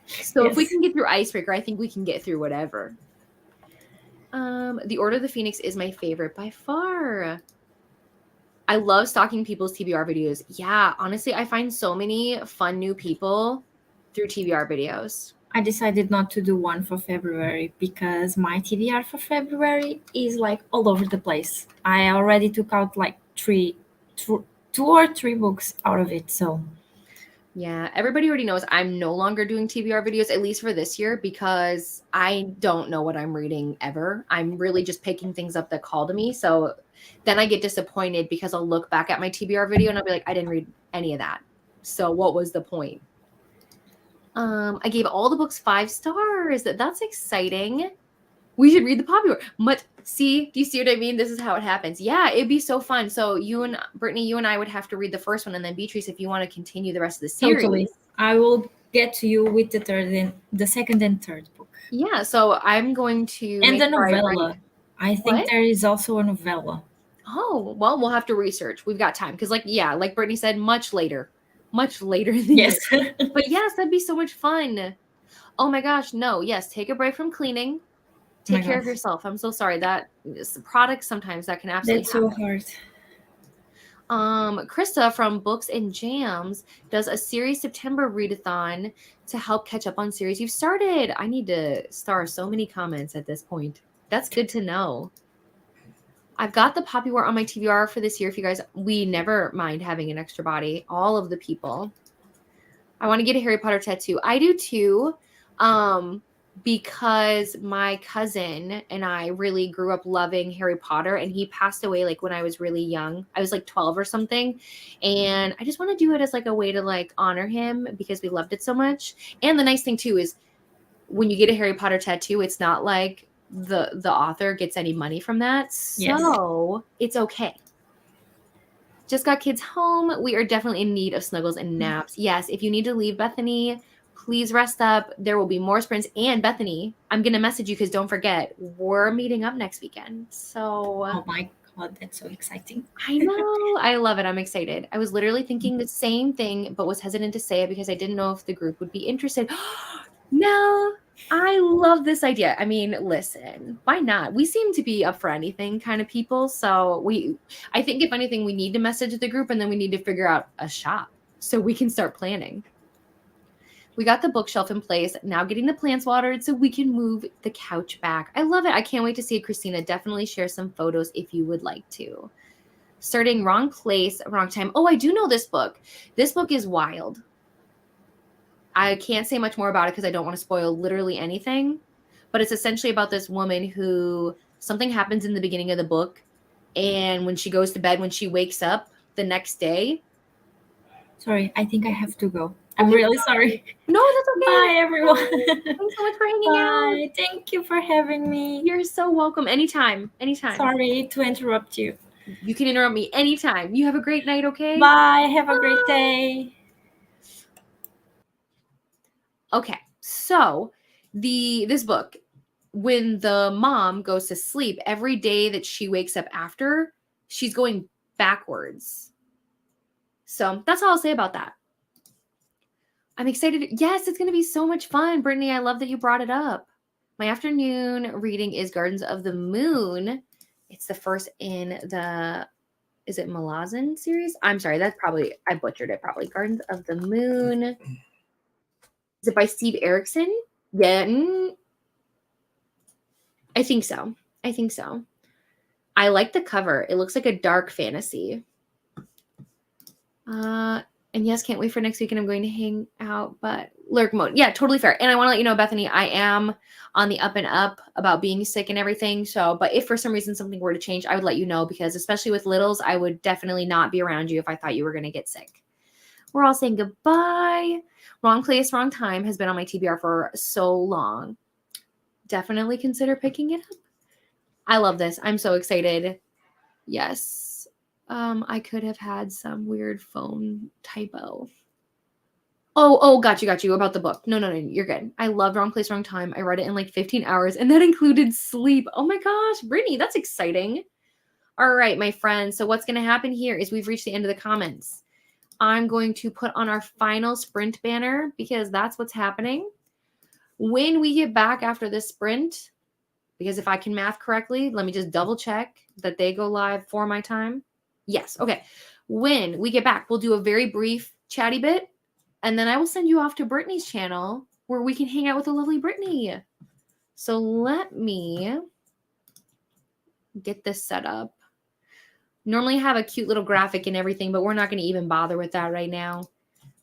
So if we can get through Icebreaker, I think we can get through whatever. The Order of the Phoenix is my favorite by far. I love stalking people's TBR videos. Yeah, honestly, I find so many fun new people through TBR videos. I decided not to do one for February because my TBR for February is like all over the place. I already took out like two or three books out of it. So yeah, everybody already knows I'm no longer doing TBR videos, at least for this year, because I don't know what I'm reading ever. I'm really just picking things up that call to me. So then I get disappointed because I'll look back at my TBR video and I'll be like, I didn't read any of that. So what was the point? I gave all the books 5 stars. That's exciting. We should read the Poppy War. Do you see what I mean? This is how it happens. Yeah, it'd be so fun. So Brittany, you and I would have to read the first one, and then Beatrice, if you want to continue the rest of the series. Totally. I will get to you with the second and third book. Yeah, so I'm going to And make the sure novella. I think What? there is also a novella. Oh, well, we'll have to research. We've got time. Because, like Brittany said, much later in the Yes. year. But yes, that'd be so much fun. Oh my gosh, no. Yes, take a break from cleaning. Take care of yourself. I'm so sorry. That is products sometimes that can absolutely That's happen. so hard. Krista from Books and Jams does a series September readathon to help catch up on series you've started. I need to star so many comments at this point. That's good to know. I've got the Poppy War on my TBR for this year. If you guys, we never mind having an extra body. All of the people. I want to get a Harry Potter tattoo. I do too. Because my cousin and I really grew up loving Harry Potter, and he passed away like when I was really young. I was like 12 or something. And I just want to do it as like a way to like honor him because we loved it so much. And the nice thing too is when you get a Harry Potter tattoo, it's not like the author gets any money from that. So It's okay. Just got kids home. We are definitely in need of snuggles and naps. Yes, if you need to leave, Bethany, please rest up. There will be more sprints. And Bethany, I'm going to message you because don't forget, we're meeting up next weekend. So, oh my God, that's so exciting. I know. I love it. I'm excited. I was literally thinking the same thing, but was hesitant to say it because I didn't know if the group would be interested. No, I love this idea. I mean, listen, why not? We seem to be up for anything kind of people. So I think if anything, we need to message the group and then we need to figure out a shop so we can start planning. We got the bookshelf in place, now getting the plants watered so we can move the couch back. I love it. I can't wait to see it, Christina. Definitely share some photos if you would like to. Starting wrong place, wrong time. Oh, I do know this book. This book is wild. I can't say much more about it because I don't want to spoil literally anything. But it's essentially about this woman who something happens in the beginning of the book. And when she goes to bed, when she wakes up the next day. Sorry, I think I have to go. I'm really sorry. No, that's okay. Bye, everyone. Thanks so much for hanging Bye. out. Thank you for having me. You're so welcome. Anytime. Sorry to interrupt you. You can interrupt me anytime. You have a great night, okay? Bye. Have a great day. Okay, so this book, when the mom goes to sleep, every day that she wakes up after, she's going backwards. So that's all I'll say about that. I'm excited. Yes, it's going to be so much fun. Brittany, I love that you brought it up. My afternoon reading is Gardens of the Moon. It's the first in the, is it Malazan series? I'm sorry, I butchered it probably. Gardens of the Moon. Is it by Steve Erickson? Yeah. I think so. I like the cover. It looks like a dark fantasy. And yes, can't wait for next week, and I'm going to hang out, but lurk mode. Yeah, totally fair. And I want to let you know, Bethany, I am on the up and up about being sick and everything. So, but if for some reason something were to change, I would let you know because especially with littles, I would definitely not be around you if I thought you were going to get sick. We're all saying goodbye. Wrong Place, Wrong Time has been on my TBR for so long. Definitely consider picking it up. I love this. I'm so excited. Yes. I could have had some weird phone typo. Oh, got you about the book. No, you're good. I love Wrong Place, Wrong Time. I read it in like 15 hours, and that included sleep. Oh my gosh, Brittany, that's exciting. All right, my friends. So what's going to happen here is we've reached the end of the comments. I'm going to put on our final sprint banner because that's what's happening. When we get back after this sprint, because if I can math correctly, let me just double check that they go live for my time. Yes. Okay. When we get back, we'll do a very brief chatty bit, and then I will send you off to Brittany's channel where we can hang out with the lovely Brittany. So let me get this set up. Normally I have a cute little graphic and everything, but we're not going to even bother with that right now.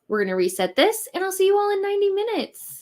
We're going to reset this, and I'll see you all in 90 minutes.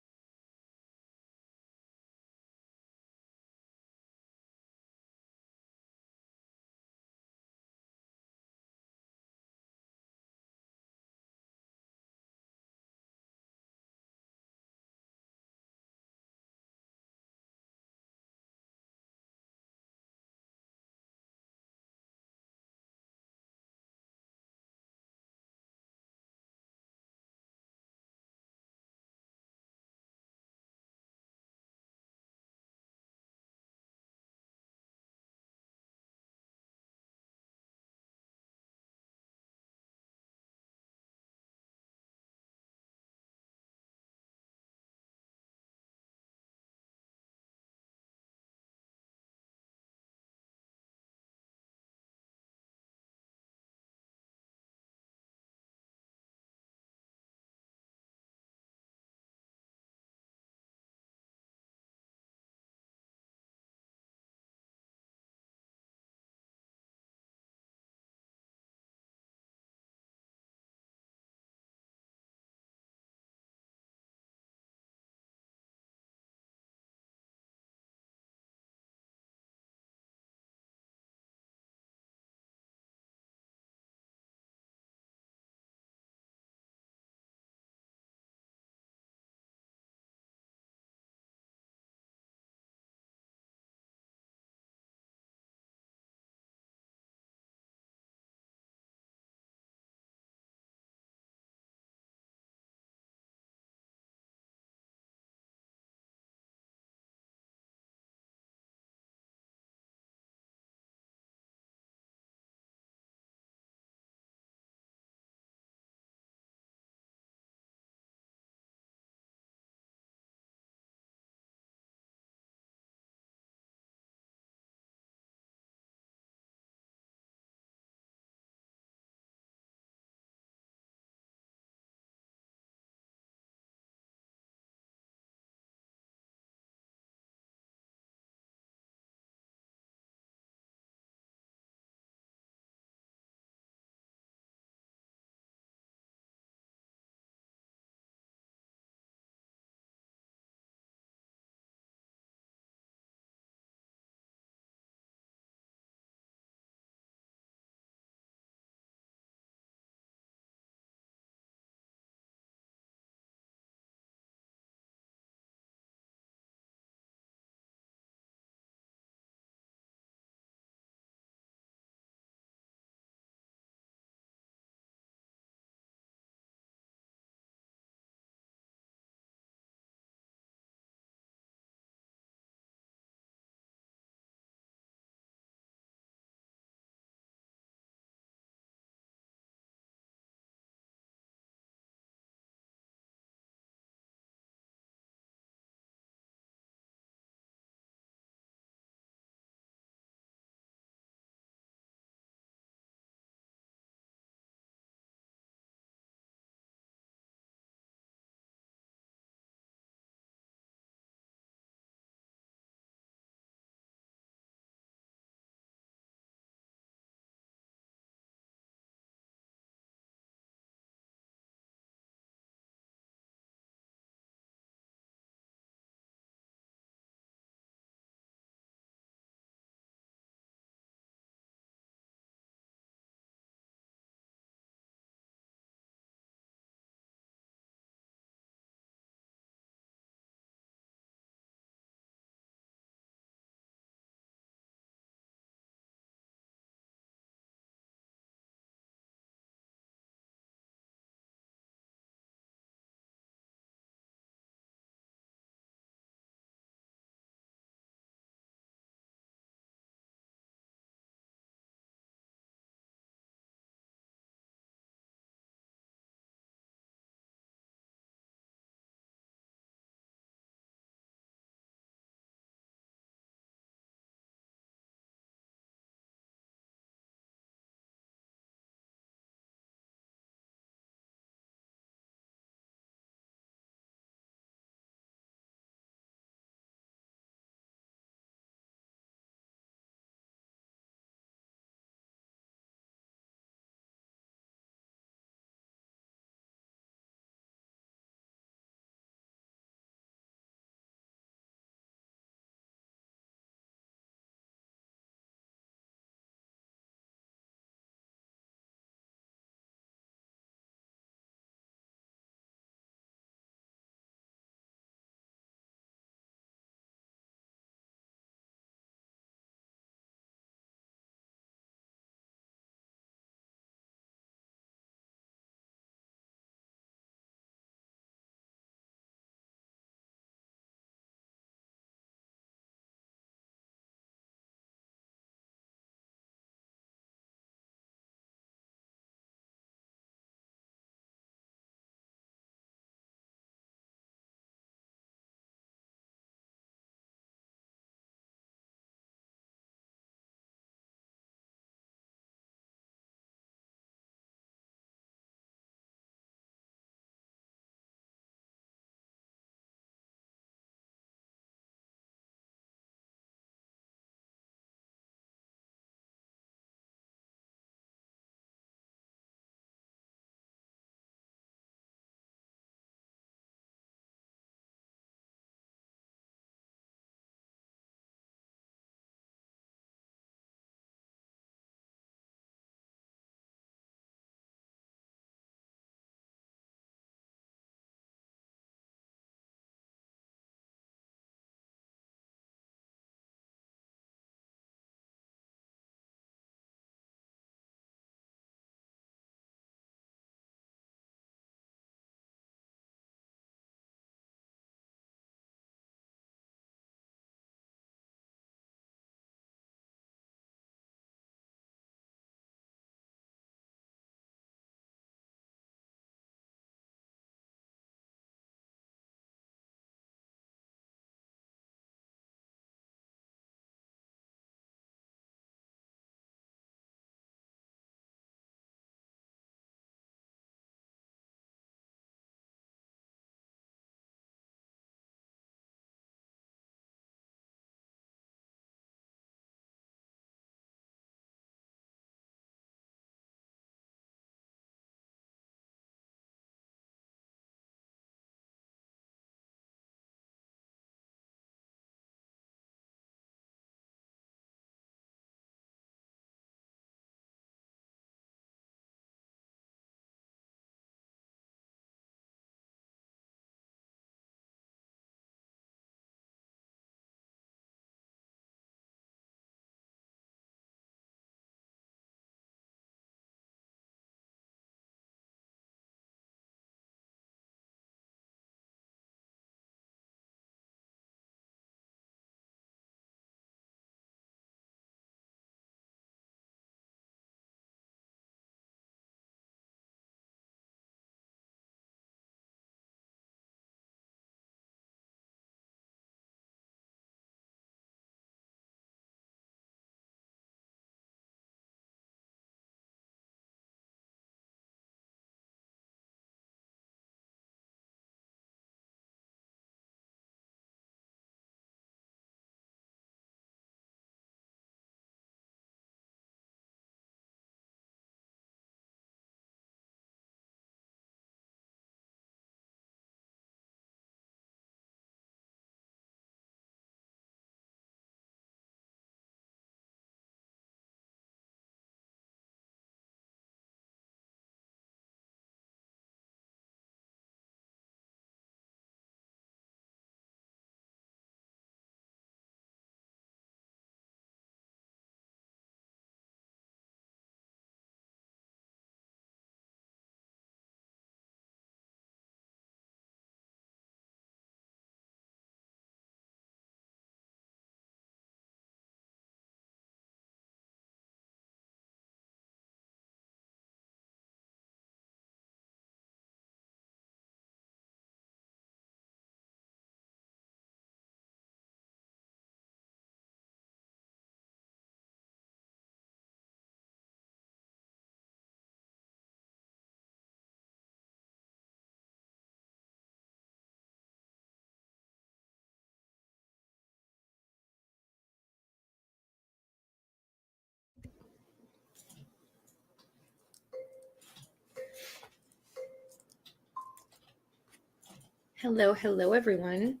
Hello, everyone.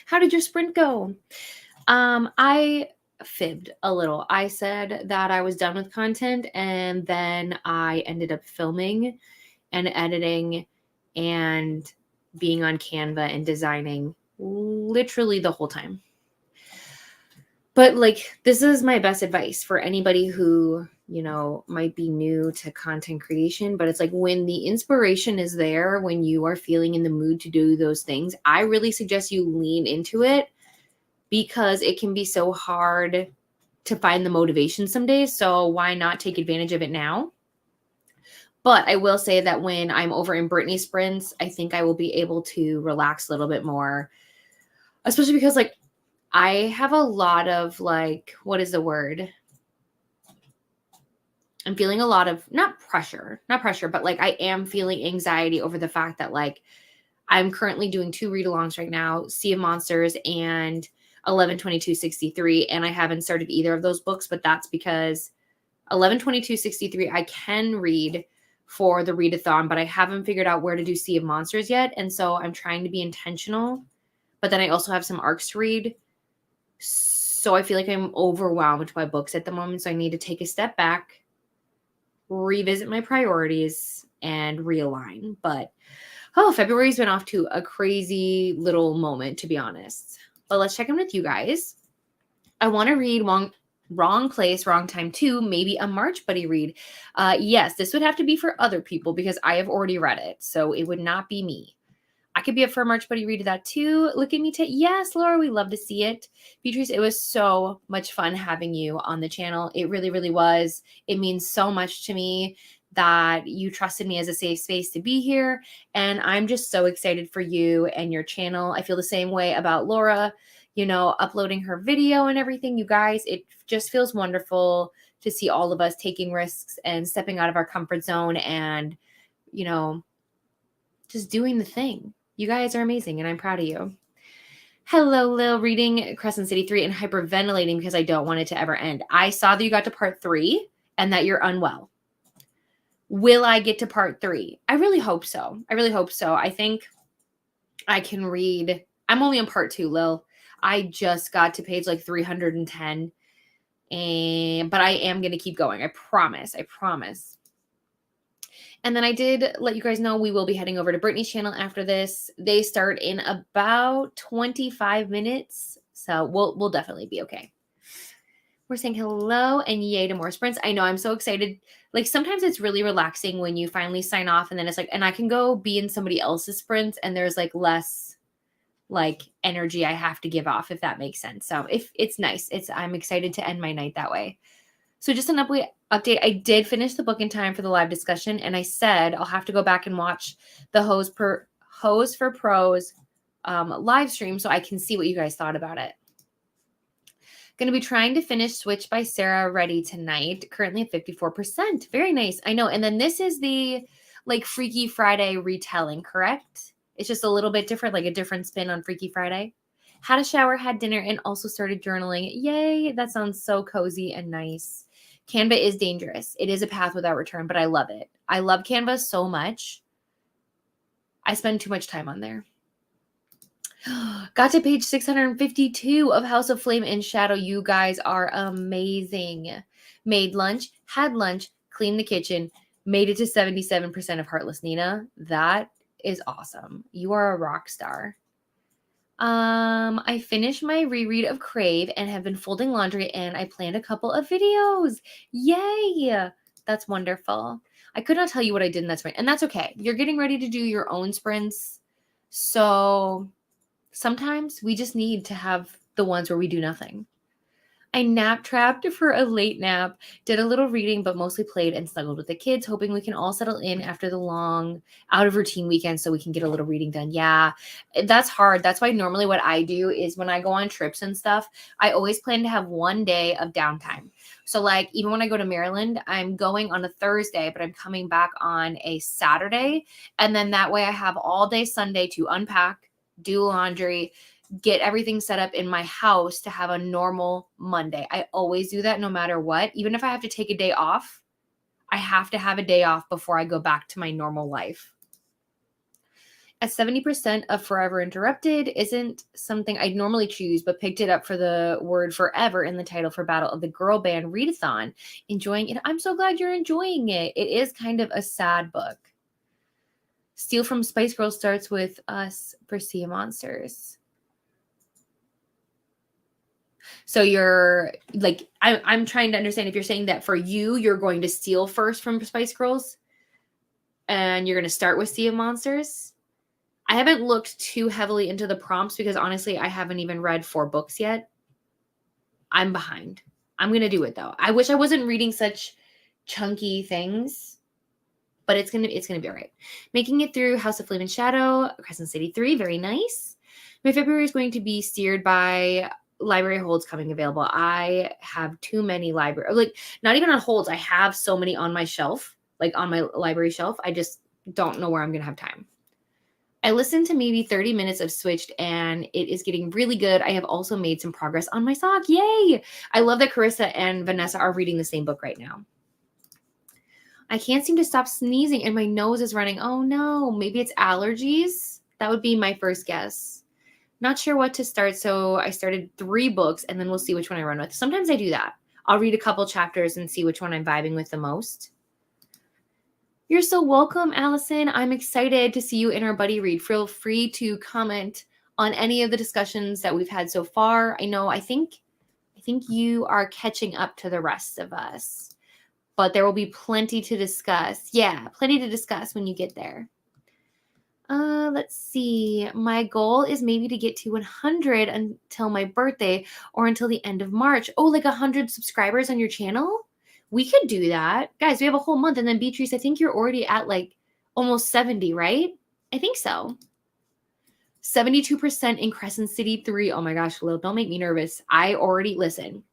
How did your sprint go? I fibbed a little. I said that I was done with content, and then I ended up filming and editing and being on Canva and designing literally the whole time. But like, this is my best advice for anybody who, might be new to content creation. But it's like, when the inspiration is there, when you are feeling in the mood to do those things, I really suggest you lean into it, because it can be so hard to find the motivation some days. So why not take advantage of it now? But I will say that when I'm over in Brittany sprints, I think I will be able to relax a little bit more, especially because like I have a lot of like, what is the word? I'm feeling a lot of not pressure, but like I am feeling anxiety over the fact that like I'm currently doing 2 read-alongs right now, Sea of Monsters and 11/22/63, and I haven't started either of those books, but that's because 11/22/63 I can read for the Readathon, but I haven't figured out where to do Sea of Monsters yet, and so I'm trying to be intentional, but then I also have some arcs to read. So I feel like I'm overwhelmed by books at the moment, so I need to take a step back, revisit my priorities, and realign. But February's been off to a crazy little moment, to be honest. But let's check in with you guys. I want to read Wrong Place, Wrong Time 2, maybe a March Buddy read. Yes, this would have to be for other people because I have already read it, so it would not be me. I could be up for a March Buddy read of that too. Look at me. Yes, Laura, we love to see it. Beatrice, it was so much fun having you on the channel. It really, really was. It means so much to me that you trusted me as a safe space to be here. And I'm just so excited for you and your channel. I feel the same way about Laura, uploading her video and everything. You guys, it just feels wonderful to see all of us taking risks and stepping out of our comfort zone and, just doing the thing. You guys are amazing, and I'm proud of you. Hello, Lil, reading Crescent City 3 and hyperventilating because I don't want it to ever end. I saw that you got to part 3 and that you're unwell. Will I get to part 3? I really hope so. I think I can read. I'm only on part 2, Lil. I just got to page like 310. But I am going to keep going. I promise. And then I did let you guys know we will be heading over to Brittany's channel after this. They start in about 25 minutes. So we'll definitely be okay. We're saying hello and yay to more sprints. I know, I'm so excited. Like, sometimes it's really relaxing when you finally sign off and then it's like, and I can go be in somebody else's sprints and there's like less like energy I have to give off, if that makes sense. So if it's nice, I'm excited to end my night that way. So just an update. I did finish the book in time for the live discussion, and I said I'll have to go back and watch the Hose for Pros live stream so I can see what you guys thought about it. Going to be trying to finish Switch by Sarah Ready tonight. Currently at 54%. Very nice. I know. And then this is the like Freaky Friday retelling, correct? It's just a little bit different, like a different spin on Freaky Friday. Had a shower, had dinner, and also started journaling. Yay! That sounds so cozy and nice. Canva is dangerous. It is a path without return, but I love it. I love Canva so much. I spend too much time on there. Got to page 652 of House of Flame and Shadow. You guys are amazing. Made lunch, had lunch, cleaned the kitchen, made it to 77% of Heartless Nina. That is awesome. You are a rock star. I finished my reread of Crave and have been folding laundry, and I planned a couple of videos. Yay! That's wonderful. I could not tell you what I did in that sprint, and that's okay. You're getting ready to do your own sprints. So sometimes we just need to have the ones where we do nothing. I nap trapped for a late nap, did a little reading, but mostly played and snuggled with the kids, hoping we can all settle in after the long out of routine weekend so we can get a little reading done. Yeah, that's hard. That's why normally what I do is when I go on trips and stuff, I always plan to have one day of downtime. So like even when I go to Maryland, I'm going on a Thursday, but I'm coming back on a Saturday. And then that way I have all day Sunday to unpack, do laundry, get everything set up in my house to have a normal Monday. I always do that no matter what. Even if I have to take a day off, I have to have a day off before I go back to my normal life. At 70% of Forever Interrupted isn't something I'd normally choose, but picked it up for the word forever in the title for Battle of the Girl Band Readathon. Enjoying it. I'm so glad you're enjoying it. It is kind of a sad book. Steal from Spice Girls starts with us for Sea of Monsters. So you're like, I'm trying to understand if you're saying that for you, you're going to steal first from Spice Girls and you're going to start with Sea of Monsters. I haven't looked too heavily into the prompts because honestly, I haven't even read 4 books yet. I'm behind. I'm going to do it though. I wish I wasn't reading such chunky things, but it's going to be all right. Making it through House of Flame and Shadow, Crescent City 3, very nice. My February is going to be steered by library holds coming available. I have too many library, like not even on holds. I have so many on my shelf, like on my library shelf. I just don't know where I'm going to have time. I listened to maybe 30 minutes of Switched and it is getting really good. I have also made some progress on my sock. Yay! I love that Carissa and Vanessa are reading the same book right now. I can't seem to stop sneezing and my nose is running. Oh no, maybe it's allergies? That would be my first guess. Not sure what to start, so I started 3 books and then we'll see which one I run with. Sometimes I do that. I'll read a couple chapters and see which one I'm vibing with the most. You're so welcome, Allison. I'm excited to see you in our buddy read. Feel free to comment on any of the discussions that we've had so far. I think you are catching up to the rest of us, but there will be plenty to discuss. Yeah, plenty to discuss when you get there. Let's see. My goal is maybe to get to 100 until my birthday or until the end of March. Oh, like 100 subscribers on your channel? We could do that. Guys, we have a whole month. And then Beatrice, I think you're already at like almost 70, right? I think so. 72% in Crescent City 3. Oh my gosh, Lil, don't make me nervous. Listen.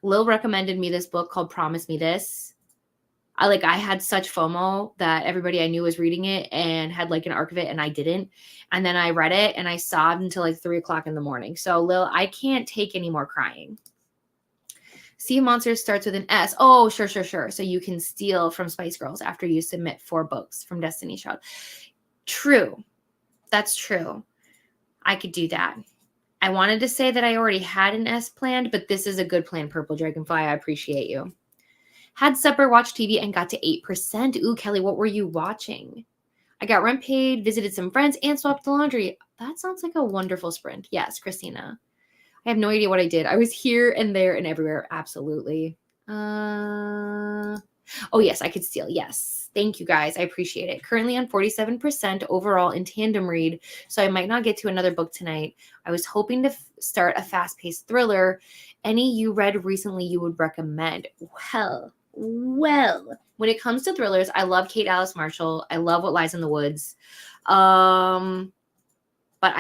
Lil recommended me this book called Promise Me This. I had such FOMO that everybody I knew was reading it and had like an arc of it and I didn't. And then I read it and I sobbed until like 3:00 in the morning. So Lil, I can't take any more crying. Sea of Monsters starts with an S. Oh, sure. So you can steal from Spice Girls after you submit 4 books from Destiny's Child. True. That's true. I could do that. I wanted to say that I already had an S planned, but this is a good plan, Purple Dragonfly. I appreciate you. Had supper, watched TV, and got to 8%. Ooh, Kelly, what were you watching? I got rent paid, visited some friends, and swapped the laundry. That sounds like a wonderful sprint. Yes, Christina. I have no idea what I did. I was here and there and everywhere. Absolutely. Oh, yes, I could steal. Yes. Thank you, guys. I appreciate it. Currently on 47% overall in tandem read, so I might not get to another book tonight. I was hoping to start a fast-paced thriller. Any you read recently you would recommend? Well, when it comes to thrillers, I love Kate Alice Marshall. I love What Lies in the Woods. But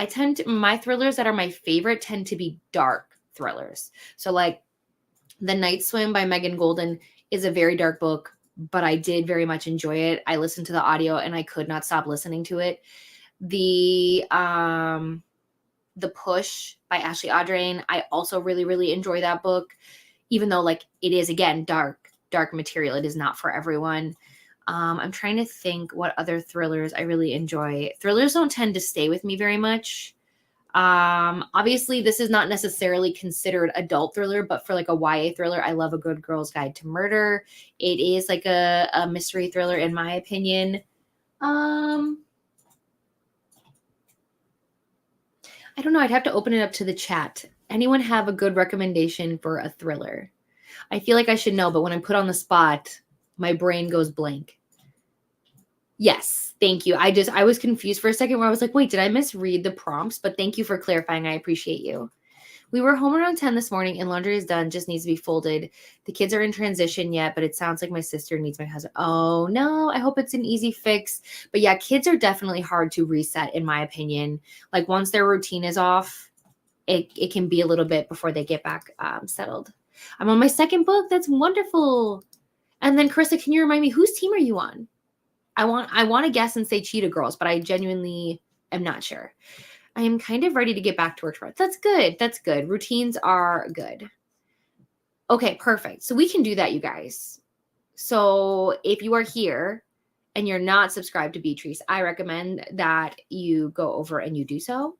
my thrillers that are my favorite tend to be dark thrillers. So like The Night Swim by Megan Golden is a very dark book, but I did very much enjoy it. I listened to the audio and I could not stop listening to it. The Push by Ashley Audrain, I also really, really enjoy that book, even though like it is, again, dark material. It is not for everyone. I'm trying to think what other thrillers I really enjoy. Thrillers don't tend to stay with me very much. Obviously, this is not necessarily considered adult thriller, but for like a YA thriller, I love A Good Girl's Guide to Murder. It is like a mystery thriller, in my opinion. I don't know. I'd have to open it up to the chat. Anyone have a good recommendation for a thriller? I feel like I should know, but when I'm put on the spot, my brain goes blank. Yes, thank you. I was confused for a second where I was like, wait, did I misread the prompts? But thank you for clarifying. I appreciate you. We were home around 10 this morning and laundry is done, just needs to be folded. The kids are in transition yet, but it sounds like my sister needs my husband. Oh no, I hope it's an easy fix. But yeah, kids are definitely hard to reset, in my opinion. Like once their routine is off, it can be a little bit before they get back settled. I'm on my 2nd book. That's wonderful. And then Carissa, can you remind me, whose team are you on? I want to guess and say Cheetah Girls, but I genuinely am not sure. I am kind of ready to get back to work tomorrow. That's good. That's good. Routines are good. Okay, perfect. So we can do that, you guys. So if you are here and you're not subscribed to Beatrice, I recommend that you go over and you do so.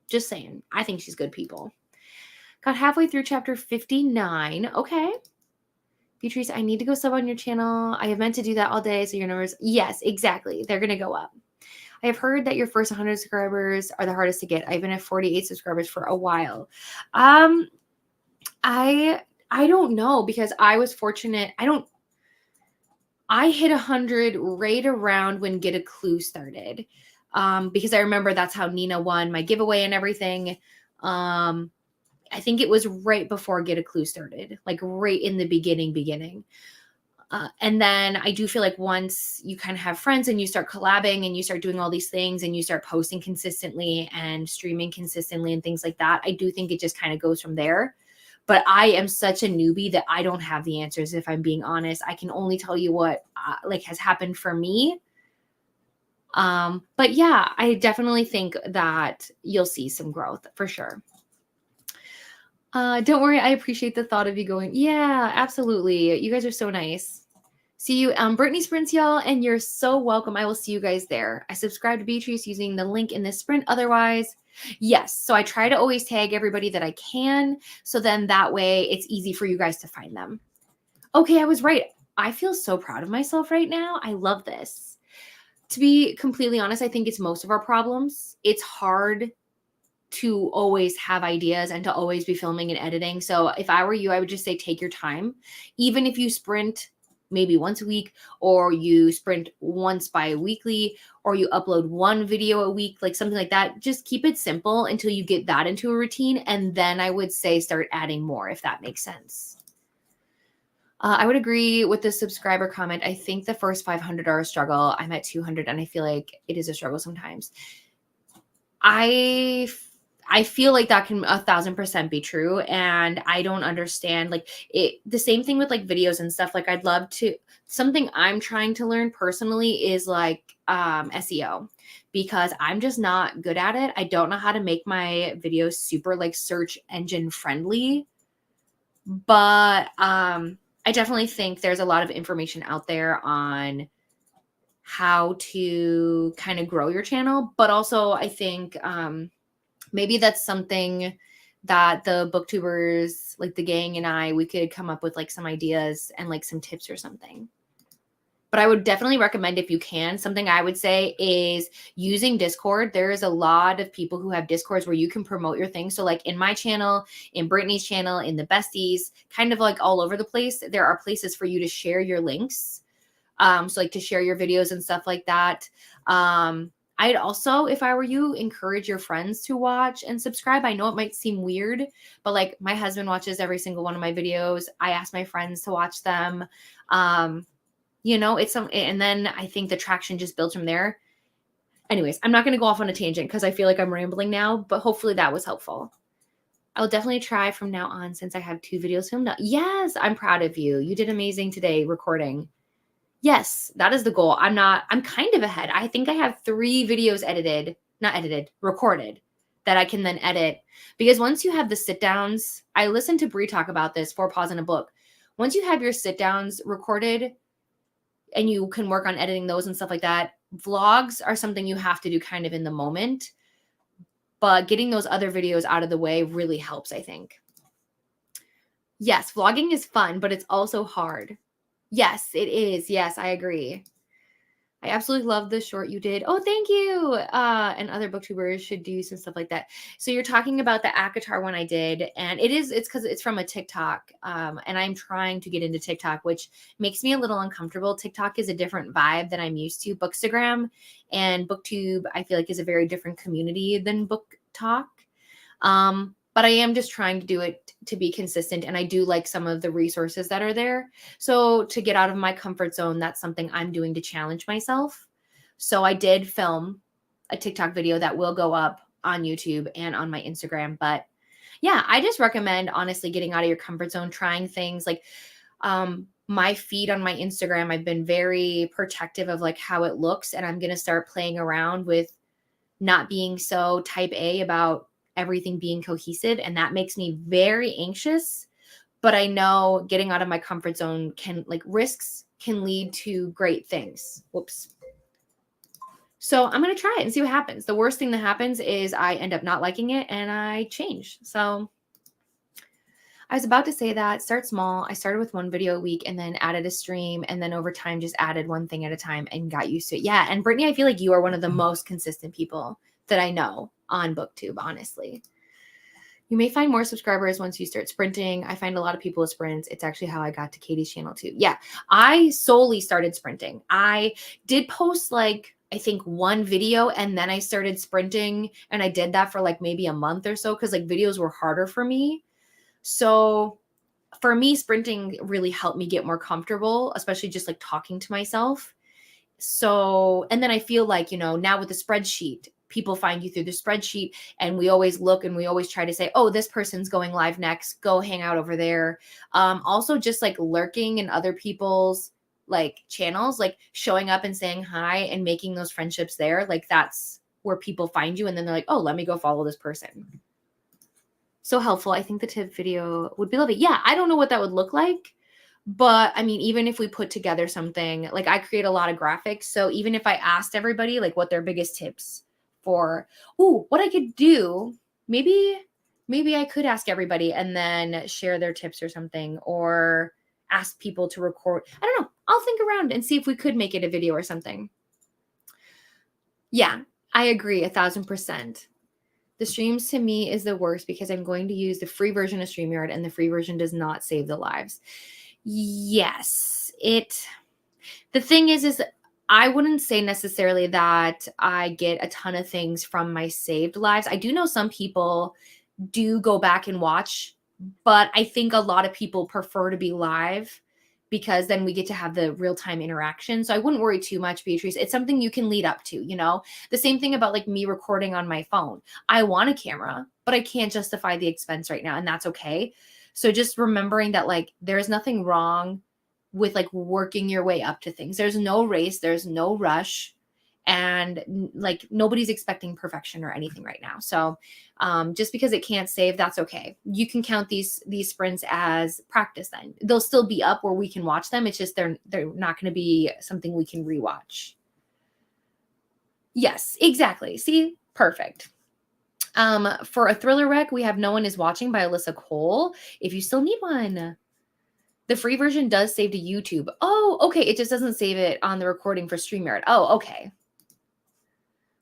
Just saying. I think she's good people. Got halfway through chapter 59. Okay. Beatrice, I need to go sub on your channel. I have meant to do that all day, so your numbers. Yes, exactly. They're going to go up. I have heard that your first 100 subscribers are the hardest to get. I've been at 48 subscribers for a while. I don't know, because I was fortunate. I hit 100 right around when Get a Clue started. Because I remember that's how Nina won my giveaway and everything. I think it was right before Get a Clue started, like right in the beginning. And then I do feel like once you kind of have friends and you start collabing and you start doing all these things and you start posting consistently and streaming consistently and things like that, I do think it just kind of goes from there. But I am such a newbie that I don't have the answers, if I'm being honest. I can only tell you what has happened for me. But yeah, I definitely think that you'll see some growth for sure. Don't worry, I appreciate the thought of you going. Yeah, absolutely. You guys are so nice. See you Brittany sprints, y'all, and you're so welcome. I will see you guys there. I subscribe to Beatrice using the link in this sprint. Otherwise, yes. So I try to always tag everybody that I can. So then that way it's easy for you guys to find them. Okay, I was right. I feel so proud of myself right now. I love this. To be completely honest, I think it's most of our problems. It's hard to always have ideas and to always be filming and editing. So if I were you, I would just say take your time. Even if you sprint maybe once a week, or you sprint once bi-weekly, or you upload one video a week, like something like that, just keep it simple until you get that into a routine. And then I would say start adding more, if that makes sense. I would agree with the subscriber comment. I think the first 500 are a struggle. I'm at 200 and I feel like it is a struggle sometimes. I feel like that can 1,000% be true. And I don't understand like it. The same thing with like videos and stuff. Like I'd love to, something I'm trying to learn personally is like SEO, because I'm just not good at it. I don't know how to make my videos super like search engine friendly, but I definitely think there's a lot of information out there on how to kind of grow your channel. But also I think maybe that's something that the booktubers, like the gang and I, we could come up with like some ideas and like some tips or something. But I would definitely recommend, if you can, something I would say is using Discord. There's a lot of people who have Discords where you can promote your thing. So like in my channel, in Brittany's channel, in the besties, kind of like all over the place, there are places for you to share your links. So like to share your videos and stuff like that. I'd also, if I were you, encourage your friends to watch and subscribe. I know it might seem weird, but like my husband watches every single one of my videos. I ask my friends to watch them. It's and then I think the traction just builds from there. Anyways, I'm not going to go off on a tangent because I feel like I'm rambling now, but hopefully that was helpful. I'll definitely try from now on since I have 2 videos filmed. Yes, I'm proud of you. You did amazing today recording. Yes, that is the goal. I'm kind of ahead. I think I have 3 videos recorded that I can then edit. Because once you have the sit downs, I listened to Brie talk about this for Pause in a Book. Once you have your sit downs recorded and you can work on editing those and stuff like that, vlogs are something you have to do kind of in the moment. But getting those other videos out of the way really helps, I think. Yes, vlogging is fun, but it's also hard. Yes, it is. Yes, I agree. I absolutely love the short you did. Oh, thank you. And other booktubers should do some stuff like that. So you're talking about the ACOTAR one I did, and it's because it's from a TikTok. And I'm trying to get into TikTok, which makes me a little uncomfortable. TikTok is a different vibe than I'm used to. Bookstagram and BookTube, I feel like, is a very different community than BookTok. But I am just trying to do it to be consistent. And I do like some of the resources that are there. So to get out of my comfort zone, that's something I'm doing to challenge myself. So I did film a TikTok video that will go up on YouTube and on my Instagram. But yeah, I just recommend honestly getting out of your comfort zone, trying things like my feed on my Instagram. I've been very protective of like how it looks. And I'm going to start playing around with not being so type A about everything being cohesive, and that makes me very anxious. But I know getting out of my comfort zone can like risks can lead to great things. Whoops. So I'm going to try it and see what happens. The worst thing that happens is I end up not liking it and I change. So I was about to say that start small. I started with one video a week and then added a stream, and then over time just added one thing at a time and got used to it. Yeah. And Brittany, I feel like you are one of the most consistent people that I know on BookTube, honestly. You may find more subscribers once you start sprinting. I find a lot of people with sprints. It's actually how I got to Katie's channel too. Yeah. I solely started sprinting. I did post like, I think one video, and then I started sprinting, and I did that for like maybe a month or so because like videos were harder for me. So for me, sprinting really helped me get more comfortable, especially just like talking to myself. So, and then I feel like, now with the spreadsheet, people find you through the spreadsheet, and we always look and we always try to say, oh, this person's going live next, go hang out over there. Also just like lurking in other people's like channels, like showing up and saying hi and making those friendships there. Like that's where people find you. And then they're like, oh, let me go follow this person. So helpful. I think the tip video would be lovely. Yeah, I don't know what that would look like, but I mean, even if we put together something, like I create a lot of graphics. So even if I asked everybody like what their biggest tips for, what I could do, maybe I could ask everybody and then share their tips or something, or ask people to record. I don't know. I'll think around and see if we could make it a video or something. Yeah, I agree 1,000%. The streams to me is the worst because I'm going to use the free version of StreamYard, and the free version does not save the lives. Yes, the thing is I wouldn't say necessarily that I get a ton of things from my saved lives. I do know some people do go back and watch, but I think a lot of people prefer to be live because then we get to have the real-time interaction. So I wouldn't worry too much, Beatrice. It's something you can lead up to, The same thing about like me recording on my phone. I want a camera, but I can't justify the expense right now, and that's okay. So just remembering that like there's nothing wrong with like working your way up to things. There's no race, there's no rush, and like nobody's expecting perfection or anything right now. So just because it can't save, that's okay. You can count these sprints as practice. Then they'll still be up where we can watch them. It's just they're not going to be something we can rewatch. Yes, exactly. See, perfect. For a thriller rec, we have No One Is Watching by Alyssa Cole. If you still need one. The free version does save to YouTube. Oh, okay. It just doesn't save it on the recording for StreamYard. Oh, okay.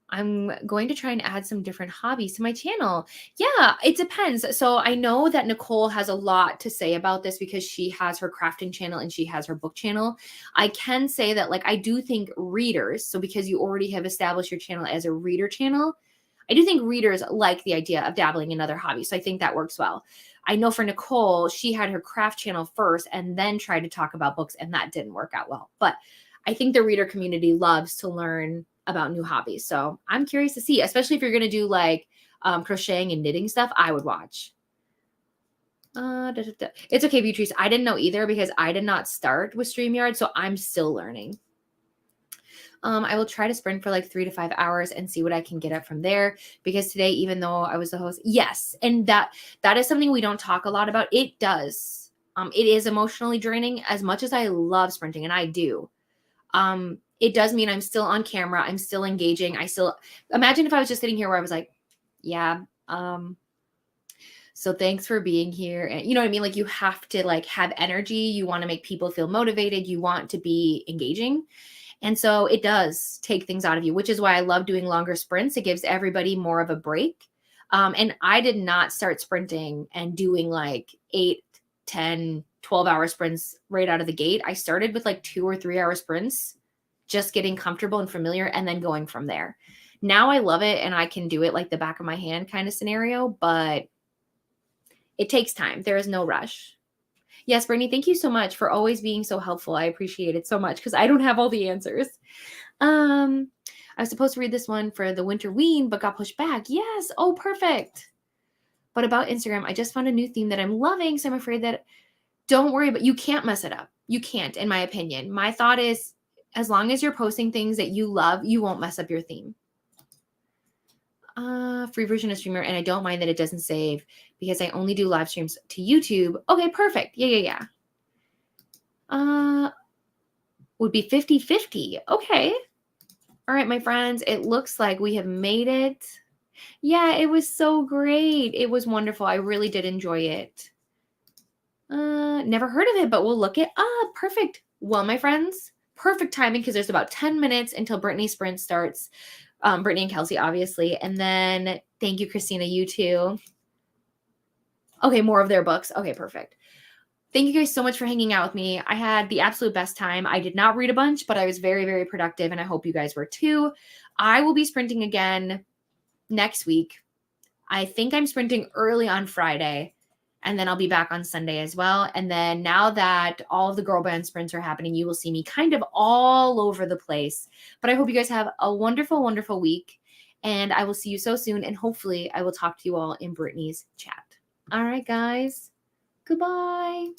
I'm going to try and add some different hobbies to my channel. Yeah, it depends. So I know that Nicole has a lot to say about this because she has her crafting channel and she has her book channel. I can say that like I do think readers, so because you already have established your channel as a reader channel, I do think readers like the idea of dabbling in other hobbies. So I think that works well. I know for Nicole, she had her craft channel first and then tried to talk about books, and that didn't work out well. But I think the reader community loves to learn about new hobbies. So I'm curious to see, especially if you're going to do like crocheting and knitting stuff, I would watch. It's okay, Beatrice. I didn't know either because I did not start with StreamYard, so I'm still learning. I will try to sprint for like 3 to 5 hours and see what I can get up from there. Because today, even though I was the host, yes, and that is something we don't talk a lot about. It does. It is emotionally draining. As much as I love sprinting, and I do, it does mean I'm still on camera. I'm still engaging. Imagine if I was just sitting here where I was like, yeah, so thanks for being here. And you know what I mean? Like you have to like have energy. You want to make people feel motivated. You want to be engaging. And so it does take things out of you, which is why I love doing longer sprints. It gives everybody more of a break. And I did not start sprinting and doing like 8, 10, 12-hour sprints right out of the gate. I started with like 2 or 3 hour sprints, just getting comfortable and familiar and then going from there. Now I love it and I can do it like the back of my hand kind of scenario, but it takes time. There is no rush. Yes, Brittany, thank you so much for always being so helpful. I appreciate it so much because I don't have all the answers. I was supposed to read this one for the winter ween, but got pushed back. Yes. Oh, perfect. But about Instagram, I just found a new theme that I'm loving. So I'm afraid that don't worry, but you can't mess it up. You can't, in my opinion. My thought is as long as you're posting things that you love, you won't mess up your theme. Free version of StreamYard, and I don't mind that it doesn't save because I only do live streams to YouTube. Okay, perfect. Yeah. would be 50-50. Okay. All right, my friends, it looks like we have made it. Yeah, it was so great. It was wonderful. I really did enjoy it. Never heard of it, but we'll look it up. Perfect. Well, my friends, perfect timing because there's about 10 minutes until Brittany's sprint starts. Brittany and Kelsey, obviously. And then thank you, Christina, you too. Okay, more of their books. Okay, perfect. Thank you guys so much for hanging out with me. I had the absolute best time. I did not read a bunch, but I was very, very productive, and I hope you guys were too. I will be sprinting again next week. I think I'm sprinting early on Friday, and then I'll be back on Sunday as well. And then now that all of the girl band sprints are happening, you will see me kind of all over the place. But I hope you guys have a wonderful, wonderful week, and I will see you so soon. And hopefully I will talk to you all in Brittany's chat. All right, guys. Goodbye.